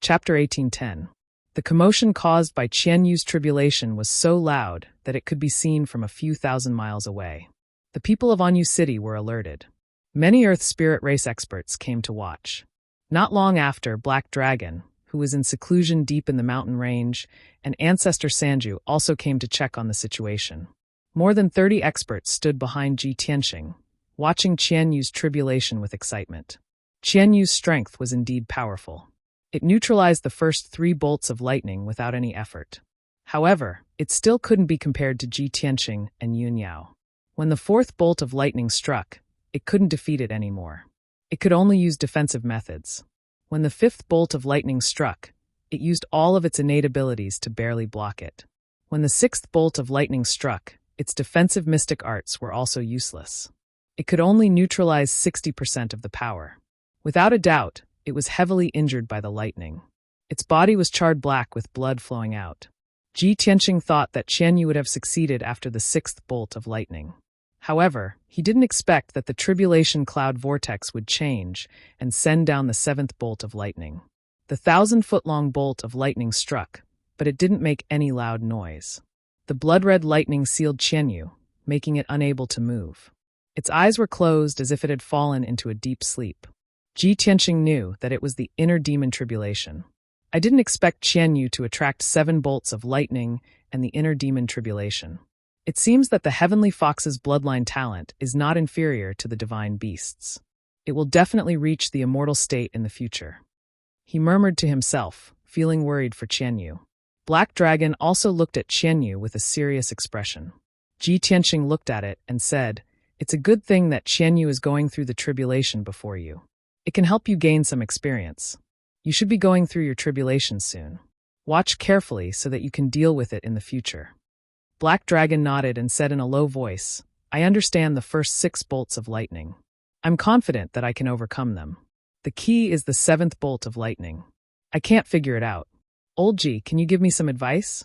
Chapter 1810. The commotion caused by Qianyu's tribulation was so loud that it could be seen from a few thousand miles away. The people of Anyu City were alerted. Many Earth Spirit Race experts came to watch. Not long after, Black Dragon, who was in seclusion deep in the mountain range, and Ancestor Sanju also came to check on the situation. More than 30 experts stood behind Ji Tianqing, watching Qianyu's tribulation with excitement. Qianyu's strength was indeed powerful. It neutralized the first 3 bolts of lightning without any effort. However, it still couldn't be compared to Ji Tianqing and Yun Yao. When the 4th bolt of lightning struck, it couldn't defeat it anymore. It could only use defensive methods. When the 5th bolt of lightning struck, it used all of its innate abilities to barely block it. When the 6th bolt of lightning struck, its defensive mystic arts were also useless. It could only neutralize 60% of the power. Without a doubt, it was heavily injured by the lightning. Its body was charred black with blood flowing out. Ji Tianqing thought that Qianyu would have succeeded after the 6th bolt of lightning. However, he didn't expect that the tribulation cloud vortex would change and send down the 7th bolt of lightning. The 1,000-foot-long bolt of lightning struck, but it didn't make any loud noise. The blood-red lightning sealed Qianyu, making it unable to move. Its eyes were closed as if it had fallen into a deep sleep. Ji Tianqing knew that it was the inner demon tribulation. I didn't expect Qianyu to attract 7 bolts of lightning and the inner demon tribulation. It seems that the heavenly fox's bloodline talent is not inferior to the divine beast's. It will definitely reach the immortal state in the future. He murmured to himself, feeling worried for Qianyu. Black Dragon also looked at Qianyu with a serious expression. Ji Tianqing looked at it and said, "It's a good thing that Qianyu is going through the tribulation before you. It can help you gain some experience. You should be going through your tribulation soon. Watch carefully so that you can deal with it in the future." Black Dragon nodded and said in a low voice, "I understand the first 6 bolts of lightning. I'm confident that I can overcome them. The key is the 7th bolt of lightning. I can't figure it out. Old Ji, can you give me some advice?"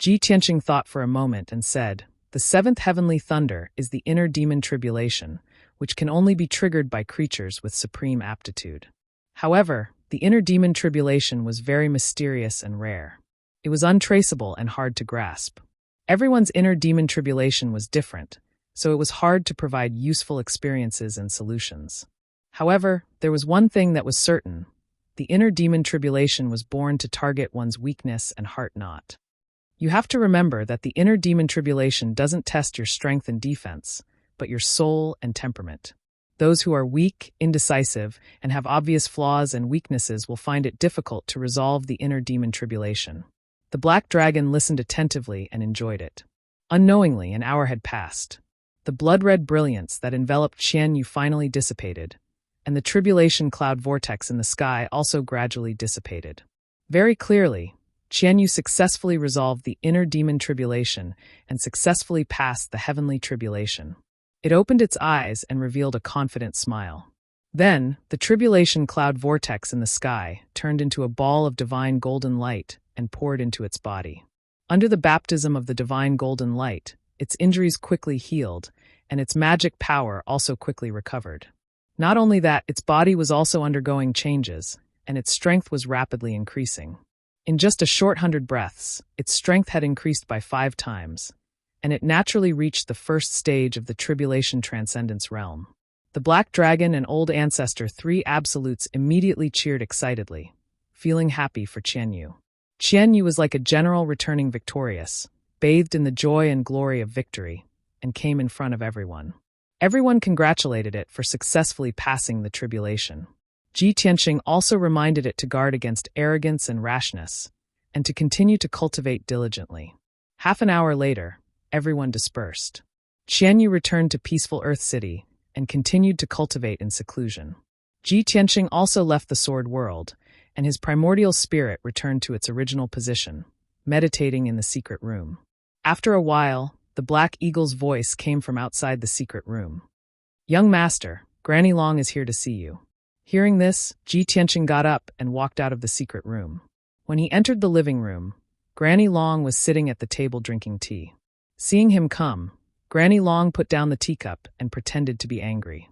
Ji Tianqing thought for a moment and said, "The 7th heavenly thunder is the inner demon tribulation, which can only be triggered by creatures with supreme aptitude. However, the inner demon tribulation was very mysterious and rare. It was untraceable and hard to grasp. Everyone's inner demon tribulation was different, so it was hard to provide useful experiences and solutions. However, there was one thing that was certain. The inner demon tribulation was born to target one's weakness and heart not. You have to remember that the inner demon tribulation doesn't test your strength and defense, but your soul and temperament. Those who are weak, indecisive, and have obvious flaws and weaknesses will find it difficult to resolve the inner demon tribulation." The Black Dragon listened attentively and enjoyed it. Unknowingly, an hour had passed. The blood-red brilliance that enveloped Qianyu finally dissipated, and the tribulation cloud vortex in the sky also gradually dissipated. Very clearly, Qianyu successfully resolved the inner demon tribulation and successfully passed the heavenly tribulation. It opened its eyes and revealed a confident smile. Then, the tribulation cloud vortex in the sky turned into a ball of divine golden light and poured into its body. Under the baptism of the divine golden light, its injuries quickly healed, and its magic power also quickly recovered. Not only that, its body was also undergoing changes, and its strength was rapidly increasing. In just a short 100 breaths, its strength had increased by 5 times, and it naturally reached the first stage of the tribulation transcendence realm. The Black Dragon and Old Ancestor 3 absolutes immediately cheered excitedly, feeling happy for Qianyu. Qianyu was like a general returning victorious, bathed in the joy and glory of victory, and came in front of everyone. Everyone congratulated it for successfully passing the tribulation. Ji Tianqing also reminded it to guard against arrogance and rashness, and to continue to cultivate diligently. Half an hour later, everyone dispersed. Qianyu returned to peaceful Earth City and continued to cultivate in seclusion. Ji Tianqing also left the Sword World, and his primordial spirit returned to its original position, meditating in the secret room. After a while, the Black Eagle's voice came from outside the secret room. "Young master, Granny Long is here to see you." Hearing this, Ji Tianqing got up and walked out of the secret room. When he entered the living room, Granny Long was sitting at the table drinking tea. Seeing him come, Granny Long put down the teacup and pretended to be angry.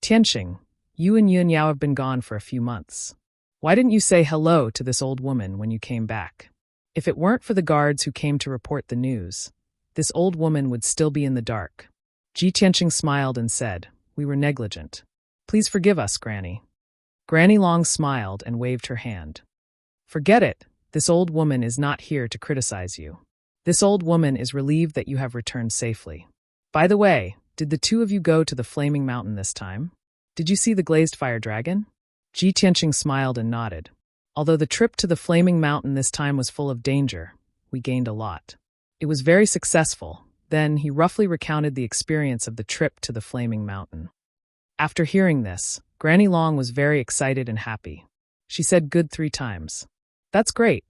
Tianqing, you and Yun Yao have been gone for a few months. Why didn't you say hello to this old woman when you came back? If it weren't for the guards who came to report the news, this old woman would still be in the dark. Ji Tianqing smiled and said, we were negligent. Please forgive us, Granny. Granny Long smiled and waved her hand. Forget it, this old woman is not here to criticize you. This old woman is relieved that you have returned safely. By the way, did the two of you go to the Flaming Mountain this time? Did you see the glazed fire dragon? Ji Tianqing smiled and nodded. Although the trip to the Flaming Mountain this time was full of danger, we gained a lot. It was very successful. Then he roughly recounted the experience of the trip to the Flaming Mountain. After hearing this, Granny Long was very excited and happy. She said good 3 times. That's great.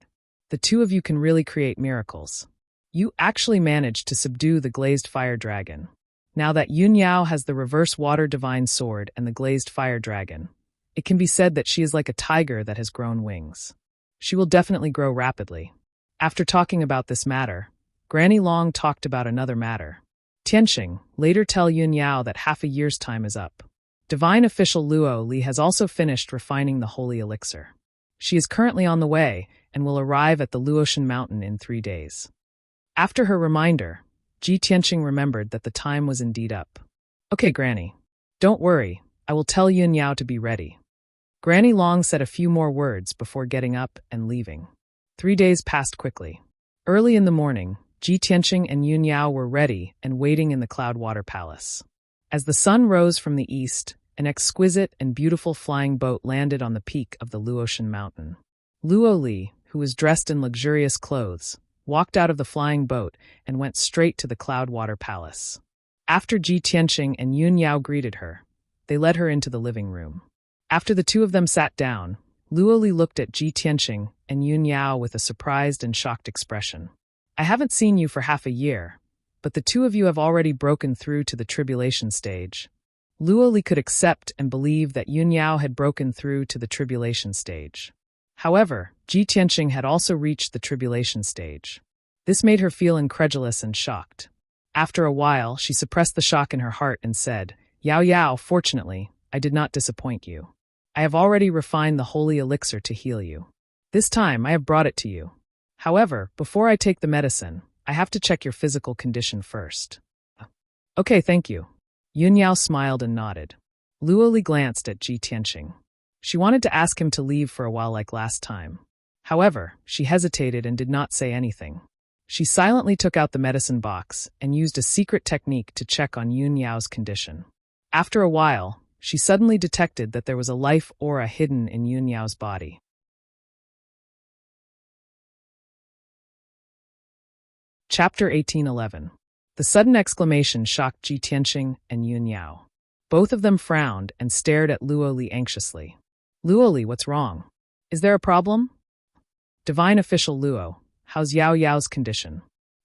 The two of you can really create miracles. You actually managed to subdue the glazed fire dragon. Now that Yun Yao has the reverse water divine sword and the glazed fire dragon, it can be said that she is like a tiger that has grown wings. She will definitely grow rapidly. After talking about this matter, Granny Long talked about another matter. Tianqing, later tell Yun Yao that half a year's time is up. Divine official Luo Li has also finished refining the holy elixir. She is currently on the way and will arrive at the Luotian Mountain in 3 days. After her reminder, Ji Tianqing remembered that the time was indeed up. Okay, Granny. Don't worry, I will tell Yun Yao to be ready. Granny Long said a few more words before getting up and leaving. 3 days passed quickly. Early in the morning, Ji Tianqing and Yun Yao were ready and waiting in the Cloudwater Palace. As the sun rose from the east, an exquisite and beautiful flying boat landed on the peak of the Luotian Mountain. Luo Li, who was dressed in luxurious clothes, walked out of the flying boat and went straight to the Cloudwater Palace. After Ji Tianqing and Yun Yao greeted her, they led her into the living room. After the two of them sat down, Luo Li looked at Ji Tianqing and Yun Yao with a surprised and shocked expression. I haven't seen you for half a year, but the two of you have already broken through to the tribulation stage. Luo Li could accept and believe that Yun Yao had broken through to the tribulation stage. However, Ji Tianqing had also reached the tribulation stage. This made her feel incredulous and shocked. After a while, she suppressed the shock in her heart and said, Yao Yao, fortunately, I did not disappoint you. I have already refined the holy elixir to heal you. This time, I have brought it to you. However, before I take the medicine, I have to check your physical condition first. Okay, thank you. Yun Yao smiled and nodded. Luo Li glanced at Ji Tianqing. She wanted to ask him to leave for a while like last time. However, she hesitated and did not say anything. She silently took out the medicine box and used a secret technique to check on Yun Yao's condition. After a while, she suddenly detected that there was a life aura hidden in Yun Yao's body. Chapter 1811. The sudden exclamation shocked Ji Tianqing and Yun Yao. Both of them frowned and stared at Luo Li anxiously. Luo Li, what's wrong? Is there a problem? Divine official Luo, how's Yao Yao's condition?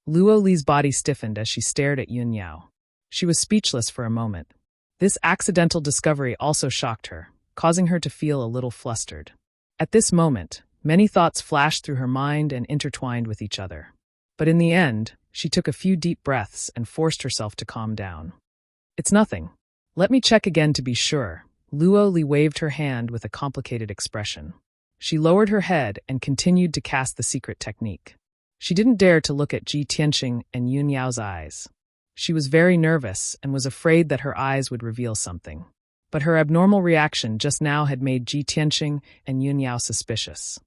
Luo Li's body stiffened as she stared at Yun Yao. She was speechless for a moment. This accidental discovery also shocked her, causing her to feel a little flustered. At this moment, many thoughts flashed through her mind and intertwined with each other. But in the end, she took a few deep breaths and forced herself to calm down. It's nothing. Let me check again to be sure. Luo Li waved her hand with a complicated expression. She lowered her head and continued to cast the secret technique. She didn't dare to look at Ji Tianqing and Yun Yao's eyes. She was very nervous and was afraid that her eyes would reveal something. But her abnormal reaction just now had made Ji Tianqing and Yun Yao suspicious.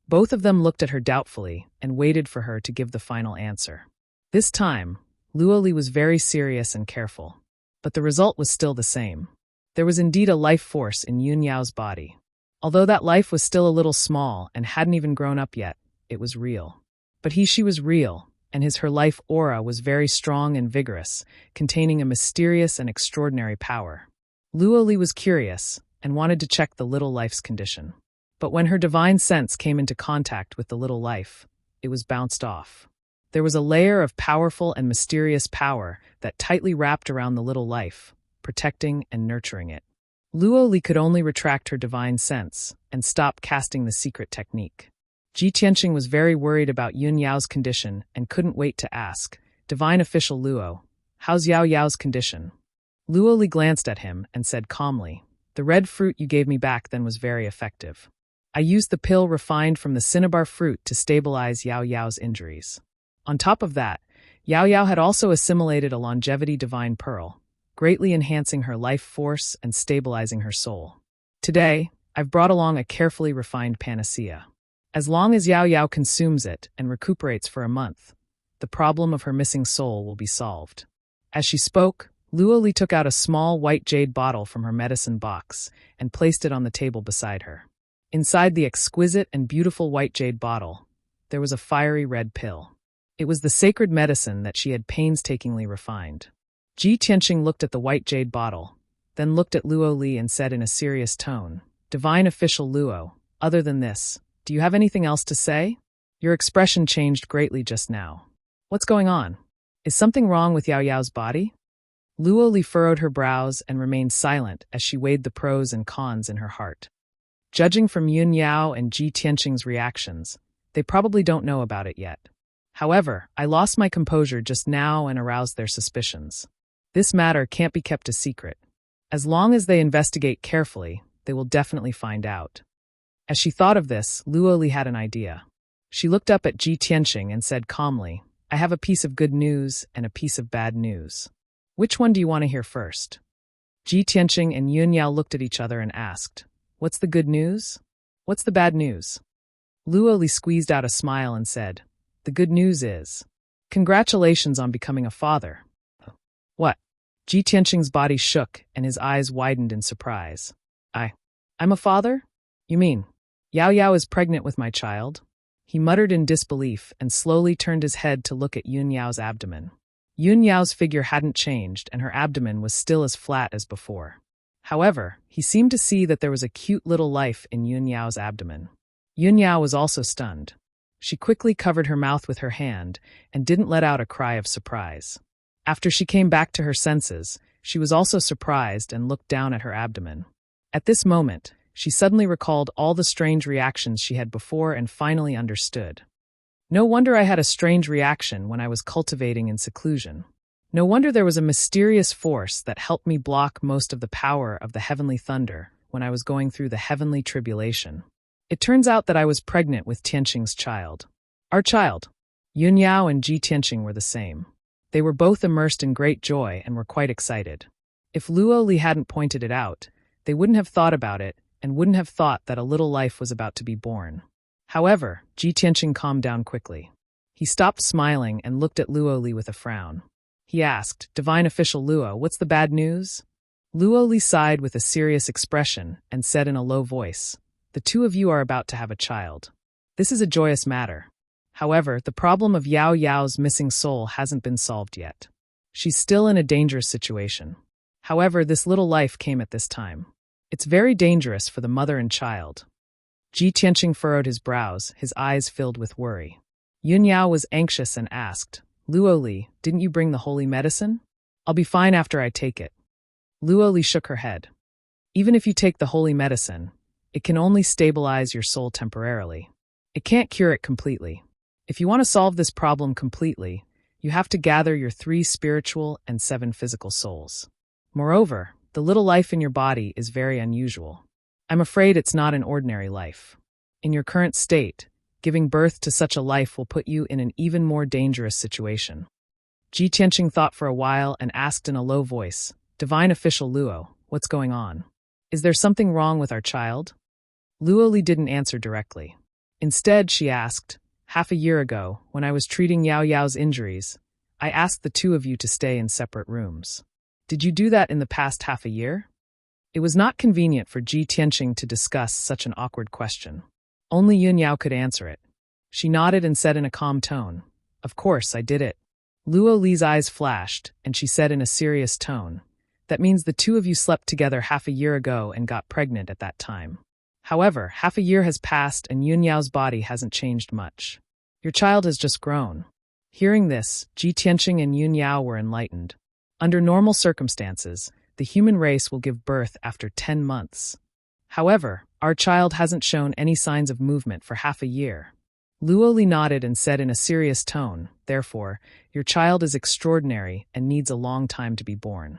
Both of them looked at her doubtfully and waited for her to give the final answer. This time, Luo Li was very serious and careful. But the result was still the same. There was indeed a life force in Yun Yao's body. Although that life was still a little small and hadn't even grown up yet, it was real. But she was real, and her life aura was very strong and vigorous, containing a mysterious and extraordinary power. Luo Li was curious and wanted to check the little life's condition. But when her divine sense came into contact with the little life, it was bounced off. There was a layer of powerful and mysterious power that tightly wrapped around the little life, protecting and nurturing it. Luo Li could only retract her divine sense and stop casting the secret technique. Ji Tianqing was very worried about Yun Yao's condition and couldn't wait to ask, "Divine official Luo, how's Yao Yao's condition?" Luo Li glanced at him and said calmly, "The red fruit you gave me back then was very effective. I used the pill refined from the cinnabar fruit to stabilize Yao Yao's injuries. On top of that, Yao Yao had also assimilated a longevity divine pearl, greatly enhancing her life force and stabilizing her soul. Today, I've brought along a carefully refined panacea. As long as Yao Yao consumes it and recuperates for a month, the problem of her missing soul will be solved." As she spoke, Luo Li took out a small white jade bottle from her medicine box and placed it on the table beside her. Inside the exquisite and beautiful white jade bottle, there was a fiery red pill. It was the sacred medicine that she had painstakingly refined. Ji Tianqing looked at the white jade bottle, then looked at Luo Li and said in a serious tone, "Divine official Luo, other than this, do you have anything else to say? Your expression changed greatly just now. What's going on? Is something wrong with Yao Yao's body?" Luo Li furrowed her brows and remained silent as she weighed the pros and cons in her heart. Judging from Yun Yao and Ji Tianqing's reactions, they probably don't know about it yet. However, I lost my composure just now and aroused their suspicions. This matter can't be kept a secret. As long as they investigate carefully, they will definitely find out. As she thought of this, Luo Li had an idea. She looked up at Ji Tianqing and said calmly, "I have a piece of good news and a piece of bad news. Which one do you want to hear first?" Ji Tianqing and Yun Yao looked at each other and asked, "What's the good news? What's the bad news?" Luo Li squeezed out a smile and said, "The good news is, congratulations on becoming a father." "What?" Ji Tianqing's body shook and his eyes widened in surprise. I'm a father? You mean, Yao Yao is pregnant with my child?" He muttered in disbelief and slowly turned his head to look at Yun Yao's abdomen. Yun Yao's figure hadn't changed and her abdomen was still as flat as before. However, he seemed to see that there was a cute little life in Yun Yao's abdomen. Yun Yao was also stunned. She quickly covered her mouth with her hand and didn't let out a cry of surprise. After she came back to her senses, she was also surprised and looked down at her abdomen. At this moment, she suddenly recalled all the strange reactions she had before and finally understood. No wonder I had a strange reaction when I was cultivating in seclusion. No wonder there was a mysterious force that helped me block most of the power of the heavenly thunder when I was going through the heavenly tribulation. It turns out that I was pregnant with Tianqing's child. Our child. Yun Yao and Ji Tianqing were the same. They were both immersed in great joy and were quite excited. If Luo Li hadn't pointed it out, they wouldn't have thought about it and wouldn't have thought that a little life was about to be born. However, Ji Tianqing calmed down quickly. He stopped smiling and looked at Luo Li with a frown. He asked, "Divine official Luo, what's the bad news?" Luo Li sighed with a serious expression and said in a low voice, "The two of you are about to have a child. This is a joyous matter. However, the problem of Yao Yao's missing soul hasn't been solved yet. She's still in a dangerous situation. However, this little life came at this time. It's very dangerous for the mother and child." Ji Tianqing furrowed his brows, his eyes filled with worry. Yun Yao was anxious and asked, "Luo Li, didn't you bring the holy medicine?" "I'll be fine after I take it." Luo Li shook her head. "Even if you take the holy medicine, it can only stabilize your soul temporarily. It can't cure it completely. If you want to solve this problem completely, you have to gather your 3 spiritual and 7 physical souls. Moreover, the little life in your body is very unusual. I'm afraid it's not an ordinary life. In your current state, giving birth to such a life will put you in an even more dangerous situation." Ji Tianqing thought for a while and asked in a low voice, "Divine official Luo, what's going on? Is there something wrong with our child?" Luo Li didn't answer directly. Instead, she asked, "Half a year ago, when I was treating Yao Yao's injuries, I asked the two of you to stay in separate rooms. Did you do that in the past half a year?" It was not convenient for Ji Tianqing to discuss such an awkward question. Only Yun Yao could answer it. She nodded and said in a calm tone, "Of course, I did it." Luo Li's eyes flashed, and she said in a serious tone, "That means the two of you slept together half a year ago and got pregnant at that time. However, half a year has passed and Yun Yao's body hasn't changed much. Your child has just grown." Hearing this, Ji Tianqing and Yun Yao were enlightened. Under normal circumstances, the human race will give birth after 10 months. However, our child hasn't shown any signs of movement for half a year. Luoli nodded and said in a serious tone, therefore, your child is extraordinary and needs a long time to be born.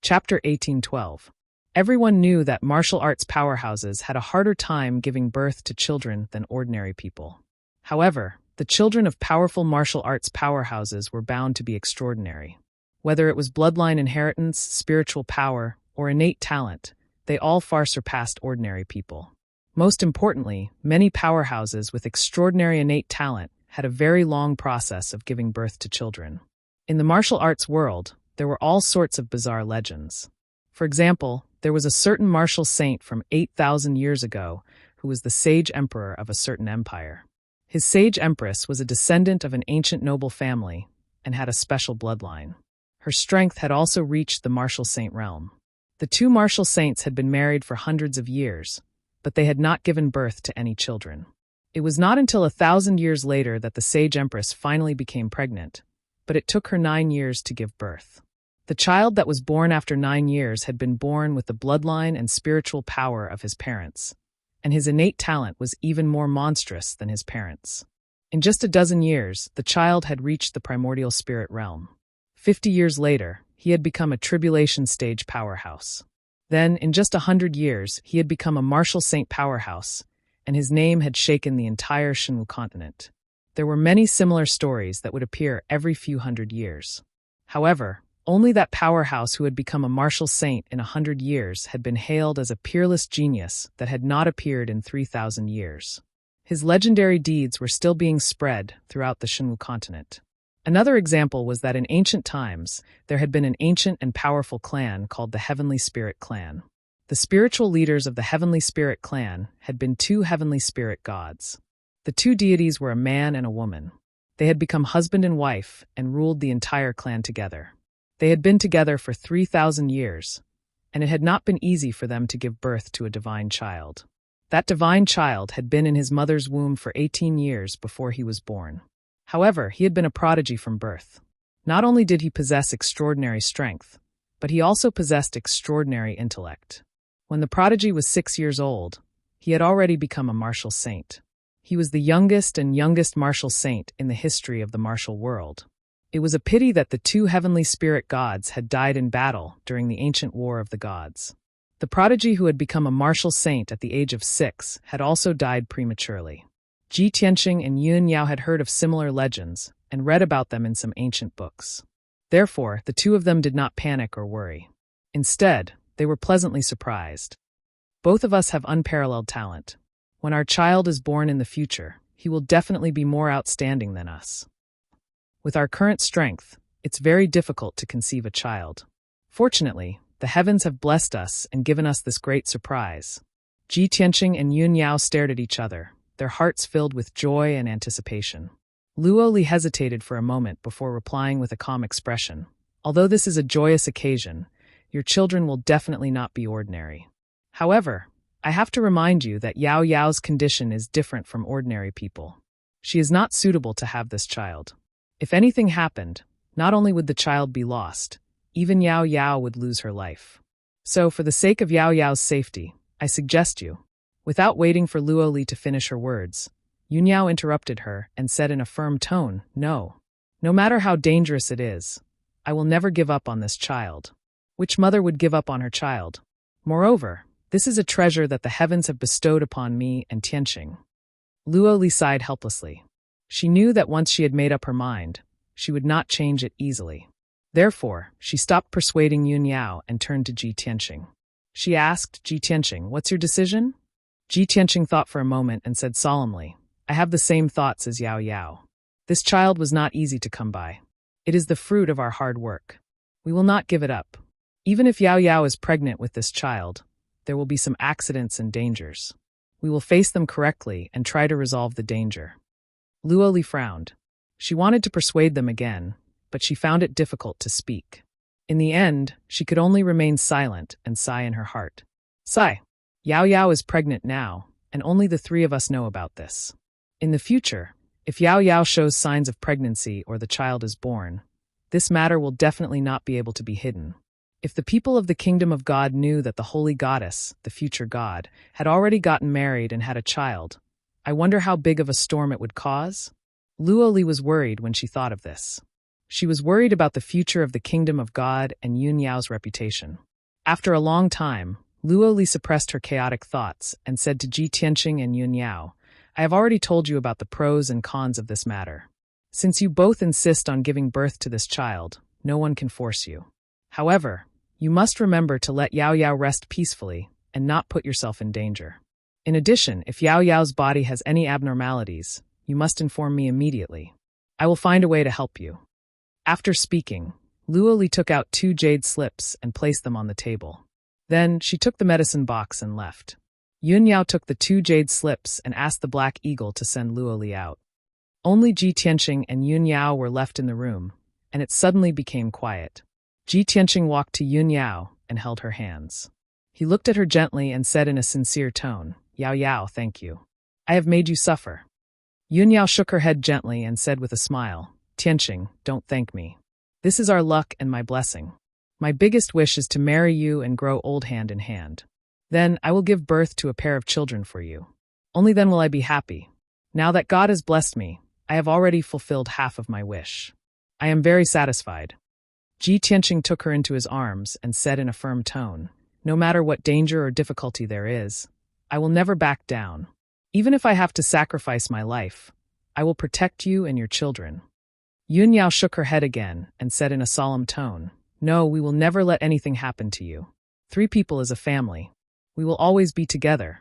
Chapter 1812. Everyone knew that martial arts powerhouses had a harder time giving birth to children than ordinary people. However, the children of powerful martial arts powerhouses were bound to be extraordinary. Whether it was bloodline inheritance, spiritual power, or innate talent, they all far surpassed ordinary people. Most importantly, many powerhouses with extraordinary innate talent had a very long process of giving birth to children. In the martial arts world, there were all sorts of bizarre legends. For example, there was a certain martial saint from 8,000 years ago who was the sage emperor of a certain empire. His sage empress was a descendant of an ancient noble family and had a special bloodline. Her strength had also reached the martial saint realm. The two martial saints had been married for hundreds of years, but they had not given birth to any children. It was not until 1,000 years later that the sage empress finally became pregnant, but it took her 9 years to give birth. The child that was born after 9 years had been born with the bloodline and spiritual power of his parents, and his innate talent was even more monstrous than his parents. In just a dozen years, the child had reached the primordial spirit realm. 50 years later, he had become a tribulation stage powerhouse. Then, in just 100 years, he had become a martial saint powerhouse, and his name had shaken the entire Shinwu continent. There were many similar stories that would appear every few hundred years. However, only that powerhouse who had become a martial saint in 100 years had been hailed as a peerless genius that had not appeared in 3,000 years. His legendary deeds were still being spread throughout the Shinwu continent. Another example was that in ancient times, there had been an ancient and powerful clan called the Heavenly Spirit Clan. The spiritual leaders of the Heavenly Spirit Clan had been two heavenly spirit gods. The two deities were a man and a woman. They had become husband and wife and ruled the entire clan together. They had been together for 3,000 years, and it had not been easy for them to give birth to a divine child. That divine child had been in his mother's womb for 18 years before he was born. However, he had been a prodigy from birth. Not only did he possess extraordinary strength, but he also possessed extraordinary intellect. When the prodigy was 6 years old, he had already become a martial saint. He was the youngest martial saint in the history of the martial world. It was a pity that the two heavenly spirit gods had died in battle during the ancient War of the Gods. The prodigy who had become a martial saint at the age of 6 had also died prematurely. Ji Tianqing and Yun Yao had heard of similar legends and read about them in some ancient books. Therefore, the two of them did not panic or worry. Instead, they were pleasantly surprised. Both of us have unparalleled talent. When our child is born in the future, he will definitely be more outstanding than us. With our current strength, it's very difficult to conceive a child. Fortunately, the heavens have blessed us and given us this great surprise. Ji Tianqing and Yun Yao stared at each other, their hearts filled with joy and anticipation. Luo Li hesitated for a moment before replying with a calm expression. Although this is a joyous occasion, your children will definitely not be ordinary. However, I have to remind you that Yao Yao's condition is different from ordinary people. She is not suitable to have this child. If anything happened, not only would the child be lost, even Yao Yao would lose her life. So, for the sake of Yao Yao's safety, I suggest you. Without waiting for Luo Li to finish her words, Yun Yao interrupted her and said in a firm tone, No. No matter how dangerous it is, I will never give up on this child. Which mother would give up on her child? Moreover, this is a treasure that the heavens have bestowed upon me and Tianqing. Luo Li sighed helplessly. She knew that once she had made up her mind, she would not change it easily. Therefore, she stopped persuading Yun Yao and turned to Ji Tianqing. She asked, Ji Tianqing, what's your decision? Ji Tianqing thought for a moment and said solemnly, I have the same thoughts as Yao Yao. This child was not easy to come by. It is the fruit of our hard work. We will not give it up. Even if Yao Yao is pregnant with this child, there will be some accidents and dangers. We will face them correctly and try to resolve the danger. Luo Li frowned. She wanted to persuade them again, but she found it difficult to speak. In the end, she could only remain silent and sigh in her heart. Sigh. Yao Yao is pregnant now, and only the three of us know about this. In the future, If Yao Yao shows signs of pregnancy or the child is born, this matter will definitely not be able to be hidden. If the people of the kingdom of God knew that the holy goddess, the future god, had already gotten married and had a child, I wonder how big of a storm it would cause? Luo Li was worried when she thought of this. She was worried about the future of the kingdom of God and Yun Yao's reputation. After a long time, Luo Li suppressed her chaotic thoughts and said to Ji Tianqing and Yun Yao, I have already told you about the pros and cons of this matter. Since you both insist on giving birth to this child, no one can force you. However, you must remember to let Yao Yao rest peacefully and not put yourself in danger. In addition, if Yao Yao's body has any abnormalities, you must inform me immediately. I will find a way to help you. After speaking, Luo Li took out 2 jade slips and placed them on the table. Then she took the medicine box and left. Yun Yao took the 2 jade slips and asked the Black Eagle to send Luo Li out. Only Ji Tianqing and Yun Yao were left in the room, and it suddenly became quiet. Ji Tianqing walked to Yun Yao and held her hands. He looked at her gently and said in a sincere tone, Yao Yao, thank you. I have made you suffer. Yun Yao shook her head gently and said with a smile, Tianqing, don't thank me. This is our luck and my blessing. My biggest wish is to marry you and grow old hand in hand. Then I will give birth to a pair of children for you. Only then will I be happy. Now that God has blessed me, I have already fulfilled half of my wish. I am very satisfied. Ji Tianqing took her into his arms and said in a firm tone, no matter what danger or difficulty there is, I will never back down. Even if I have to sacrifice my life, I will protect you and your children. Yun Yao shook her head again and said in a solemn tone, no, we will never let anything happen to you. 3 people is a family. We will always be together.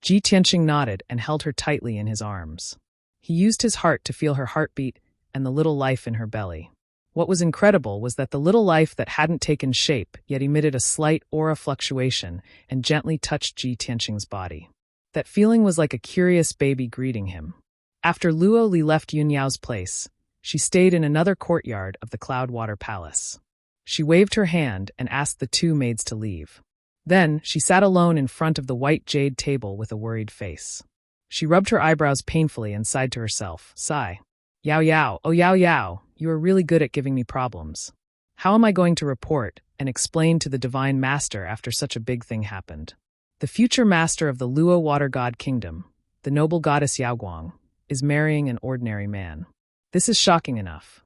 Ji Tianqing nodded and held her tightly in his arms. He used his heart to feel her heartbeat and the little life in her belly. What was incredible was that the little life that hadn't taken shape yet emitted a slight aura fluctuation and gently touched Ji Tianqing's body. That feeling was like a curious baby greeting him. After Luo Li left Yun Yao's place, she stayed in another courtyard of the Cloudwater Palace. She waved her hand and asked the 2 maids to leave. Then she sat alone in front of the white jade table with a worried face. She rubbed her eyebrows painfully and sighed to herself, sigh. Yao Yao, oh Yao Yao, you are really good at giving me problems. How am I going to report and explain to the Divine Master after such a big thing happened? The future master of the Luo Water God Kingdom, the noble goddess Yao Guang, is marrying an ordinary man. This is shocking enough.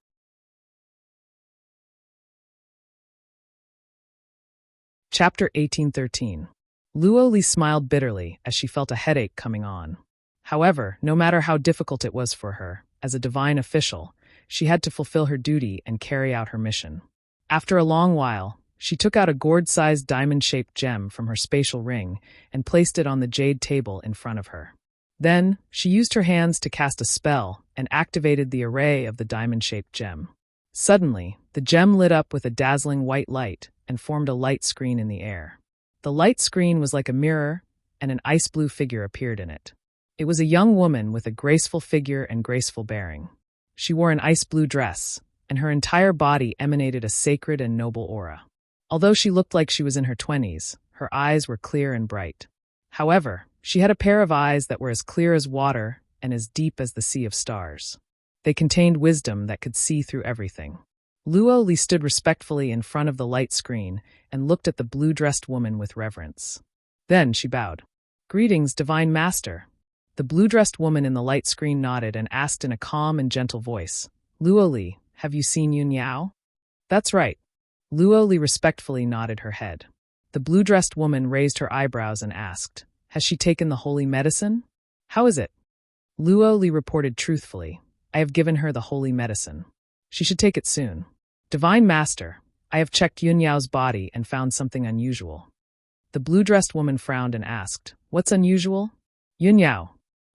Chapter 1813. Luo Li smiled bitterly as she felt a headache coming on. However, no matter how difficult it was for her, as a divine official, she had to fulfill her duty and carry out her mission. After a long while, she took out a gourd-sized diamond-shaped gem from her spatial ring and placed it on the jade table in front of her. Then, she used her hands to cast a spell and activated the array of the diamond-shaped gem. Suddenly, the gem lit up with a dazzling white light and formed a light screen in the air. The light screen was like a mirror, and an ice-blue figure appeared in it. It was a young woman with a graceful figure and graceful bearing. She wore an ice-blue dress, and her entire body emanated a sacred and noble aura. Although she looked like she was in her 20s, her eyes were clear and bright. However, she had a pair of eyes that were as clear as water and as deep as the sea of stars. They contained wisdom that could see through everything. Luo Li stood respectfully in front of the light screen and looked at the blue-dressed woman with reverence. Then she bowed. Greetings, Divine Master. The blue-dressed woman in the light screen nodded and asked in a calm and gentle voice, Luo Li, have you seen Yun Yao? That's right. Luo Li respectfully nodded her head. The blue-dressed woman raised her eyebrows and asked, has she taken the holy medicine? How is it? Luo Li reported truthfully, I have given her the holy medicine. She should take it soon. Divine Master, I have checked Yun Yao's body and found something unusual. The blue-dressed woman frowned and asked, what's unusual? Yun Yao.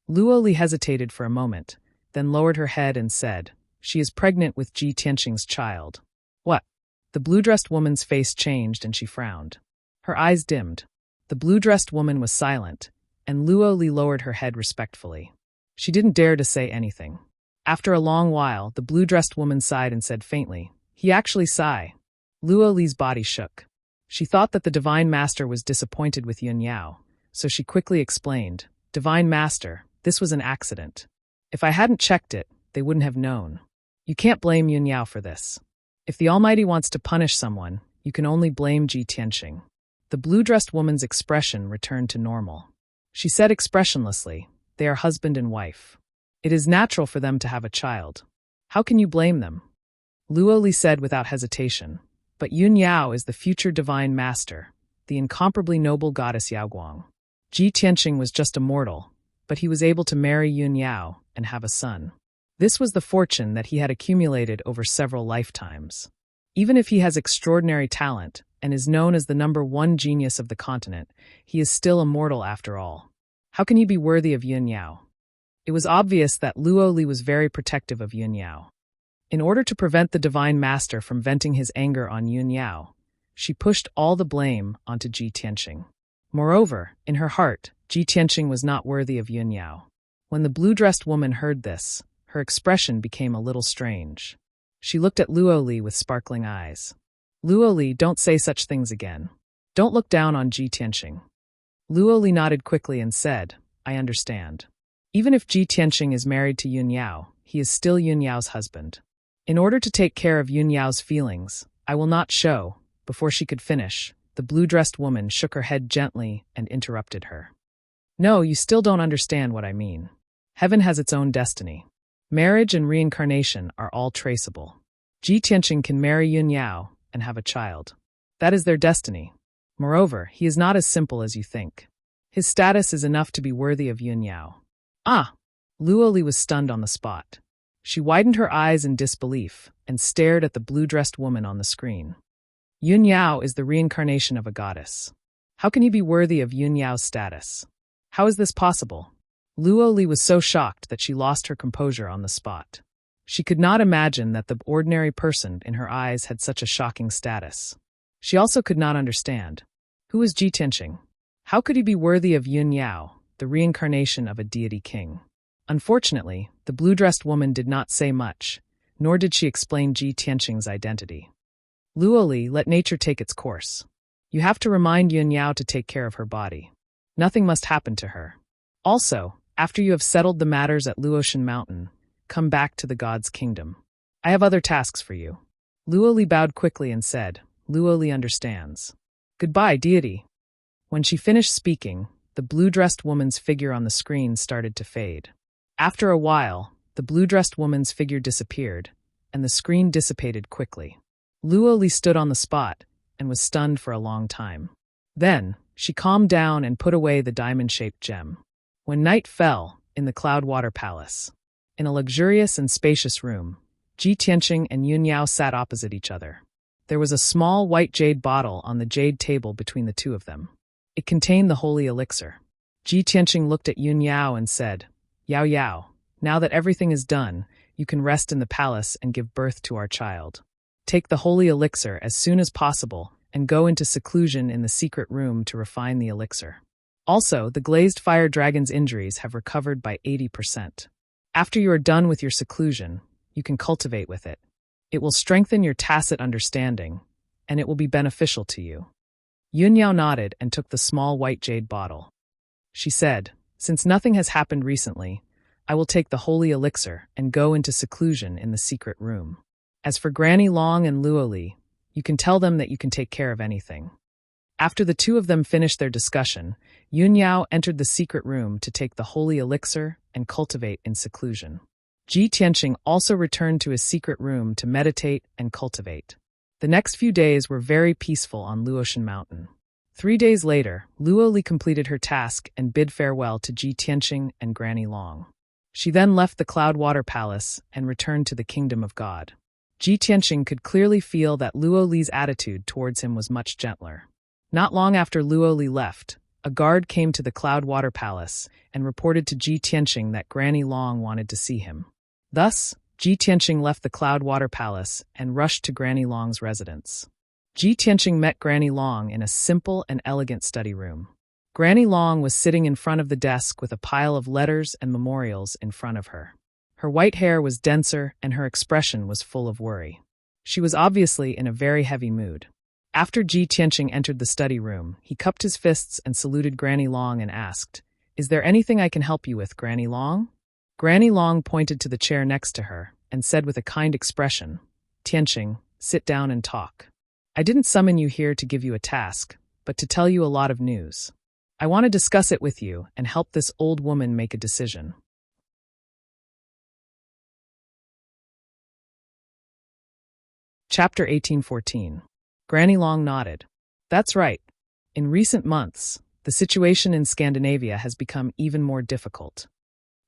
Luo Li hesitated for a moment, then lowered her head and said, she is pregnant with Ji Tianqing's child. What? The blue-dressed woman's face changed and she frowned. Her eyes dimmed. The blue-dressed woman was silent, and Luo Li lowered her head respectfully. She didn't dare to say anything. After a long while, the blue-dressed woman sighed and said faintly, he actually sigh. Luo Li's body shook. She thought that the Divine Master was disappointed with Yun Yao, so she quickly explained, Divine Master, this was an accident. If I hadn't checked it, they wouldn't have known. You can't blame Yun Yao for this. If the Almighty wants to punish someone, you can only blame Ji Tianqing. The blue-dressed woman's expression returned to normal. She said expressionlessly, "They are husband and wife. It is natural for them to have a child. How can you blame them?" Luo Li said without hesitation, "But Yun Yao is the future divine master, the incomparably noble goddess Yaoguang. Ji Tianqing was just a mortal, but he was able to marry Yun Yao and have a son. This was the fortune that he had accumulated over several lifetimes. Even if he has extraordinary talent and is known as the #1 genius of the continent, he is still a mortal after all. How can he be worthy of Yun Yao?" It was obvious that Luo Li was very protective of Yun Yao. In order to prevent the divine master from venting his anger on Yun Yao, she pushed all the blame onto Ji Tianqing. Moreover, in her heart, Ji Tianqing was not worthy of Yun Yao. When the blue-dressed woman heard this, her expression became a little strange. She looked at Luo Li with sparkling eyes. "Luo Li, don't say such things again. Don't look down on Ji Tianqing." Luo Li nodded quickly and said, "I understand. Even if Ji Tianqing is married to Yun Yao, he is still Yun Yao's husband. In order to take care of Yun Yao's feelings, I will not show." Before she could finish, the blue-dressed woman shook her head gently and interrupted her. "No, you still don't understand what I mean. Heaven has its own destiny. Marriage and reincarnation are all traceable. Ji Tianqing can marry Yun Yao and have a child. That is their destiny. Moreover, he is not as simple as you think. His status is enough to be worthy of Yun Yao." "Ah!" Luo Li was stunned on the spot. She widened her eyes in disbelief and stared at the blue-dressed woman on the screen. "Yun Yao is the reincarnation of a goddess. How can he be worthy of Yun Yao's status? How is this possible?" Luo Li was so shocked that she lost her composure on the spot. She could not imagine that the ordinary person in her eyes had such a shocking status. She also could not understand. Who is Ji Tianqing? How could he be worthy of Yun Yao, the reincarnation of a deity king? Unfortunately, the blue-dressed woman did not say much, nor did she explain Ji Tianqing's identity. "Luo Li, let nature take its course. You have to remind Yun Yao to take care of her body. Nothing must happen to her. Also, after you have settled the matters at Luotian Mountain, come back to the god's kingdom. I have other tasks for you." Luo Li bowed quickly and said, "Luo Li understands. Goodbye, deity." When she finished speaking, the blue-dressed woman's figure on the screen started to fade. After a while, the blue-dressed woman's figure disappeared, and the screen dissipated quickly. Luo Li stood on the spot and was stunned for a long time. Then, she calmed down and put away the diamond-shaped gem. When night fell, in the Cloud-Water Palace, in a luxurious and spacious room, Ji Tianqing and Yun Yao sat opposite each other. There was a small white jade bottle on the jade table between the two of them. It contained the holy elixir. Ji Tianqing looked at Yun Yao and said, "Yao Yao, now that everything is done, you can rest in the palace and give birth to our child. Take the holy elixir as soon as possible and go into seclusion in the secret room to refine the elixir. Also, the glazed fire dragon's injuries have recovered by 80%. After you are done with your seclusion, you can cultivate with it. It will strengthen your tacit understanding, and it will be beneficial to you." Yun Yao nodded and took the small white jade bottle. She said, "Since nothing has happened recently, I will take the holy elixir and go into seclusion in the secret room. As for Granny Long and Luo Li, you can tell them that you can take care of anything." After the two of them finished their discussion, Yun Yao entered the secret room to take the holy elixir and cultivate in seclusion. Ji Tianqing also returned to his secret room to meditate and cultivate. The next few days were very peaceful on Luotian Mountain. 3 days later, Luo Li completed her task and bid farewell to Ji Tianqing and Granny Long. She then left the Cloud-Water Palace and returned to the Kingdom of God. Ji Tianqing could clearly feel that Luo Li's attitude towards him was much gentler. Not long after Luo Li left, a guard came to the Cloud-Water Palace and reported to Ji Tianqing that Granny Long wanted to see him. Thus, Ji Tianqing left the Cloud-Water Palace and rushed to Granny Long's residence. Ji Tianqing met Granny Long in a simple and elegant study room. Granny Long was sitting in front of the desk with a pile of letters and memorials in front of her. Her white hair was denser and her expression was full of worry. She was obviously in a very heavy mood. After Ji Tianqing entered the study room, he cupped his fists and saluted Granny Long and asked, "Is there anything I can help you with, Granny Long?" Granny Long pointed to the chair next to her and said with a kind expression, "Tianqing, sit down and talk. I didn't summon you here to give you a task, but to tell you a lot of news. I want to discuss it with you and help this old woman make a decision." Chapter 1814. Granny Long nodded. That's right. In recent months, the situation in Scandinavia has become even more difficult.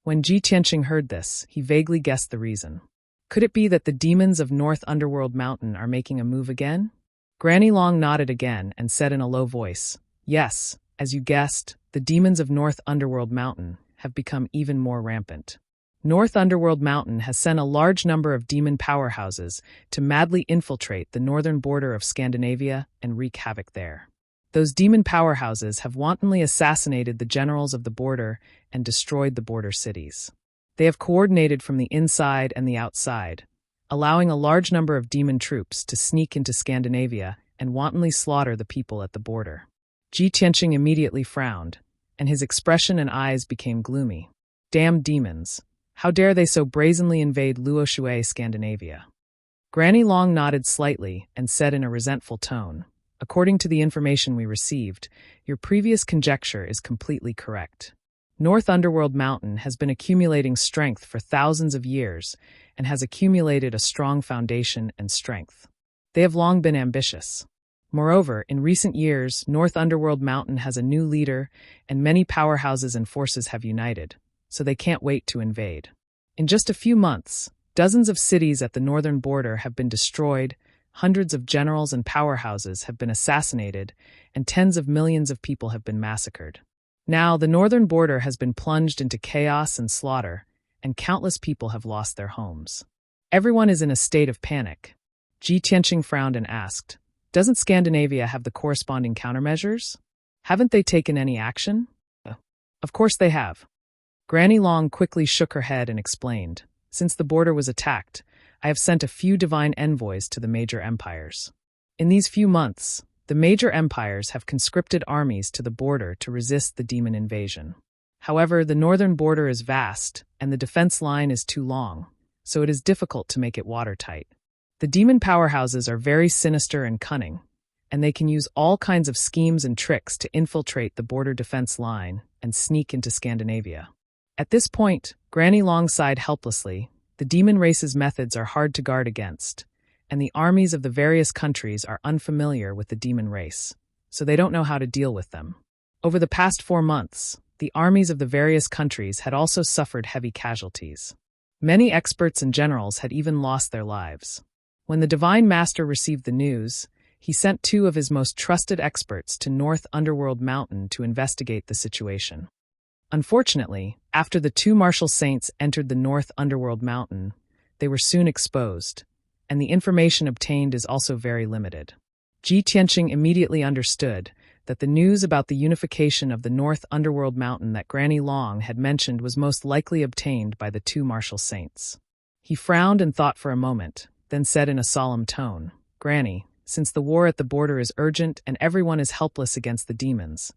When Ji Tianqing heard this, he vaguely guessed the reason. Could it be that the demons of North Underworld Mountain are making a move again? Granny Long nodded again and said in a low voice, "Yes, as you guessed, the demons of North Underworld Mountain have become even more rampant. North Underworld Mountain has sent a large number of demon powerhouses to madly infiltrate the northern border of Scandinavia and wreak havoc there. Those demon powerhouses have wantonly assassinated the generals of the border and destroyed the border cities. They have coordinated from the inside and the outside, allowing a large number of demon troops to sneak into Scandinavia and wantonly slaughter the people at the border." Ji Tianqing immediately frowned, and his expression and eyes became gloomy. Damned demons! How dare they so brazenly invade Luoshui, Scandinavia? Granny Long nodded slightly and said in a resentful tone, "According to the information we received, your previous conjecture is completely correct. North Underworld Mountain has been accumulating strength for thousands of years and has accumulated a strong foundation and strength. They have long been ambitious. Moreover, in recent years, North Underworld Mountain has a new leader and many powerhouses and forces have united, so they can't wait to invade. In just a few months, dozens of cities at the northern border have been destroyed, hundreds of generals and powerhouses have been assassinated, and tens of millions of people have been massacred. Now, the northern border has been plunged into chaos and slaughter, and countless people have lost their homes. Everyone is in a state of panic." Ji Tianqing frowned and asked, "Doesn't Scandinavia have the corresponding countermeasures? Haven't they taken any action?" "Of course they have." Granny Long quickly shook her head and explained, "Since the border was attacked, I have sent a few divine envoys to the major empires. In these few months, the major empires have conscripted armies to the border to resist the demon invasion. However, the northern border is vast, and the defense line is too long, so it is difficult to make it watertight. The demon powerhouses are very sinister and cunning, and they can use all kinds of schemes and tricks to infiltrate the border defense line and sneak into Scandinavia." At this point, Granny Long sighed helplessly. The demon race's methods are hard to guard against, and the armies of the various countries are unfamiliar with the demon race, so they don't know how to deal with them. Over the past 4 months, the armies of the various countries had also suffered heavy casualties. Many experts and generals had even lost their lives. When the Divine Master received the news, he sent 2 of his most trusted experts to North Underworld Mountain to investigate the situation. Unfortunately, after the 2 martial saints entered the North Underworld Mountain, they were soon exposed, and the information obtained is also very limited. Ji Tianqing immediately understood that the news about the unification of the North Underworld Mountain that Granny Long had mentioned was most likely obtained by the 2 martial saints. He frowned and thought for a moment, then said in a solemn tone, "Granny, since the war at the border is urgent and everyone is helpless against the demons,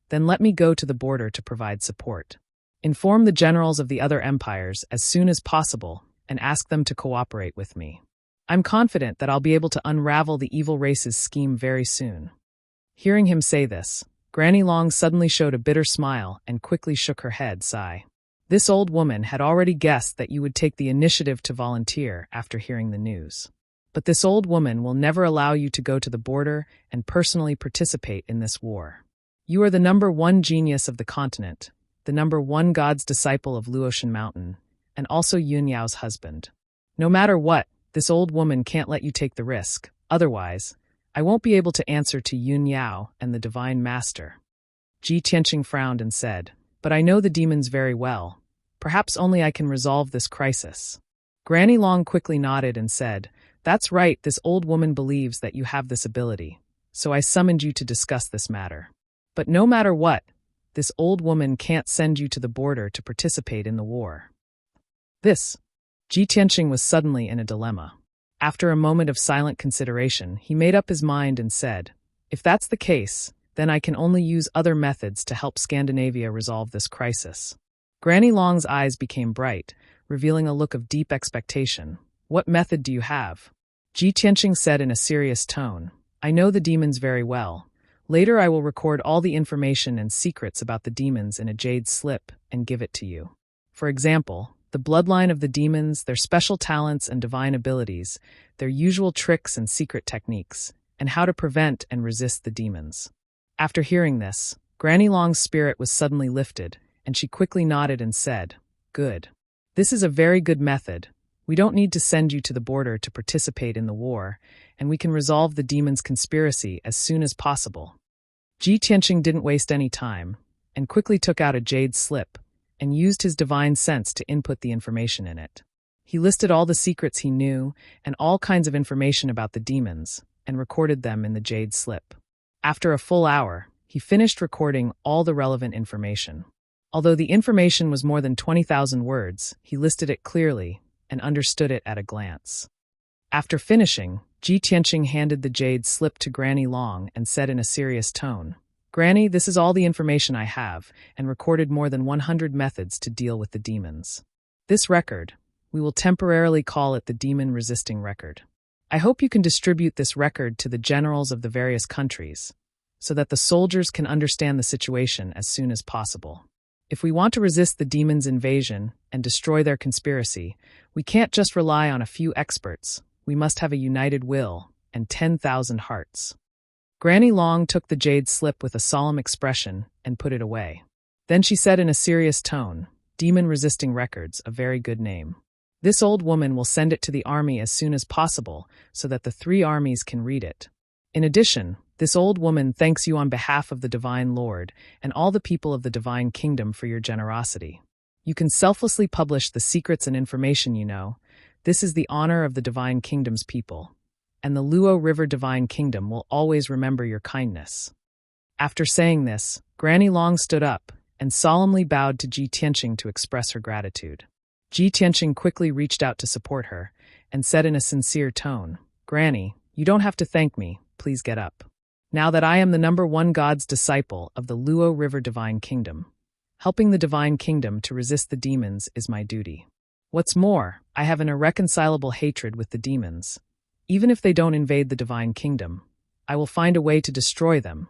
then let me go to the border to provide support. Inform the generals of the other empires as soon as possible and ask them to cooperate with me. I'm confident that I'll be able to unravel the evil race's scheme very soon." Hearing him say this, Granny Long suddenly showed a bitter smile and quickly shook her head, sigh. This old woman had already guessed that you would take the initiative to volunteer after hearing the news. But this old woman will never allow you to go to the border and personally participate in this war. You are the #1 genius of the continent, the #1 God's disciple of Luoshan Mountain, and also Yun Yao's husband. No matter what, this old woman can't let you take the risk. Otherwise, I won't be able to answer to Yun Yao and the Divine Master." Ji Tianqing frowned and said, "But I know the demons very well. Perhaps only I can resolve this crisis." Granny Long quickly nodded and said, "That's right, this old woman believes that you have this ability, so I summoned you to discuss this matter. But no matter what, this old woman can't send you to the border to participate in the war." Ji Tianqing was suddenly in a dilemma. After a moment of silent consideration, he made up his mind and said, "If that's the case, then I can only use other methods to help Scandinavia resolve this crisis." Granny Long's eyes became bright, revealing a look of deep expectation. "What method do you have?" Ji Tianqing said in a serious tone. "I know the demons very well. Later I will record all the information and secrets about the demons in a jade slip and give it to you. For example, the bloodline of the demons, their special talents and divine abilities, their usual tricks and secret techniques, and how to prevent and resist the demons." After hearing this, Granny Long's spirit was suddenly lifted, and she quickly nodded and said, "Good. This is a very good method. We don't need to send you to the border to participate in the war, and we can resolve the demons' conspiracy as soon as possible." Ji Tianqing didn't waste any time, and quickly took out a jade slip, and used his divine sense to input the information in it. He listed all the secrets he knew, and all kinds of information about the demons, and recorded them in the jade slip. After a full hour, he finished recording all the relevant information. Although the information was more than 20,000 words, he listed it clearly, and understood it at a glance. After finishing, Ji Tianqing handed the jade slip to Granny Long and said in a serious tone, "Granny, this is all the information I have, and recorded more than 100 methods to deal with the demons. This record, we will temporarily call it the Demon Resisting Record. I hope you can distribute this record to the generals of the various countries, so that the soldiers can understand the situation as soon as possible. If we want to resist the demons' invasion and destroy their conspiracy, we can't just rely on a few experts. We must have a united will and 10,000 hearts." Granny Long took the jade slip with a solemn expression and put it away. Then she said in a serious tone, "Demon Resisting Records, a very good name. This old woman will send it to the army as soon as possible so that the 3 armies can read it. In addition, this old woman thanks you on behalf of the Divine Lord and all the people of the Divine Kingdom for your generosity. You can selflessly publish the secrets and information you know. This is the honor of the Divine Kingdom's people, and the Luo River Divine Kingdom will always remember your kindness." After saying this, Granny Long stood up and solemnly bowed to Ji Tianqing to express her gratitude. Ji Tianqing quickly reached out to support her and said in a sincere tone, "Granny, you don't have to thank me. Please get up. Now that I am the #1 God's disciple of the Luo River Divine Kingdom, helping the Divine Kingdom to resist the demons is my duty. What's more, I have an irreconcilable hatred with the demons. Even if they don't invade the Divine Kingdom, I will find a way to destroy them."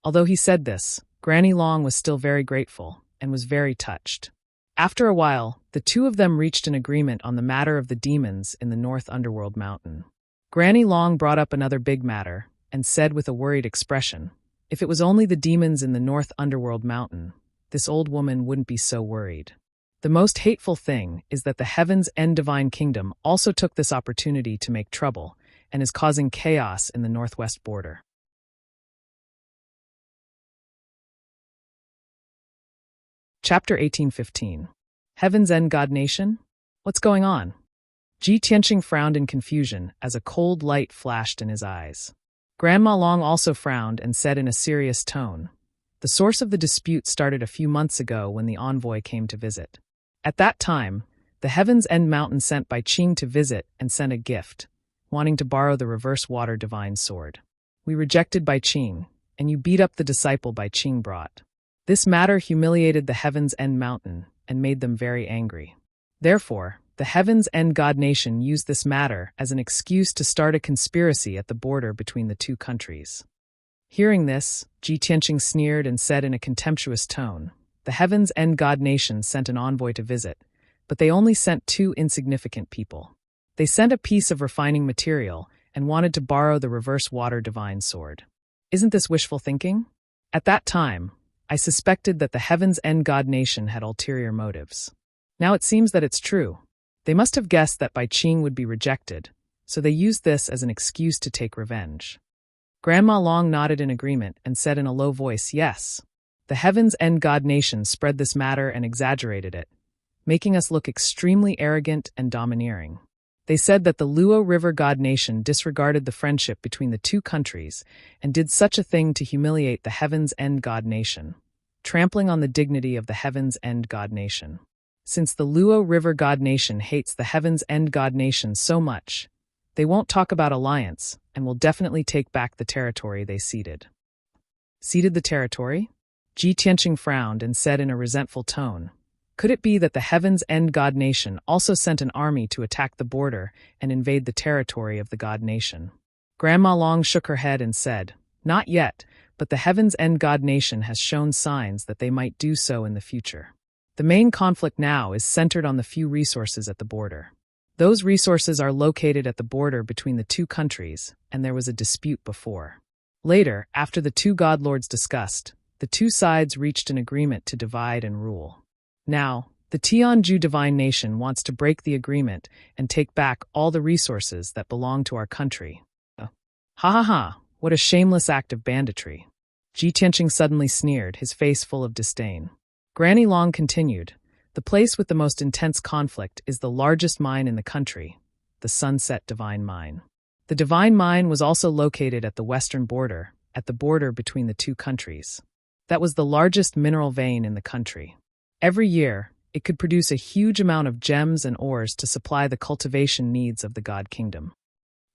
Although he said this, Granny Long was still very grateful and was very touched. After a while, the two of them reached an agreement on the matter of the demons in the North Underworld Mountain. Granny Long brought up another big matter and said with a worried expression, "If it was only the demons in the North Underworld Mountain, this old woman wouldn't be so worried. The most hateful thing is that the Heaven's End Divine Kingdom also took this opportunity to make trouble and is causing chaos in the northwest border." Chapter 18:15. Heaven's End God Nation? What's going on? Ji Tianqing frowned in confusion as a cold light flashed in his eyes. Grandma Long also frowned and said in a serious tone, "The source of the dispute started a few months ago when the envoy came to visit. At that time, the Heaven's End Mountain sent Bai Qing to visit and sent a gift, wanting to borrow the reverse water divine sword. We rejected Bai Qing, and you beat up the disciple Bai Qing brought. This matter humiliated the Heaven's End Mountain and made them very angry. Therefore, the Heaven's End God Nation used this matter as an excuse to start a conspiracy at the border between the two countries." Hearing this, Ji Tianqing sneered and said in a contemptuous tone, "The Heaven's End God Nation sent an envoy to visit, but they only sent 2 insignificant people. They sent a piece of refining material and wanted to borrow the reverse water divine sword. Isn't this wishful thinking? At that time, I suspected that the Heaven's End God Nation had ulterior motives. Now it seems that it's true. They must have guessed that Bai Qing would be rejected, so they used this as an excuse to take revenge." Grandma Long nodded in agreement and said in a low voice, "Yes. The Heaven's End God Nation spread this matter and exaggerated it, making us look extremely arrogant and domineering. They said that the Luo River God Nation disregarded the friendship between the two countries and did such a thing to humiliate the Heaven's End God Nation, trampling on the dignity of the Heaven's End God Nation. Since the Luo River God Nation hates the Heaven's End God Nation so much, they won't talk about alliance and will definitely take back the territory they ceded." "Ceded the territory?" Ji Tianqing frowned and said in a resentful tone, Could it be that the Heaven's End God Nation also sent an army to attack the border and invade the territory of the God Nation? Grandma Long shook her head and said, "Not yet, but the Heaven's End God Nation has shown signs that they might do so in the future. The main conflict now is centered on the few resources at the border. Those resources are located at the border between the two countries, and there was a dispute before. Later, after the two God Lords discussed, the two sides reached an agreement to divide and rule. Now, the Tianju Divine Nation wants to break the agreement and take back all the resources that belong to our country." Ha ha ha, what a shameless act of banditry. Ji Tianqing suddenly sneered, his face full of disdain. Granny Long continued, "The place with the most intense conflict is the largest mine in the country, the Sunset Divine Mine. The Divine Mine was also located at the western border, at the border between the two countries. That was the largest mineral vein in the country. Every year, it could produce a huge amount of gems and ores to supply the cultivation needs of the God Kingdom.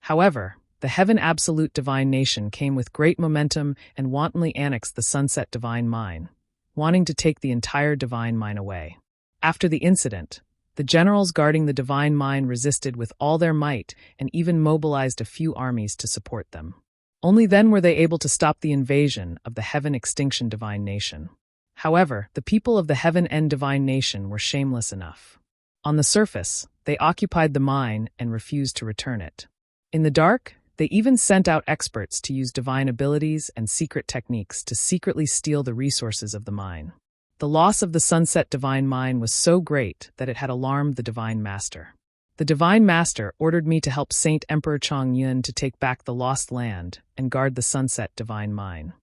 However, the Heaven Absolute Divine Nation came with great momentum and wantonly annexed the Sunset Divine Mine, wanting to take the entire Divine Mine away. After the incident, the generals guarding the Divine Mine resisted with all their might and even mobilized a few armies to support them. Only then were they able to stop the invasion of the Heaven Extinction Divine Nation. However, the people of the Heaven End Divine Nation were shameless enough. On the surface, they occupied the mine and refused to return it. In the dark, they even sent out experts to use divine abilities and secret techniques to secretly steal the resources of the mine. The loss of the Sunset Divine Mine was so great that it had alarmed the Divine Master. The Divine Master ordered me to help Saint Emperor Chongyun to take back the lost land and guard the Sunset Divine Mine."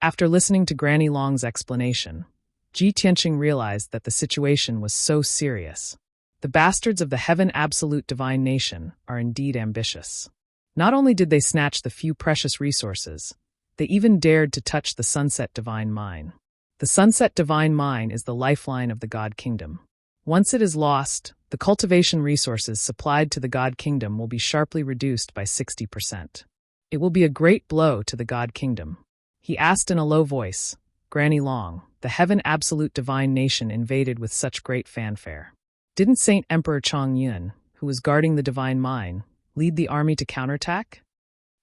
After listening to Granny Long's explanation, Ji Tianqing realized that the situation was so serious. The bastards of the Heaven Absolute Divine Nation are indeed ambitious. Not only did they snatch the few precious resources, they even dared to touch the Sunset Divine Mine. The Sunset Divine Mine is the lifeline of the God Kingdom. Once it is lost, the cultivation resources supplied to the God Kingdom will be sharply reduced by 60%. It will be a great blow to the God Kingdom. He asked in a low voice, "Granny Long, the Heaven Absolute Divine Nation invaded with such great fanfare. Didn't Saint Emperor Chongyun, who was guarding the Divine Mine, lead the army to counterattack?"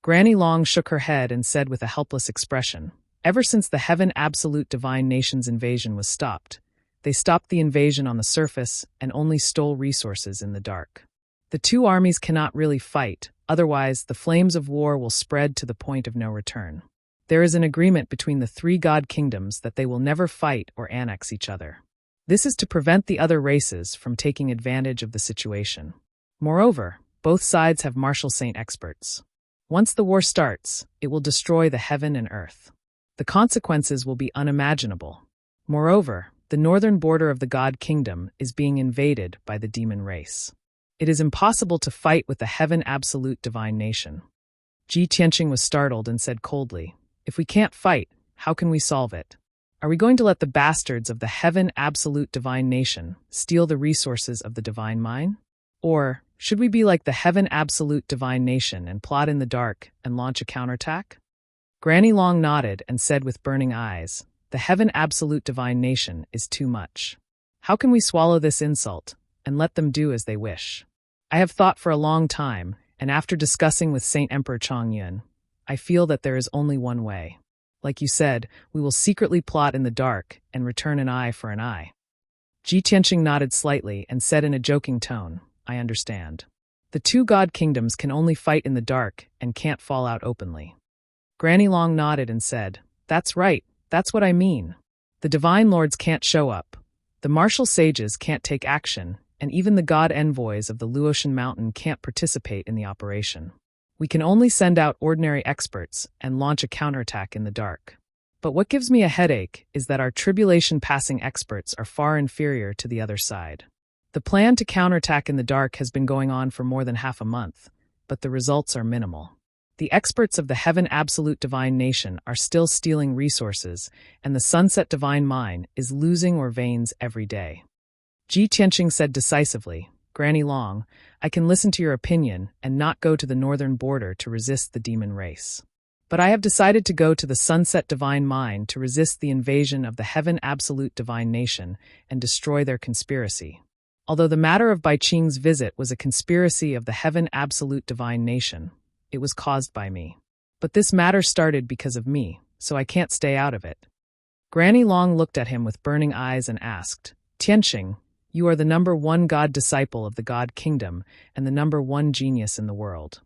Granny Long shook her head and said with a helpless expression, "Ever since the Heaven Absolute Divine Nation's invasion was stopped, they stopped the invasion on the surface and only stole resources in the dark. The two armies cannot really fight, otherwise the flames of war will spread to the point of no return. There is an agreement between the three God Kingdoms that they will never fight or annex each other. This is to prevent the other races from taking advantage of the situation. Moreover, both sides have martial saint experts. Once the war starts, it will destroy the heaven and earth. The consequences will be unimaginable. Moreover, the northern border of the God Kingdom is being invaded by the demon race. It is impossible to fight with the Heaven Absolute Divine Nation." Ji Tianqing was startled and said coldly, "If we can't fight, how can we solve it? Are we going to let the bastards of the Heaven Absolute Divine Nation steal the resources of the Divine Mine? Or should we be like the Heaven Absolute Divine Nation and plot in the dark and launch a counterattack?" Granny Long nodded and said with burning eyes, "The Heaven Absolute Divine Nation is too much. How can we swallow this insult and let them do as they wish? I have thought for a long time, and after discussing with Saint Emperor Chongyun, I feel that there is only one way. Like you said, we will secretly plot in the dark and return an eye for an eye." Ji Tianqing nodded slightly and said in a joking tone, "I understand. The two God Kingdoms can only fight in the dark and can't fall out openly." Granny Long nodded and said, "That's right, that's what I mean. The Divine Lords can't show up, the martial sages can't take action, and even the God envoys of the Luotian Mountain can't participate in the operation. We can only send out ordinary experts and launch a counterattack in the dark. But what gives me a headache is that our tribulation-passing experts are far inferior to the other side. The plan to counterattack in the dark has been going on for more than half a month, but the results are minimal. The experts of the Heaven Absolute Divine Nation are still stealing resources, and the Sunset Divine Mine is losing ore veins every day." Ji Tianqing said decisively, "Granny Long, I can listen to your opinion and not go to the northern border to resist the demon race. But I have decided to go to the Sunset Divine Mine to resist the invasion of the Heaven Absolute Divine Nation and destroy their conspiracy. Although the matter of Bai Qing's visit was a conspiracy of the Heaven Absolute Divine Nation, it was caused by me. But this matter started because of me, so I can't stay out of it. Granny Long looked at him with burning eyes and asked, Tianqing, you are the #1 God disciple of the God Kingdom and the #1 genius in the world.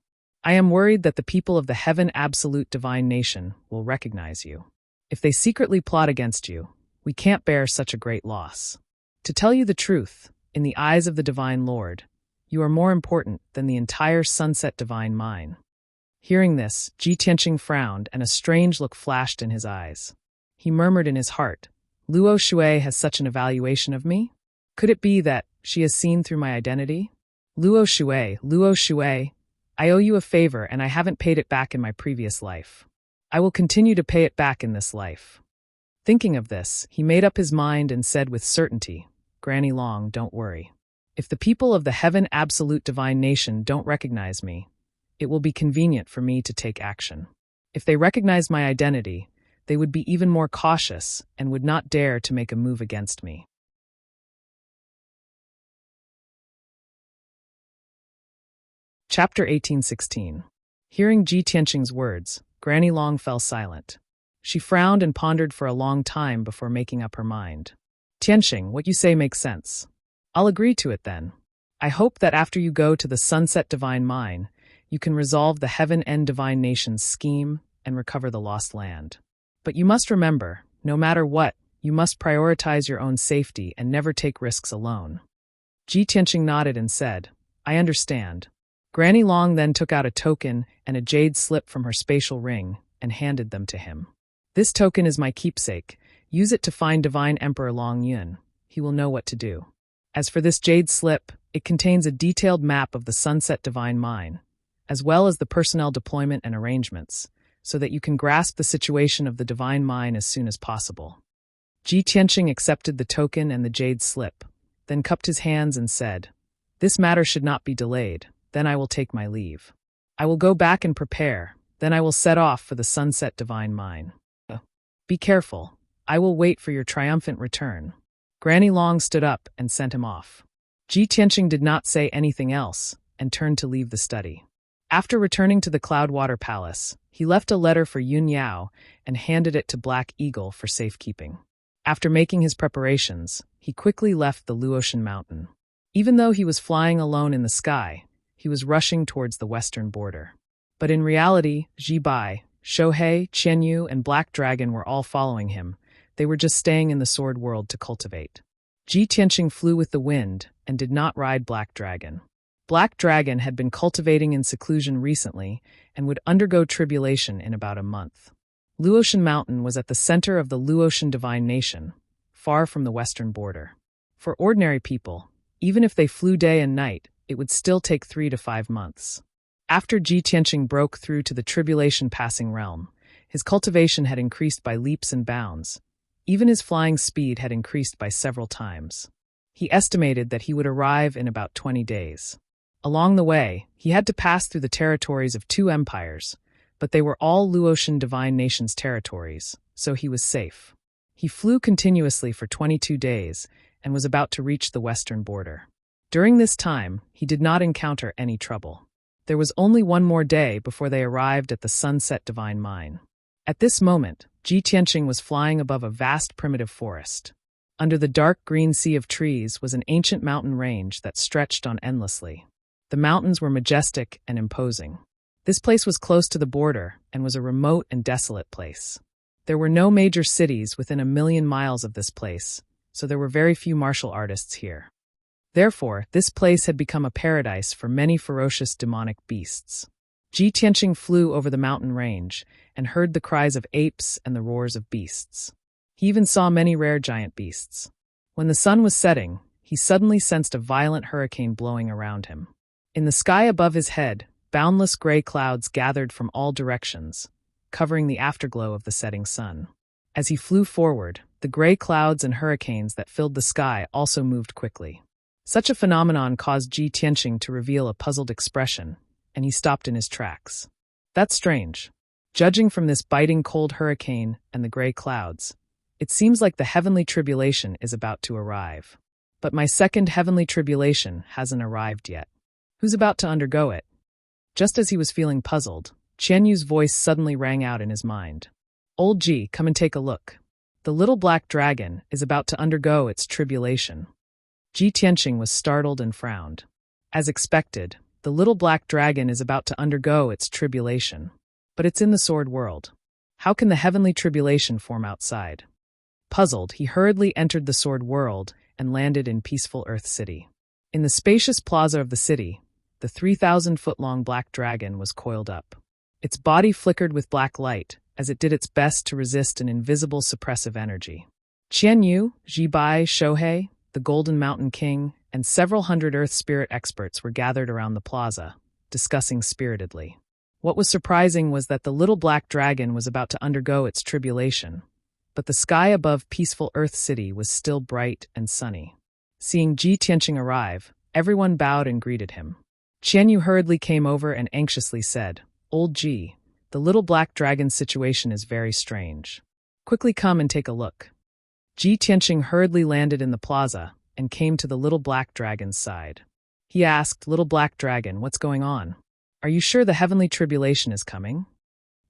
I am worried that the people of the Heaven Absolute Divine Nation will recognize you. If they secretly plot against you, we can't bear such a great loss. To tell you the truth, in the eyes of the Divine Lord, you are more important than the entire Sunset Divine Mine. Hearing this, Ji Tianqing frowned and a strange look flashed in his eyes. He murmured in his heart, Luo Shui has such an evaluation of me? Could it be that she has seen through my identity? Luo Shui, I owe you a favor and I haven't paid it back in my previous life. I will continue to pay it back in this life. Thinking of this, he made up his mind and said with certainty, Granny Long, don't worry. If the people of the Heaven Absolute Divine Nation don't recognize me, it will be convenient for me to take action. If they recognize my identity, they would be even more cautious and would not dare to make a move against me. Chapter 1816. Hearing Ji Tianqing's words, Granny Long fell silent. She frowned and pondered for a long time before making up her mind. Tianqing, what you say makes sense. I'll agree to it then. I hope that after you go to the Sunset Divine Mine, you can resolve the Heaven and Divine Nation's scheme and recover the lost land. But you must remember, no matter what, you must prioritize your own safety and never take risks alone. Ji Tianqing nodded and said, I understand. Granny Long then took out a token and a jade slip from her spatial ring and handed them to him. This token is my keepsake. Use it to find Divine Emperor Long Yun. He will know what to do. As for this jade slip, it contains a detailed map of the Sunset Divine Mine, as well as the personnel deployment and arrangements, so that you can grasp the situation of the Divine Mine as soon as possible. Ji Tianqing accepted the token and the jade slip, then cupped his hands and said, This matter should not be delayed. Then I will take my leave. I will go back and prepare, then I will set off for the Sunset Divine Mine. Be careful. I will wait for your triumphant return. Granny Long stood up and sent him off. Ji Tianqing did not say anything else and turned to leave the study. After returning to the Cloudwater Palace, he left a letter for Yun Yao and handed it to Black Eagle for safekeeping. After making his preparations, he quickly left the Luotian Mountain. Even though he was flying alone in the sky, he was rushing towards the western border. But in reality, Ji Bai, Shohei, Qianyu, and Black Dragon were all following him. They were just staying in the sword world to cultivate. Ji Tianqing flew with the wind and did not ride Black Dragon. Black Dragon had been cultivating in seclusion recently and would undergo tribulation in about a month. Luotian Mountain was at the center of the Luotian Divine Nation, far from the western border. For ordinary people, even if they flew day and night, it would still take 3 to 5 months. After Ji Tianqing broke through to the tribulation-passing realm, his cultivation had increased by leaps and bounds. Even his flying speed had increased by several times. He estimated that he would arrive in about 20 days. Along the way, he had to pass through the territories of 2 empires, but they were all Luotian Divine Nation's territories, so he was safe. He flew continuously for 22 days and was about to reach the western border. During this time, he did not encounter any trouble. There was only 1 more day before they arrived at the Sunset Divine Mine. At this moment, Ji Tianqing was flying above a vast primitive forest. Under the dark green sea of trees was an ancient mountain range that stretched on endlessly. The mountains were majestic and imposing. This place was close to the border and was a remote and desolate place. There were no major cities within 1,000,000 miles of this place, so there were very few martial artists here. Therefore, this place had become a paradise for many ferocious demonic beasts. Ji Tianqing flew over the mountain range and heard the cries of apes and the roars of beasts. He even saw many rare giant beasts. When the sun was setting, he suddenly sensed a violent hurricane blowing around him. In the sky above his head, boundless gray clouds gathered from all directions, covering the afterglow of the setting sun. As he flew forward, the gray clouds and hurricanes that filled the sky also moved quickly. Such a phenomenon caused Ji Tianqing to reveal a puzzled expression, and he stopped in his tracks. That's strange. Judging from this biting cold hurricane and the gray clouds, it seems like the heavenly tribulation is about to arrive. But my second heavenly tribulation hasn't arrived yet. Who's about to undergo it? Just as he was feeling puzzled, Qian Yu's voice suddenly rang out in his mind. Old Ji, come and take a look. The little black dragon is about to undergo its tribulation. Ji Tianqing was startled and frowned. As expected, the little black dragon is about to undergo its tribulation. But it's in the sword world. How can the heavenly tribulation form outside? Puzzled, he hurriedly entered the sword world and landed in peaceful Earth City. In the spacious plaza of the city, the 3,000-foot-long black dragon was coiled up. Its body flickered with black light as it did its best to resist an invisible suppressive energy. Qian Yu, Ji Bai, Shohei, the Golden Mountain King, and several hundred Earth Spirit experts were gathered around the plaza, discussing spiritedly. What was surprising was that the little black dragon was about to undergo its tribulation, but the sky above peaceful Earth City was still bright and sunny. Seeing Ji Tianqing arrive, everyone bowed and greeted him. Qian Yu hurriedly came over and anxiously said, Old Ji, the little black dragon's situation is very strange. Quickly come and take a look. Ji Tianqing hurriedly landed in the plaza and came to the little black dragon's side. He asked, Little black dragon, what's going on? Are you sure the heavenly tribulation is coming?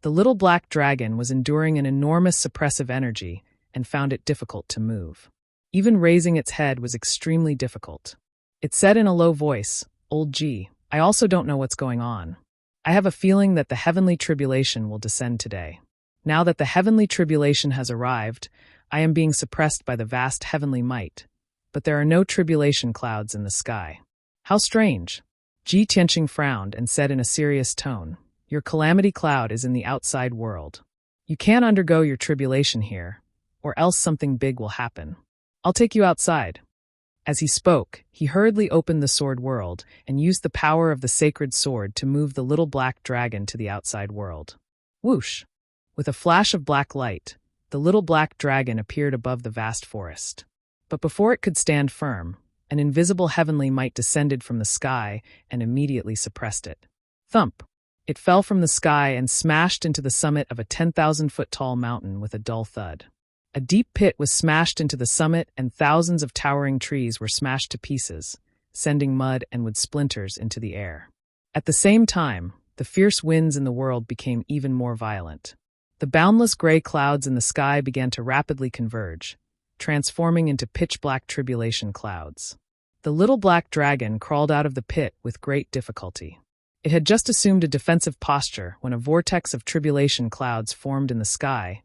The little black dragon was enduring an enormous suppressive energy and found it difficult to move. Even raising its head was extremely difficult. It said in a low voice, Old Ji, I also don't know what's going on. I have a feeling that the heavenly tribulation will descend today. Now that the heavenly tribulation has arrived, I am being suppressed by the vast heavenly might, but there are no tribulation clouds in the sky. How strange! Ji Tianqing frowned and said in a serious tone, Your calamity cloud is in the outside world. You can't undergo your tribulation here, or else something big will happen. I'll take you outside. As he spoke, he hurriedly opened the sword world and used the power of the sacred sword to move the little black dragon to the outside world. Whoosh! With a flash of black light, the little black dragon appeared above the vast forest. But before it could stand firm, an invisible heavenly might descended from the sky and immediately suppressed it. Thump! It fell from the sky and smashed into the summit of a 10,000-foot-tall mountain with a dull thud. A deep pit was smashed into the summit and thousands of towering trees were smashed to pieces, sending mud and wood splinters into the air. At the same time, the fierce winds in the world became even more violent. The boundless gray clouds in the sky began to rapidly converge, transforming into pitch-black tribulation clouds. The little black dragon crawled out of the pit with great difficulty. It had just assumed a defensive posture when a vortex of tribulation clouds formed in the sky,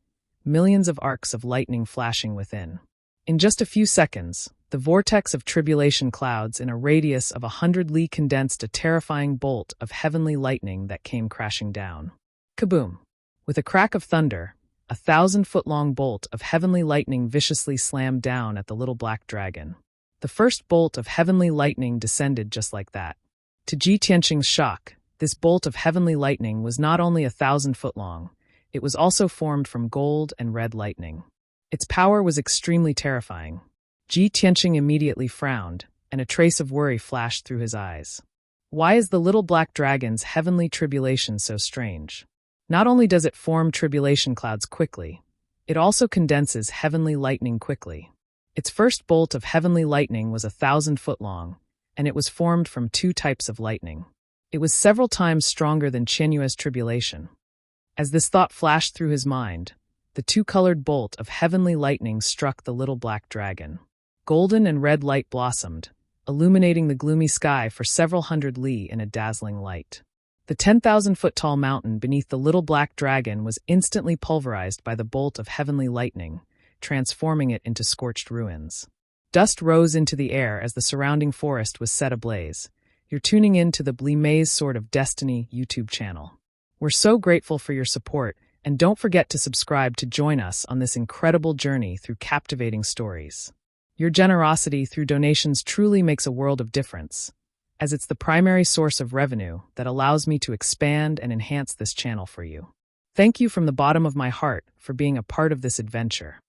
millions of arcs of lightning flashing within. In just a few seconds, the vortex of tribulation clouds in a radius of 100 li condensed a terrifying bolt of heavenly lightning that came crashing down. Kaboom! With a crack of thunder, a 1,000-foot-long bolt of heavenly lightning viciously slammed down at the little black dragon. The first bolt of heavenly lightning descended just like that. To Ji Tianqing's shock, this bolt of heavenly lightning was not only 1,000 foot long, it was also formed from gold and red lightning. Its power was extremely terrifying. Ji Tianqing immediately frowned, and a trace of worry flashed through his eyes. Why is the little black dragon's heavenly tribulation so strange? Not only does it form tribulation clouds quickly, it also condenses heavenly lightning quickly. Its first bolt of heavenly lightning was 1,000 foot long, and it was formed from two types of lightning. It was several times stronger than Qian Yu's tribulation. As this thought flashed through his mind, the two-colored bolt of heavenly lightning struck the little black dragon. Golden and red light blossomed, illuminating the gloomy sky for several hundred li in a dazzling light. The 10,000-foot-tall mountain beneath the little black dragon was instantly pulverized by the bolt of heavenly lightning, transforming it into scorched ruins. Dust rose into the air as the surrounding forest was set ablaze. You're tuning in to the Blimay's Sword of Destiny YouTube channel. We're so grateful for your support, and don't forget to subscribe to join us on this incredible journey through captivating stories. Your generosity through donations truly makes a world of difference, as it's the primary source of revenue that allows me to expand and enhance this channel for you. Thank you from the bottom of my heart for being a part of this adventure.